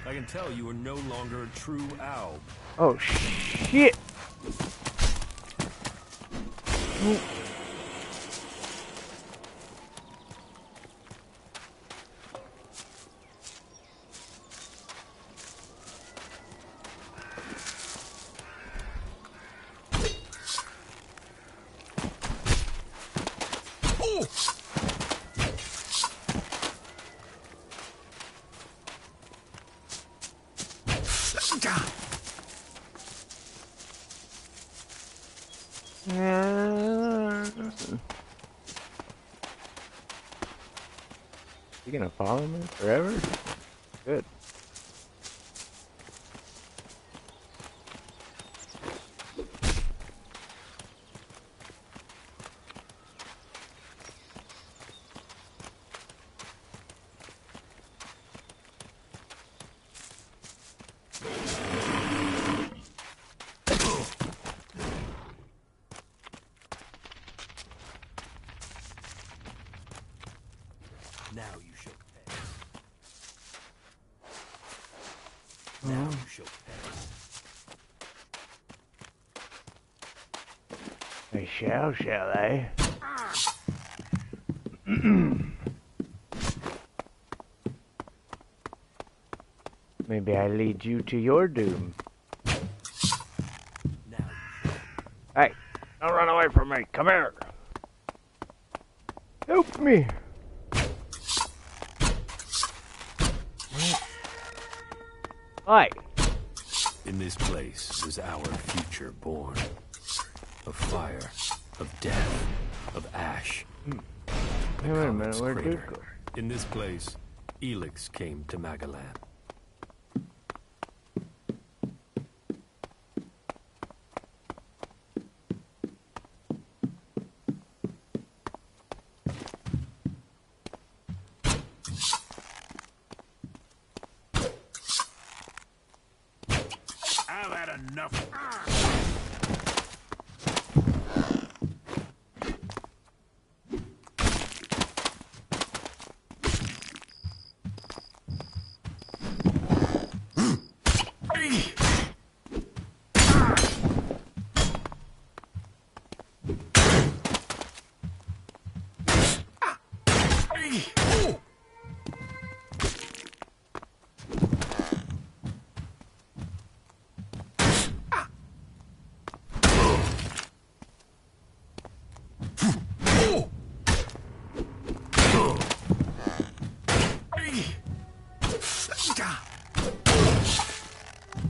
can tell you are no longer a true alb. Oh shit! You gonna follow me forever? Good. Now you shall pay. Now you shall pay. They shall they? Maybe I lead you to your doom. Hey, don't run away from me. Come here. Help me. Hi. In this place was our future born. Of fire, of death, of ash. Wait a minute, where'd you go? In this place, Elex came to Magalan. I've had enough.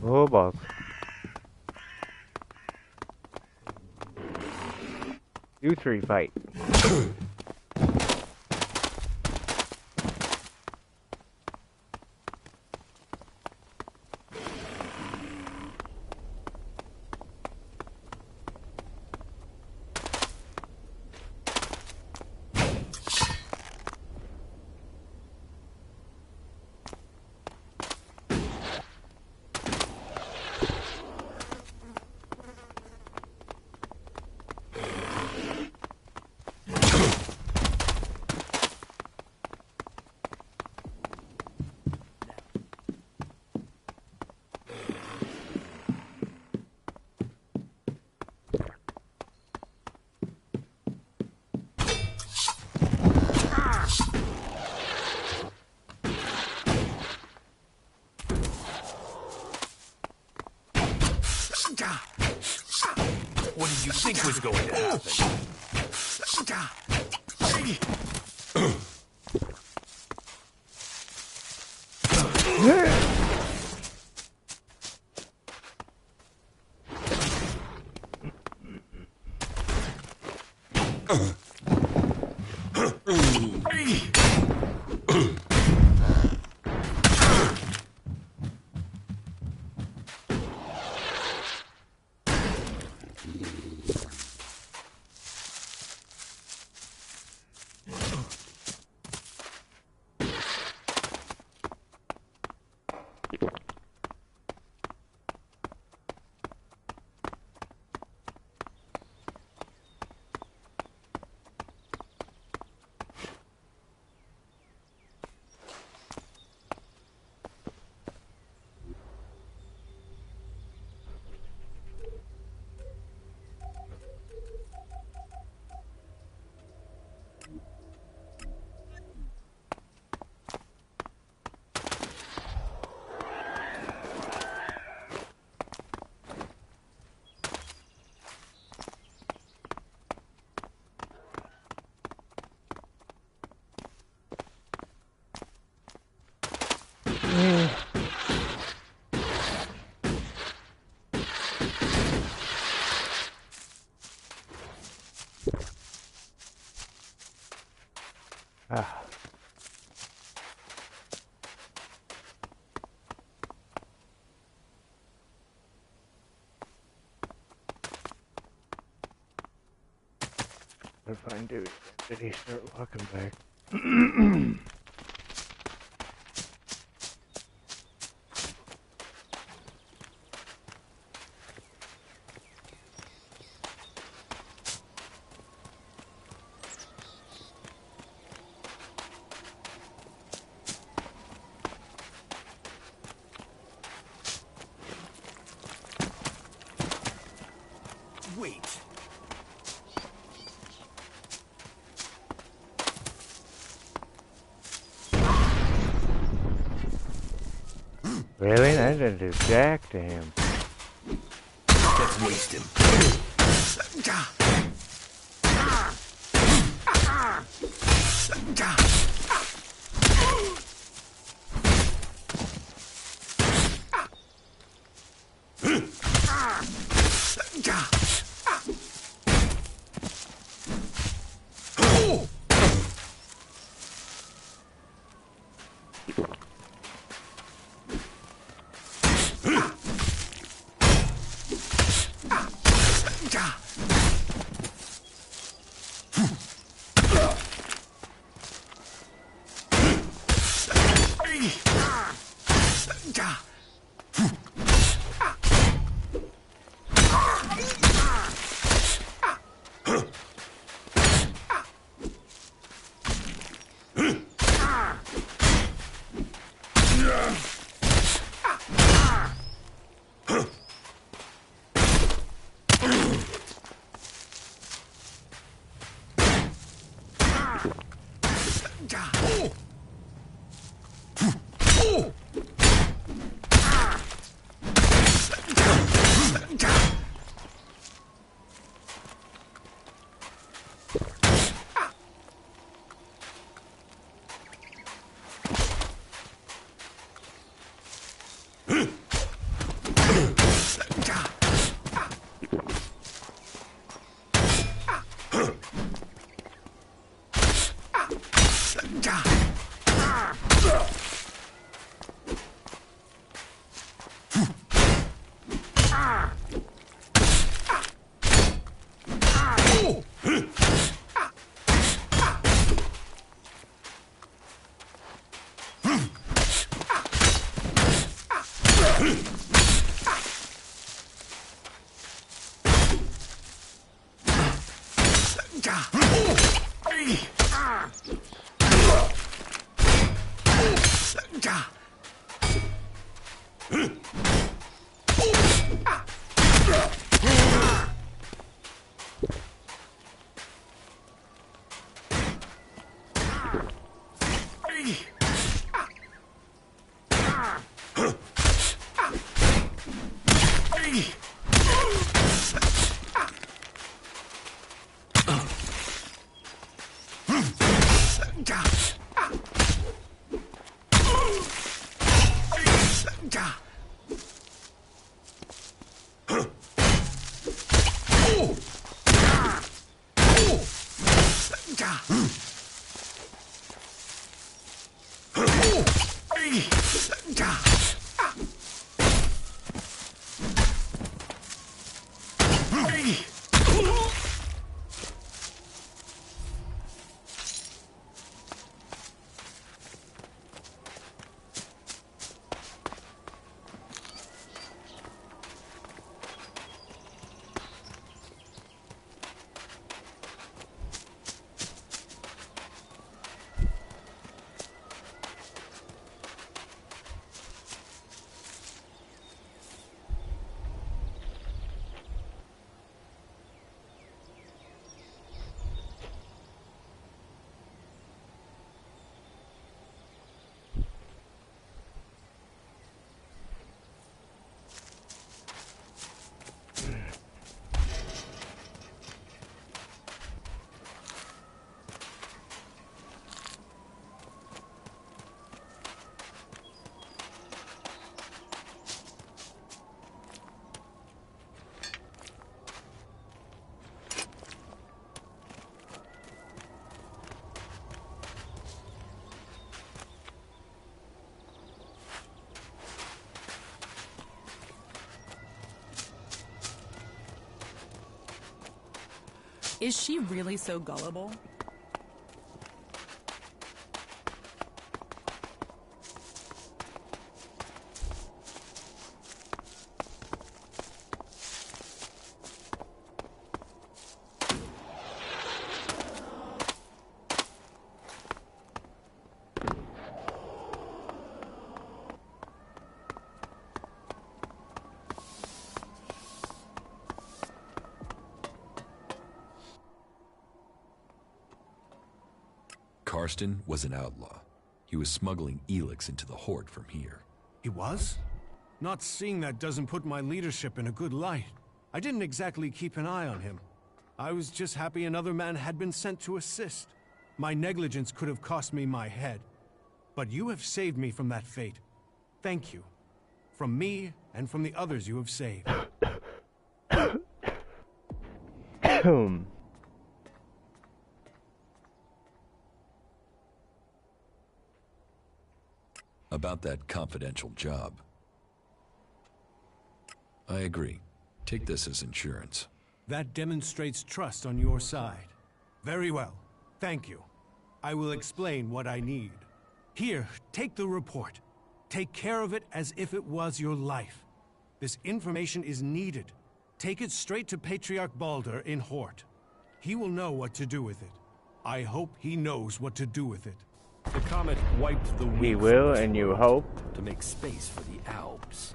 Oh, boss. You three fight. What did you think was going to happen? Ah. If I do, did he start walking back? Wait. Really? That didn't do jack to him. Let's waste him. Is she really so gullible? Karsten was an outlaw. He was smuggling Elex into the Horde from here. He was? Not seeing that doesn't put my leadership in a good light. I didn't exactly keep an eye on him. I was just happy another man had been sent to assist. My negligence could have cost me my head. But you have saved me from that fate. Thank you. From me and from the others you have saved. About that confidential job. I agree. Take this as insurance. That demonstrates trust on your side. Very well. Thank you. I will explain what I need. Here, take the report. Take care of it as if it was your life. This information is needed. Take it straight to Patriarch Balder in Hort. He will know what to do with it. I hope he knows what to do with it. The comet wiped the He will, and you hope. To make space for the Alps.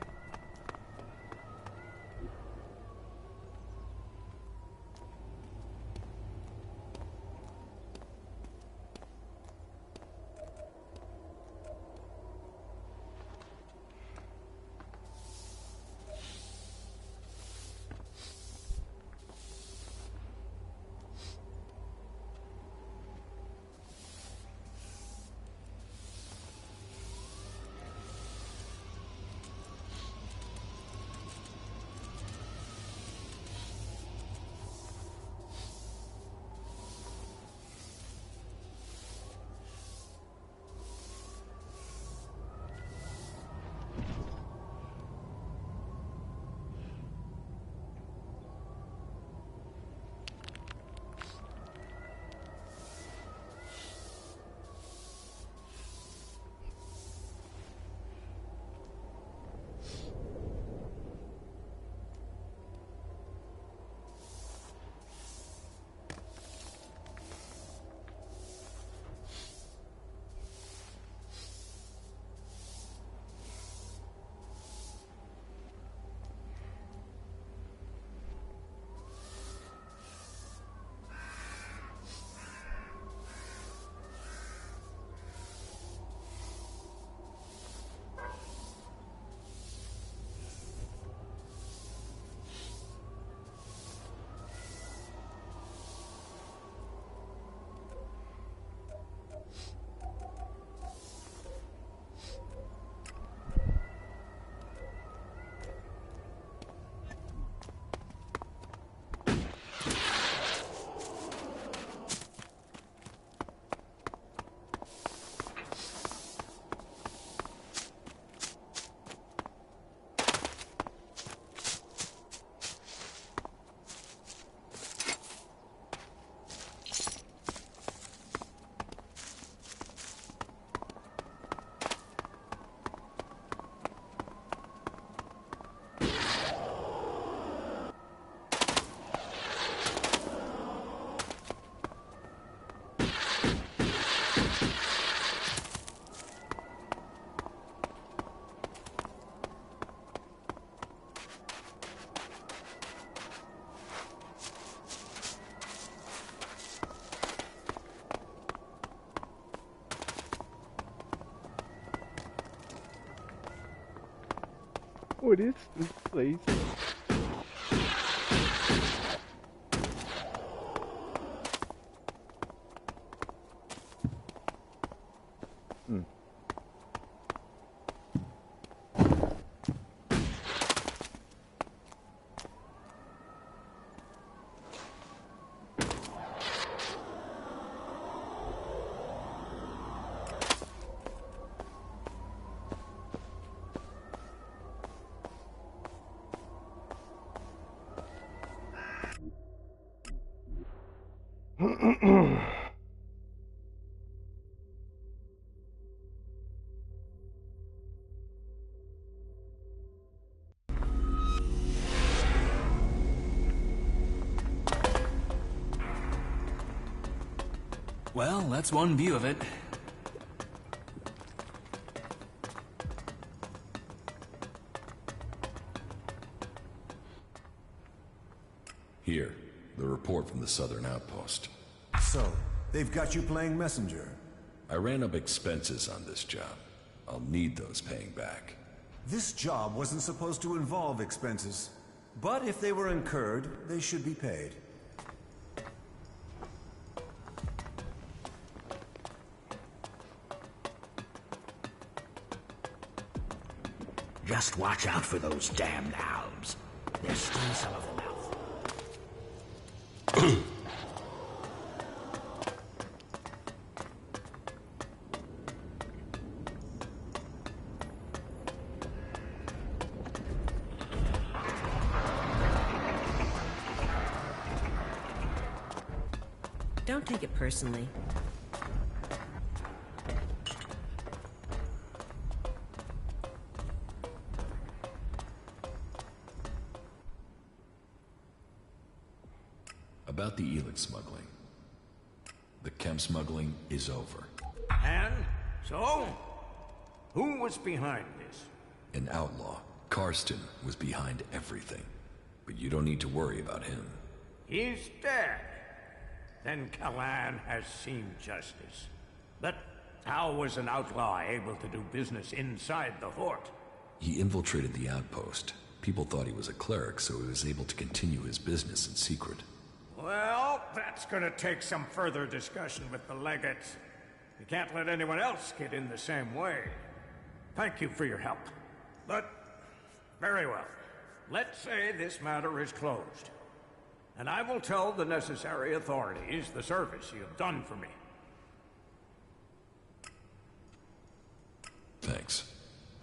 What is this place? Well, that's one view of it. Here, the report from the southern outpost. So, they've got you playing messenger. I ran up expenses on this job. I'll need those paying back. This job wasn't supposed to involve expenses. But if they were incurred, they should be paid. Just watch out for those damned albs. There's still some of them out. Don't take it personally. About the Elex smuggling. The chem smuggling is over. And so, who was behind this? An outlaw. Karsten was behind everything. But you don't need to worry about him. He's dead. Then Kalan has seen justice. But how was an outlaw able to do business inside the Hort? He infiltrated the outpost. People thought he was a cleric, so he was able to continue his business in secret. Well, that's gonna take some further discussion with the legates. You can't let anyone else get in the same way. Thank you for your help. But, very well. Let's say this matter is closed. And I will tell the necessary authorities the service you have done for me. Thanks.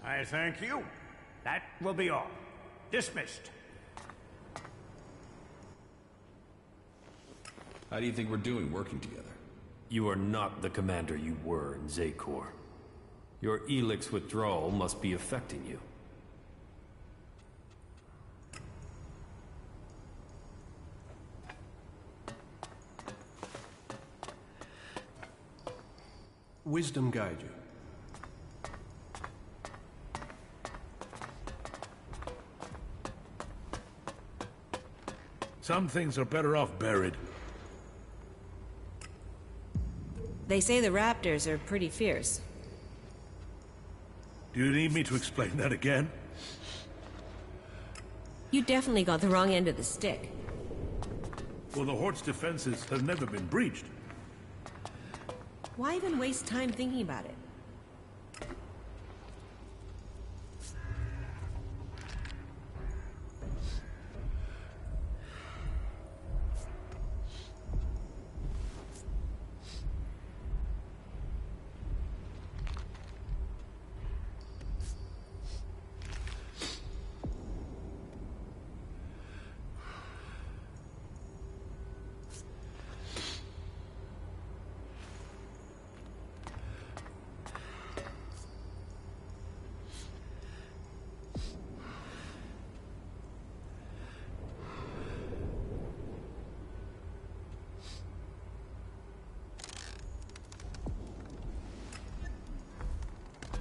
I thank you. That will be all. Dismissed. How do you think we're doing working together? You are not the commander you were in Zakor. Your Elex withdrawal must be affecting you. Wisdom guide you. Some things are better off buried. They say the raptors are pretty fierce. Do you need me to explain that again? You definitely got the wrong end of the stick. Well, the Hort's defenses have never been breached. Why even waste time thinking about it?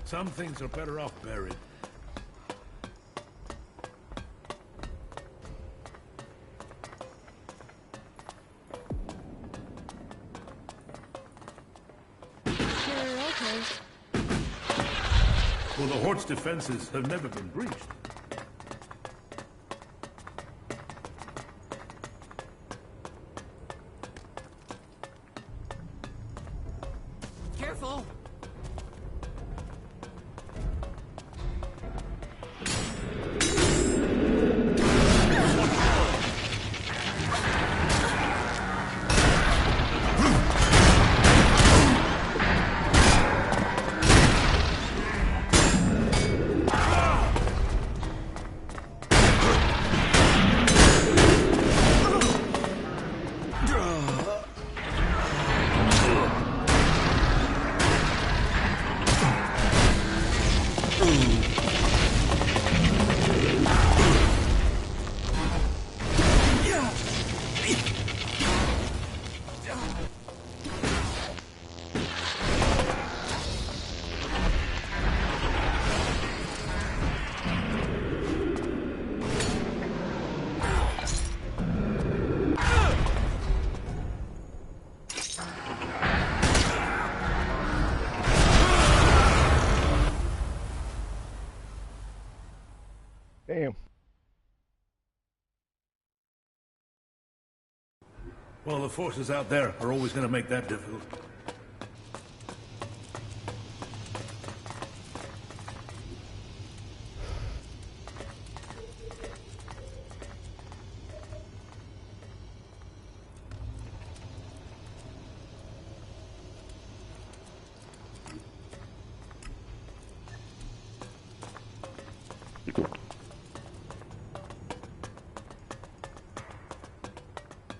Some things are better off buried. Sure, okay. Well, the Hort's defenses have never been breached. Careful! Well, the forces out there are always going to make that difficult.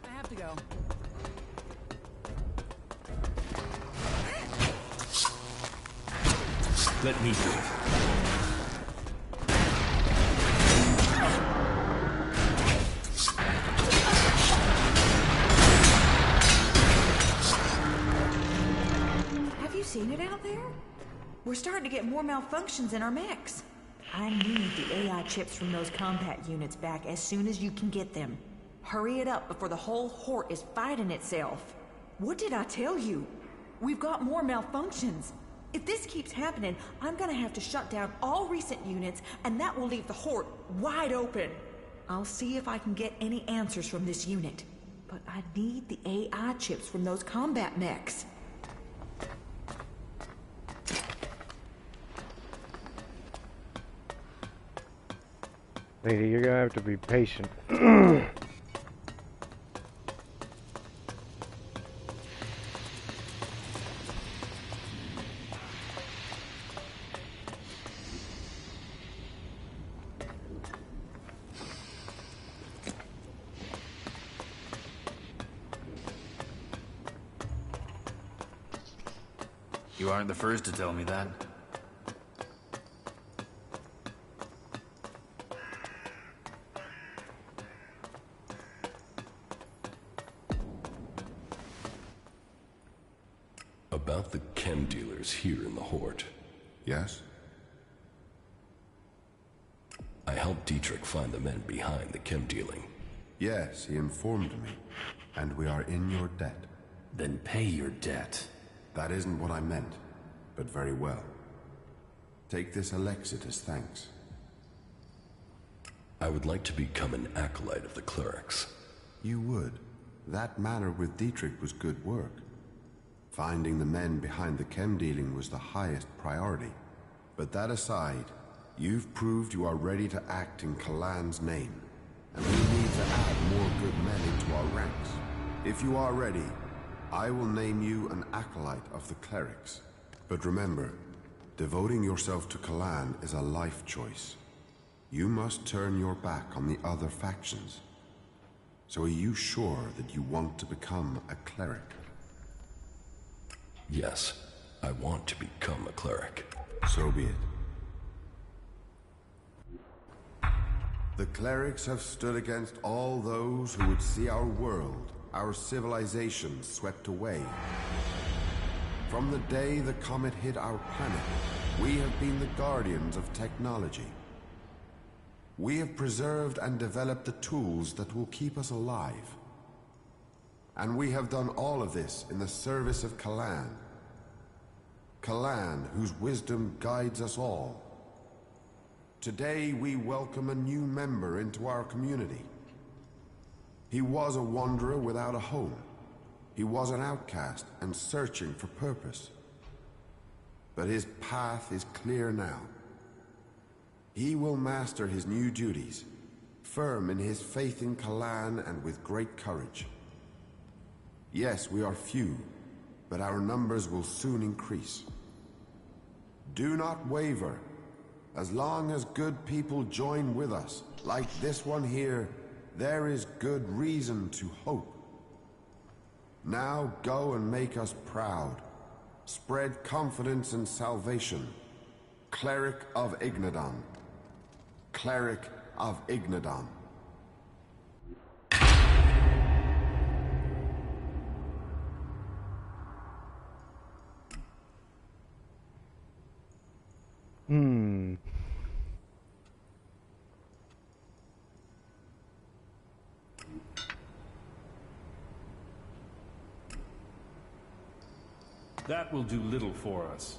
I have to go. Let me do it. Have you seen it out there? We're starting to get more malfunctions in our mechs. I need the AI chips from those combat units back as soon as you can get them. Hurry it up before the whole Hort is fighting itself. What did I tell you? We've got more malfunctions. If this keeps happening, I'm gonna have to shut down all recent units, and that will leave the Hort wide open. I'll see if I can get any answers from this unit. But I need the AI chips from those combat mechs. Lady, you're gonna have to be patient. You aren't the first to tell me that. About the chem dealers here in the Hort. Yes? I helped Dietrich find the men behind the chem dealing. Yes, he informed me. And we are in your debt. Then pay your debt. That isn't what I meant, but very well. Take this Elexit as thanks. I would like to become an acolyte of the clerics. You would. That manner with Dietrich was good work. Finding the men behind the chem dealing was the highest priority. But that aside, you've proved you are ready to act in Kalan's name. And we need to add more good men into our ranks. If you are ready, I will name you an acolyte of the clerics. But remember, devoting yourself to Kalan is a life choice. You must turn your back on the other factions. So are you sure that you want to become a cleric? Yes, I want to become a cleric. So be it. The clerics have stood against all those who would see our world, our civilization swept away. From the day the comet hit our planet, we have been the guardians of technology. We have preserved and developed the tools that will keep us alive. And we have done all of this in the service of Kalan. Kalan, whose wisdom guides us all. Today we welcome a new member into our community. He was a wanderer without a home. He was an outcast and searching for purpose. But his path is clear now. He will master his new duties, firm in his faith in Kalan and with great courage. Yes, we are few, but our numbers will soon increase. Do not waver. As long as good people join with us, like this one here, there is good reason to hope. Now go and make us proud. Spread confidence and salvation. Cleric of Ignadon. Cleric of Ignadon. That will do little for us.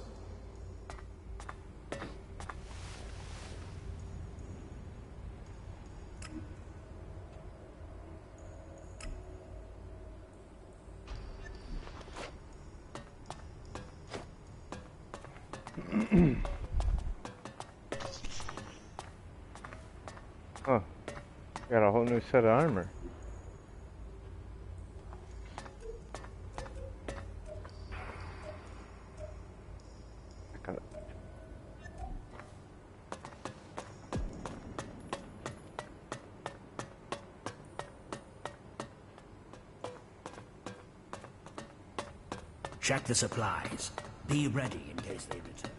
Huh. Got a whole new set of armor. Got it. Check the supplies. Be ready in case they return.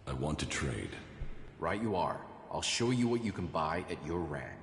I want to trade. Right you are. I'll show you what you can buy at your rank.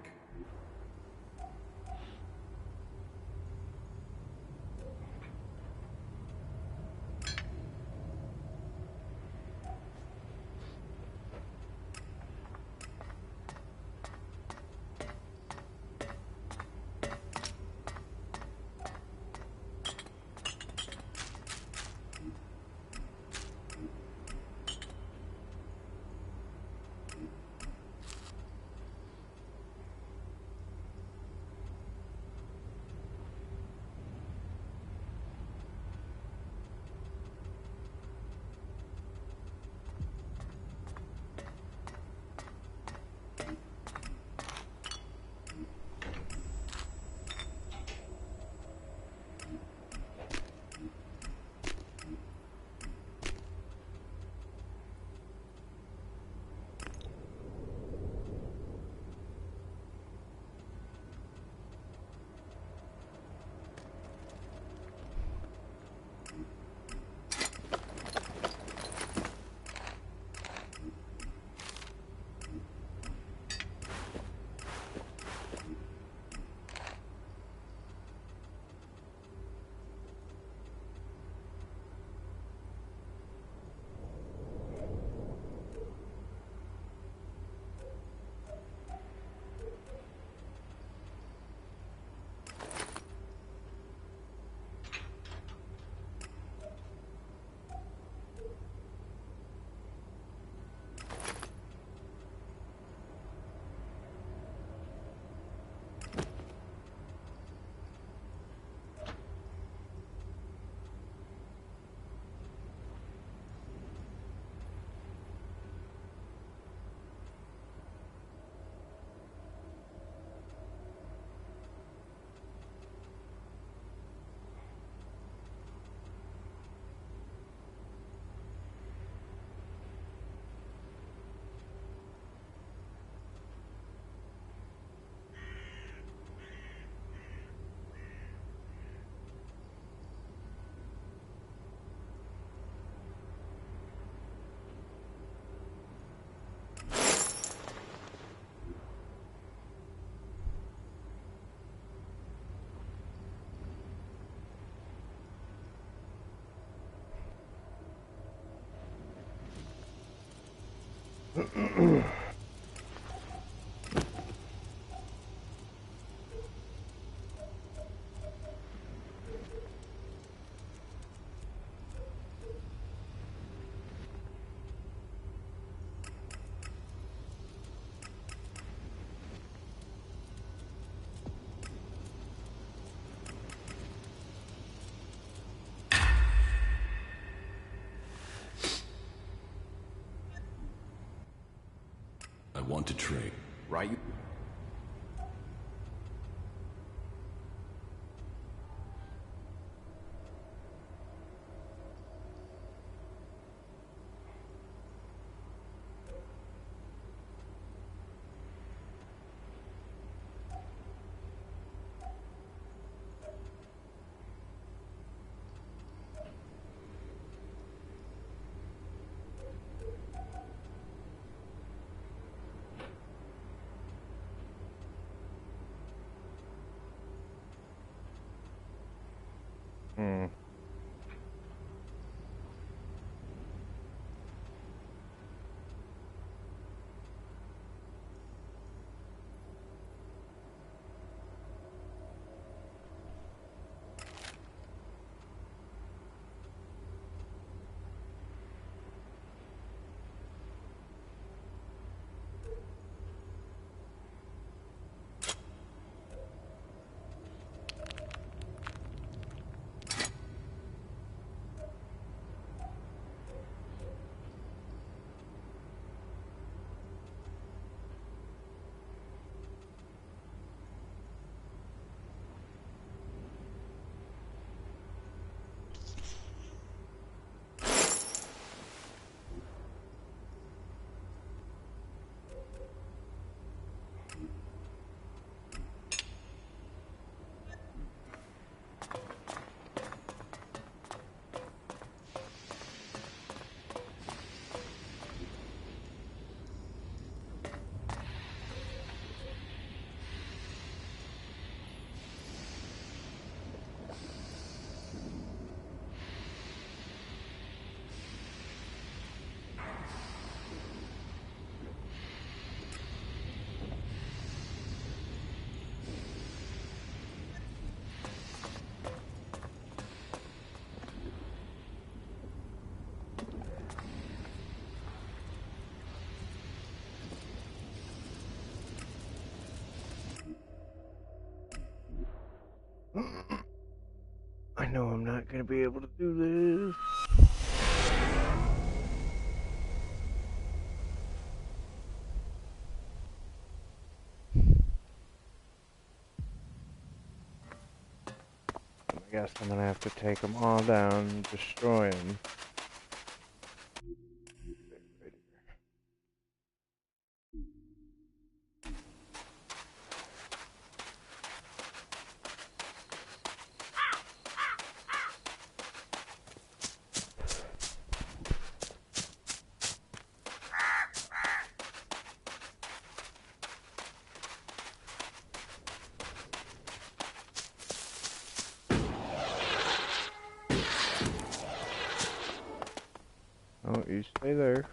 I want to trade. Right? Hmm. I know I'm not going to be able to do this. I guess I'm going to have to take them all down and destroy them. Oh, you stay there.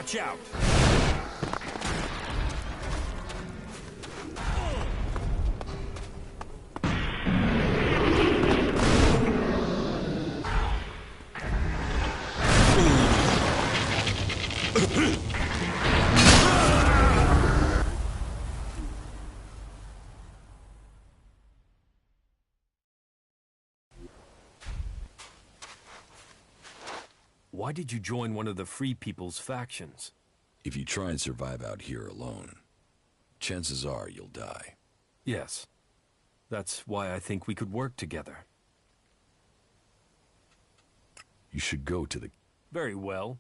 Watch out! Why did you join one of the Free People's factions? If you try and survive out here alone, chances are you'll die. Yes. That's why I think we could work together. You should go to the... Very well.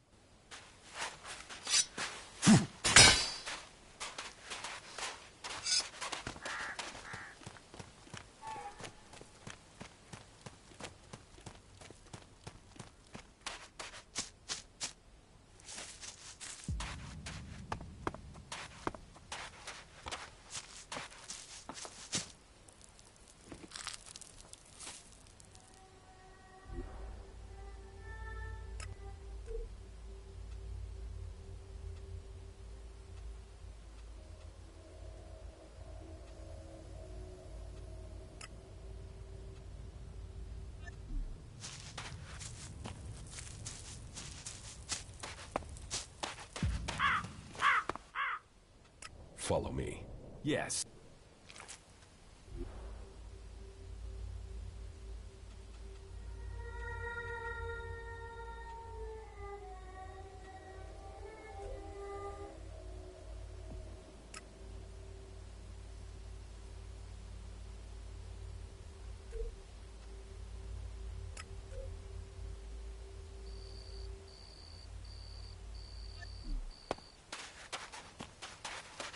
Follow me. Yes.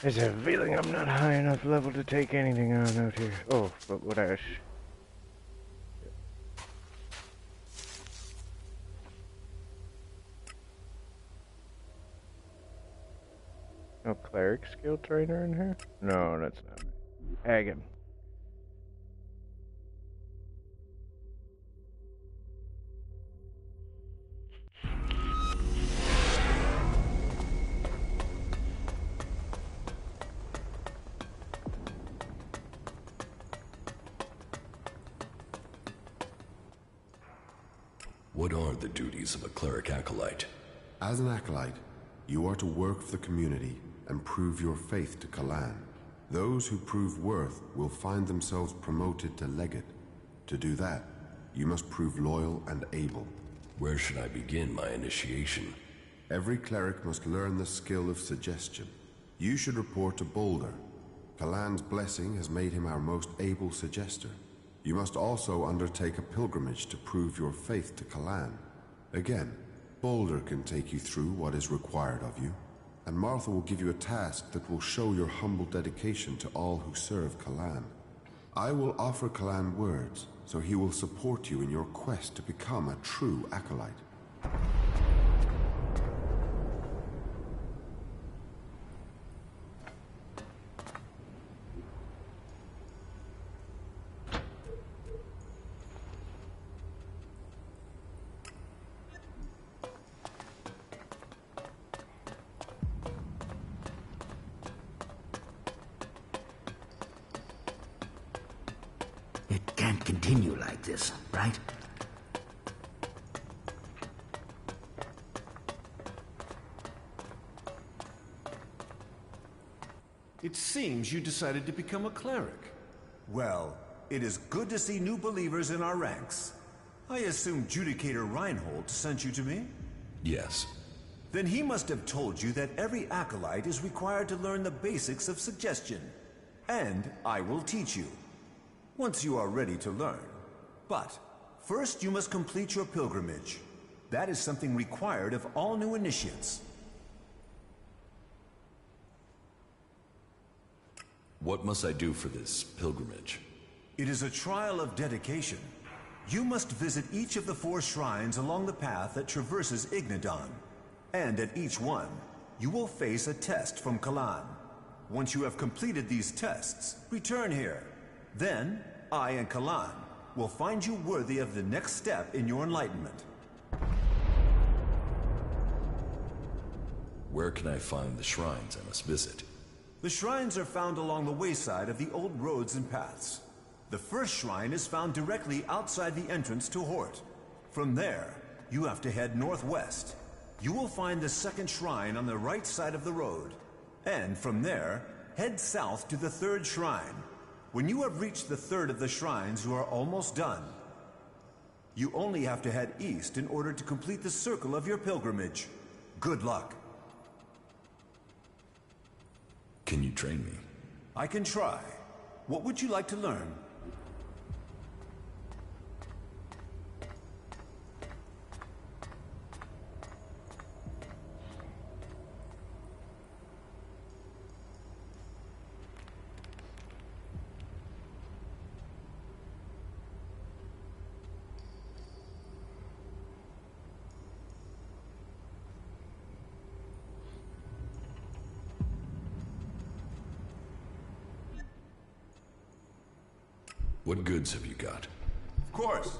There's a feeling I'm not high enough level to take anything on out here. Oh, but what else? No cleric skill trainer in here? No, that's not right. Hagen. What are the duties of a cleric acolyte? As an acolyte, you are to work for the community and prove your faith to Kalan. Those who prove worth will find themselves promoted to legate. To do that, you must prove loyal and able. Where should I begin my initiation? Every cleric must learn the skill of suggestion. You should report to Boulder. Kalan's blessing has made him our most able suggester. You must also undertake a pilgrimage to prove your faith to Kalan. Again, Boulder can take you through what is required of you, and Martha will give you a task that will show your humble dedication to all who serve Kalan. I will offer Kalan words, so he will support you in your quest to become a true acolyte. It can't continue like this, right? It seems you decided to become a cleric. Well, it is good to see new believers in our ranks. I assume Judicator Reinhold sent you to me? Yes. Then he must have told you that every acolyte is required to learn the basics of suggestion. And I will teach you. Once you are ready to learn. But first you must complete your pilgrimage. That is something required of all new initiates. What must I do for this pilgrimage? It is a trial of dedication. You must visit each of the 4 shrines along the path that traverses Ignadon. And at each one, you will face a test from Kalan. Once you have completed these tests, return here. Then, I and Kalan will find you worthy of the next step in your enlightenment. where can I find the shrines I must visit? The shrines are found along the wayside of the old roads and paths. The first shrine is found directly outside the entrance to Hort. From there, you have to head northwest. You will find the second shrine on the right side of the road. And from there, head south to the third shrine. When you have reached the third of the shrines, you are almost done. You only have to head east in order to complete the circle of your pilgrimage. Good luck. Can you train me? I can try. What would you like to learn? What goods have you got? Of course.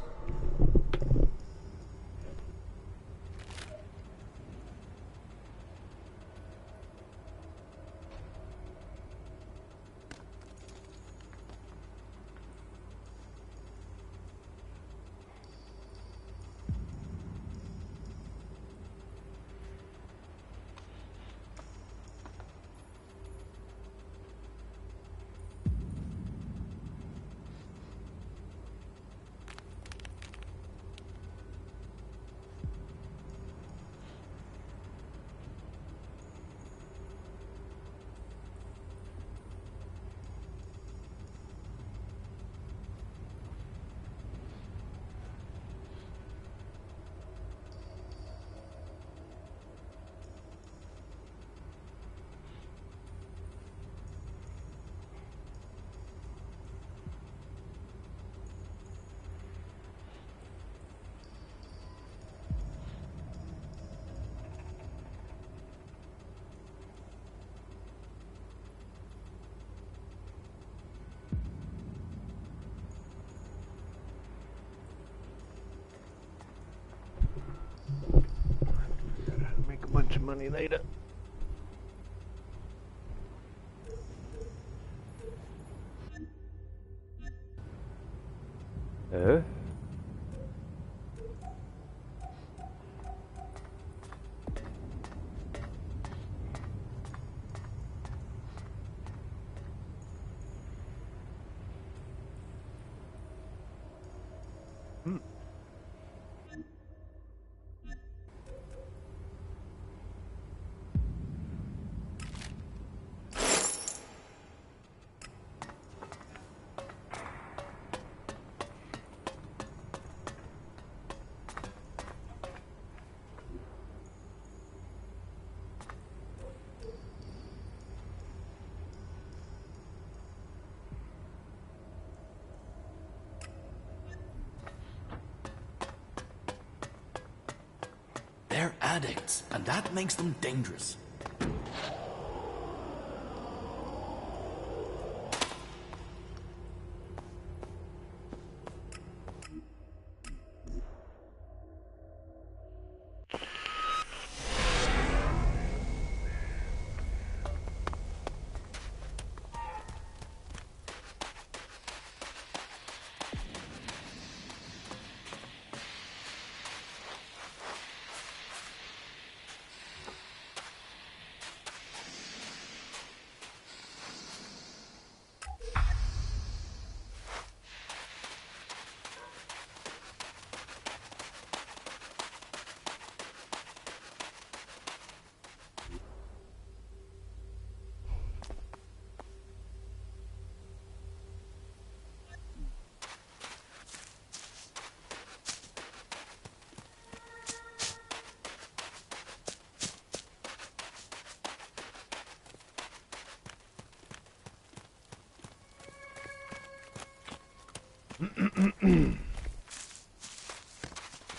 Make a bunch of money later. They're addicts, and that makes them dangerous.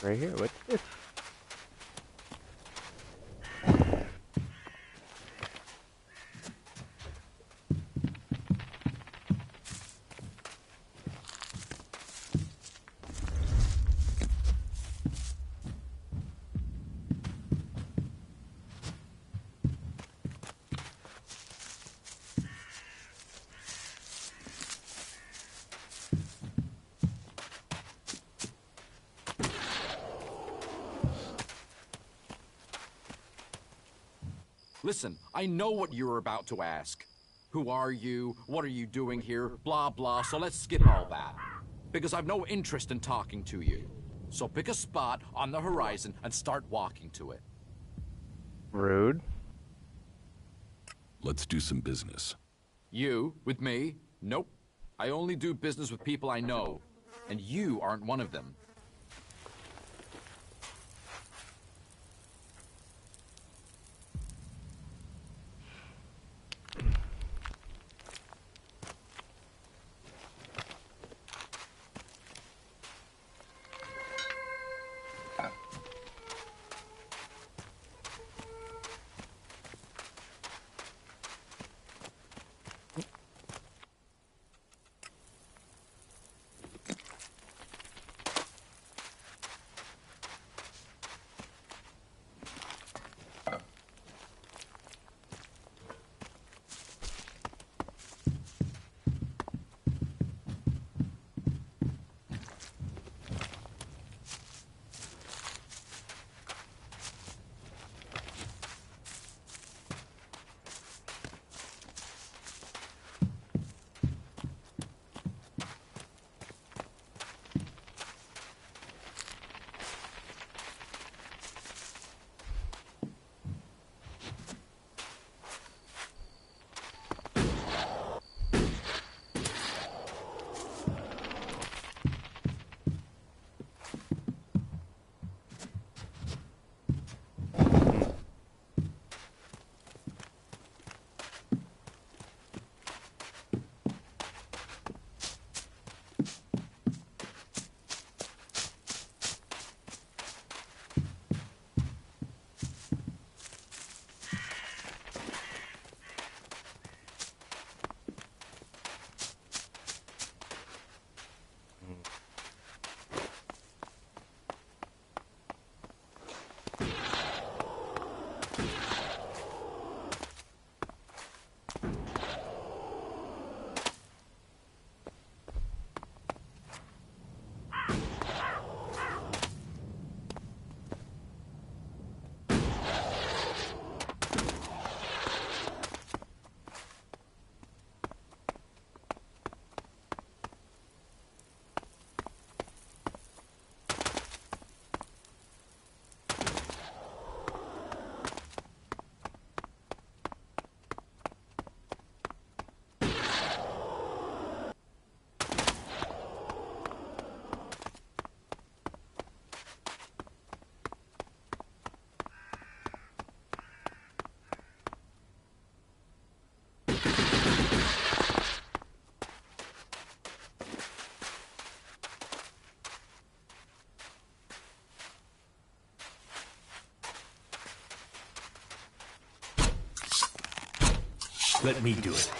Right here, what's this? Listen, I know what you're about to ask. Who are you? What are you doing here? Blah, blah, so let's skip all that. Because I've no interest in talking to you. So pick a spot on the horizon and start walking to it. Rude. Let's do some business. You? With me? Nope. I only do business with people I know. And you aren't one of them. Let me do it.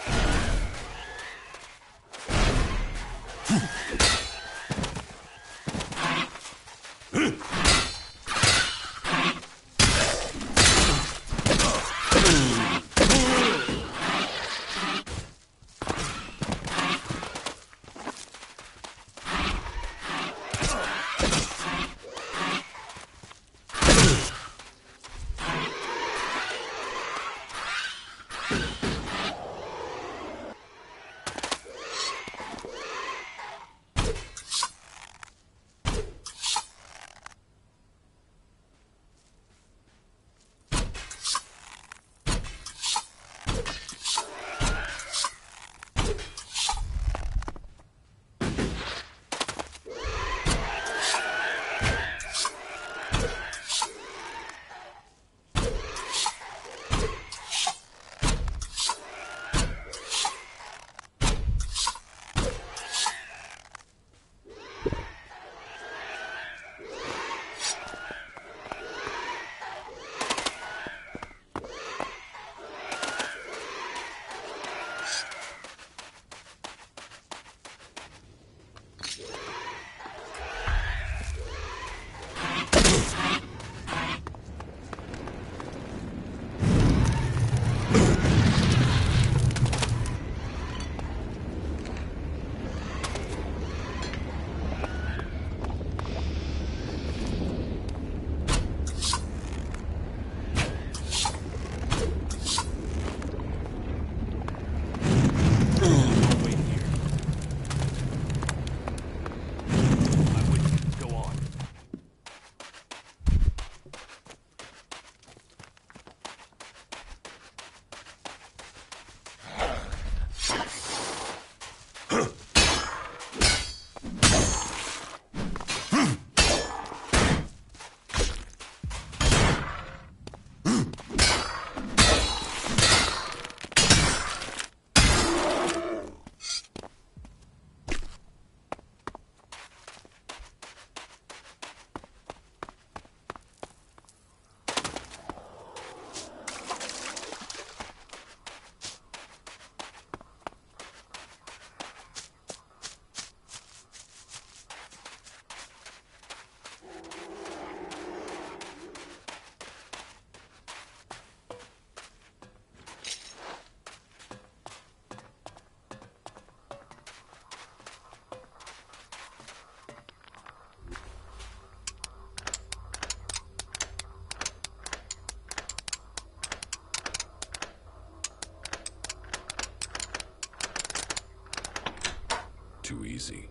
legacy.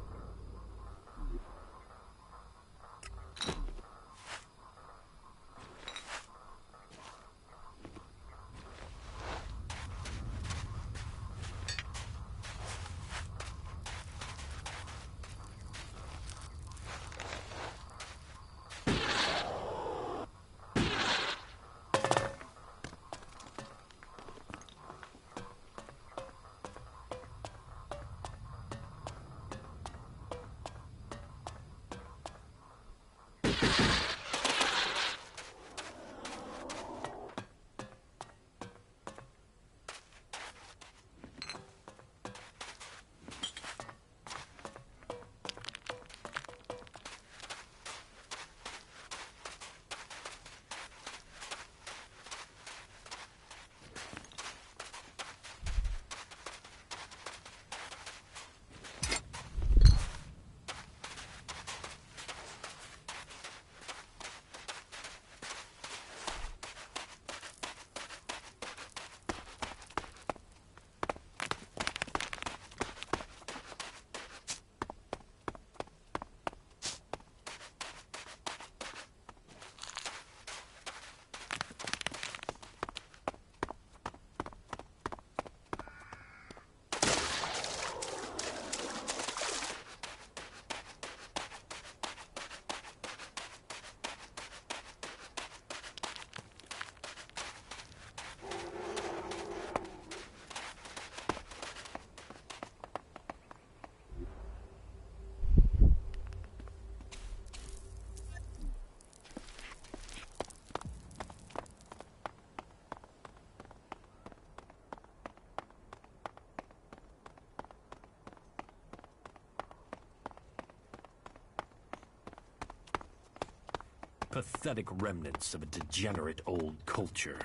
Pathetic remnants of a degenerate old culture.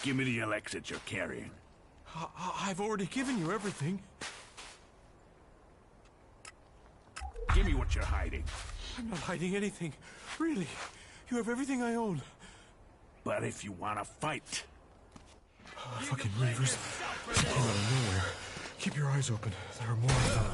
Give me the Elex that you're carrying. I've already given you everything. Give me what you're hiding. I'm not hiding anything. Really. You have everything I own. But if you want to fight... Fucking Reavers. They came out of nowhere. Keep your eyes open. There are more of them.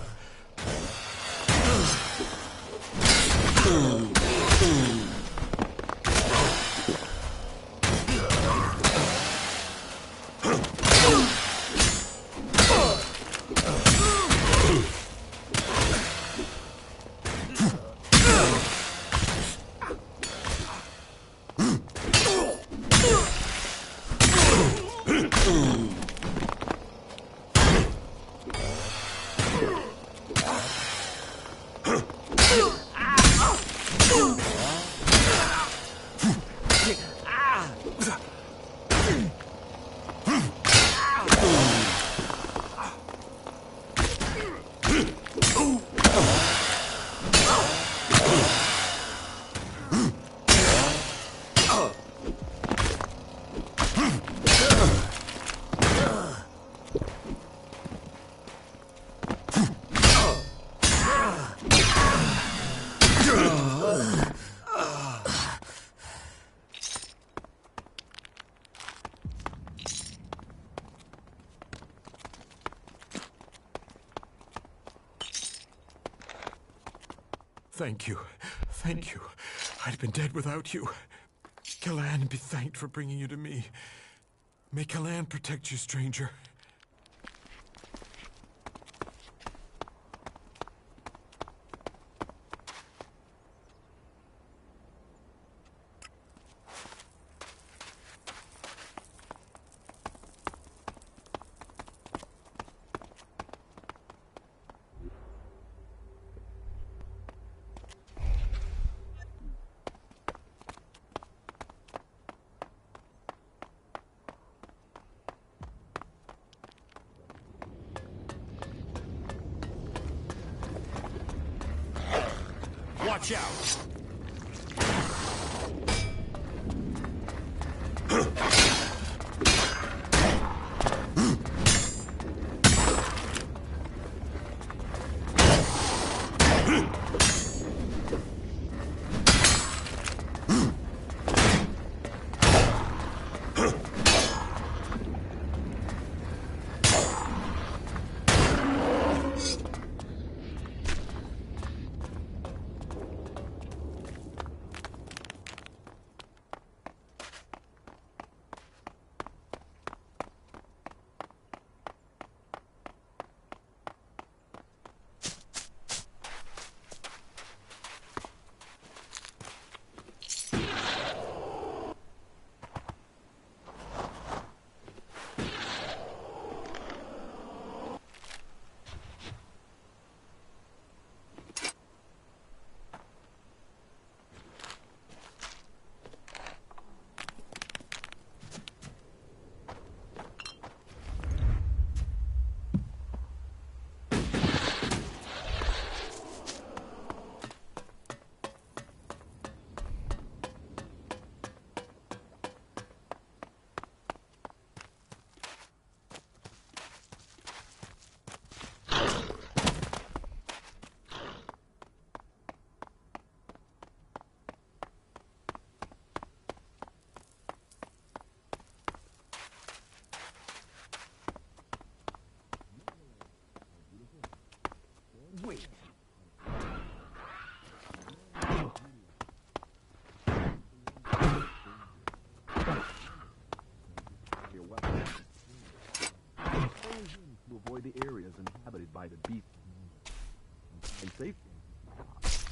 Thank you. Thank you. I'd been dead without you. Kalan be thanked for bringing you to me. May Kalan protect you, stranger. Watch out! Wait. Your weapon. To avoid the areas inhabited by the beasts and safety.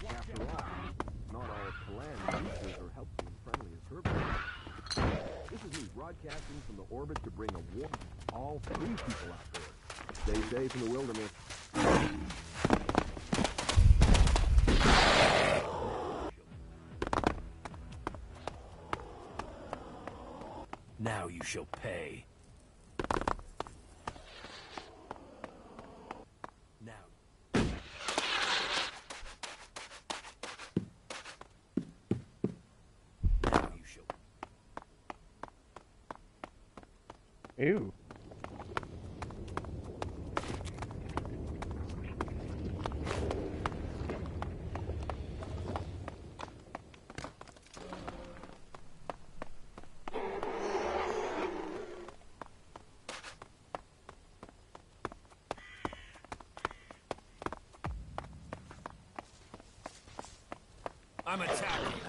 After all, not all Kalan creatures are helpful and friendly as herbivores. This is me broadcasting from the orbit to bring a warning to all free people out there. Stay safe in the wilderness. Now you shall pay. Now. Now you shall. Ew. I'm attacking.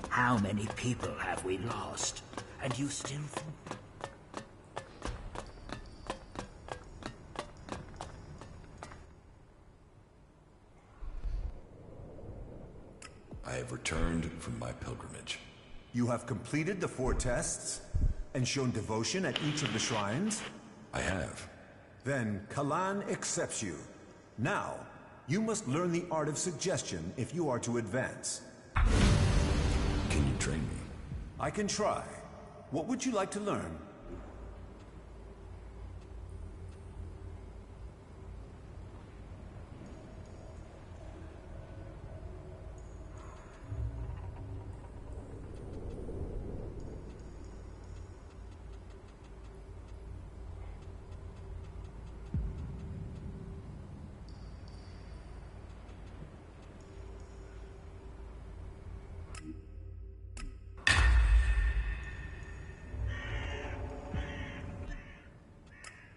How many people have we lost? And you still think... I have returned from my pilgrimage. You have completed the 4 tests? And shown devotion at each of the shrines? I have. Then Kalan accepts you. Now, you must learn the art of suggestion if you are to advance. Can you train me? I can try. What would you like to learn?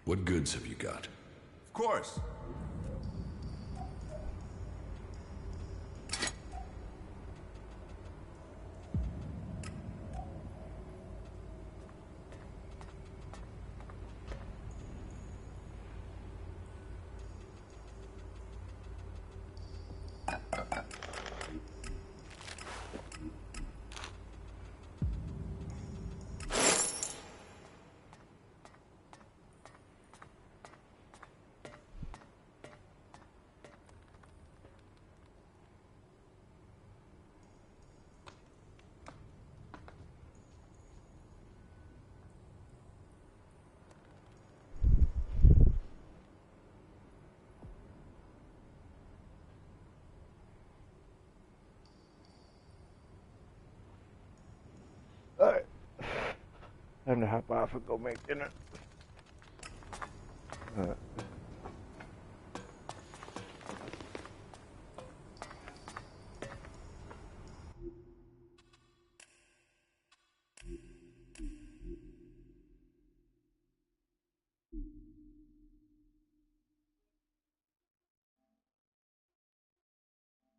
What goods have you got? Of course. Alright. Time to hop off and go make dinner.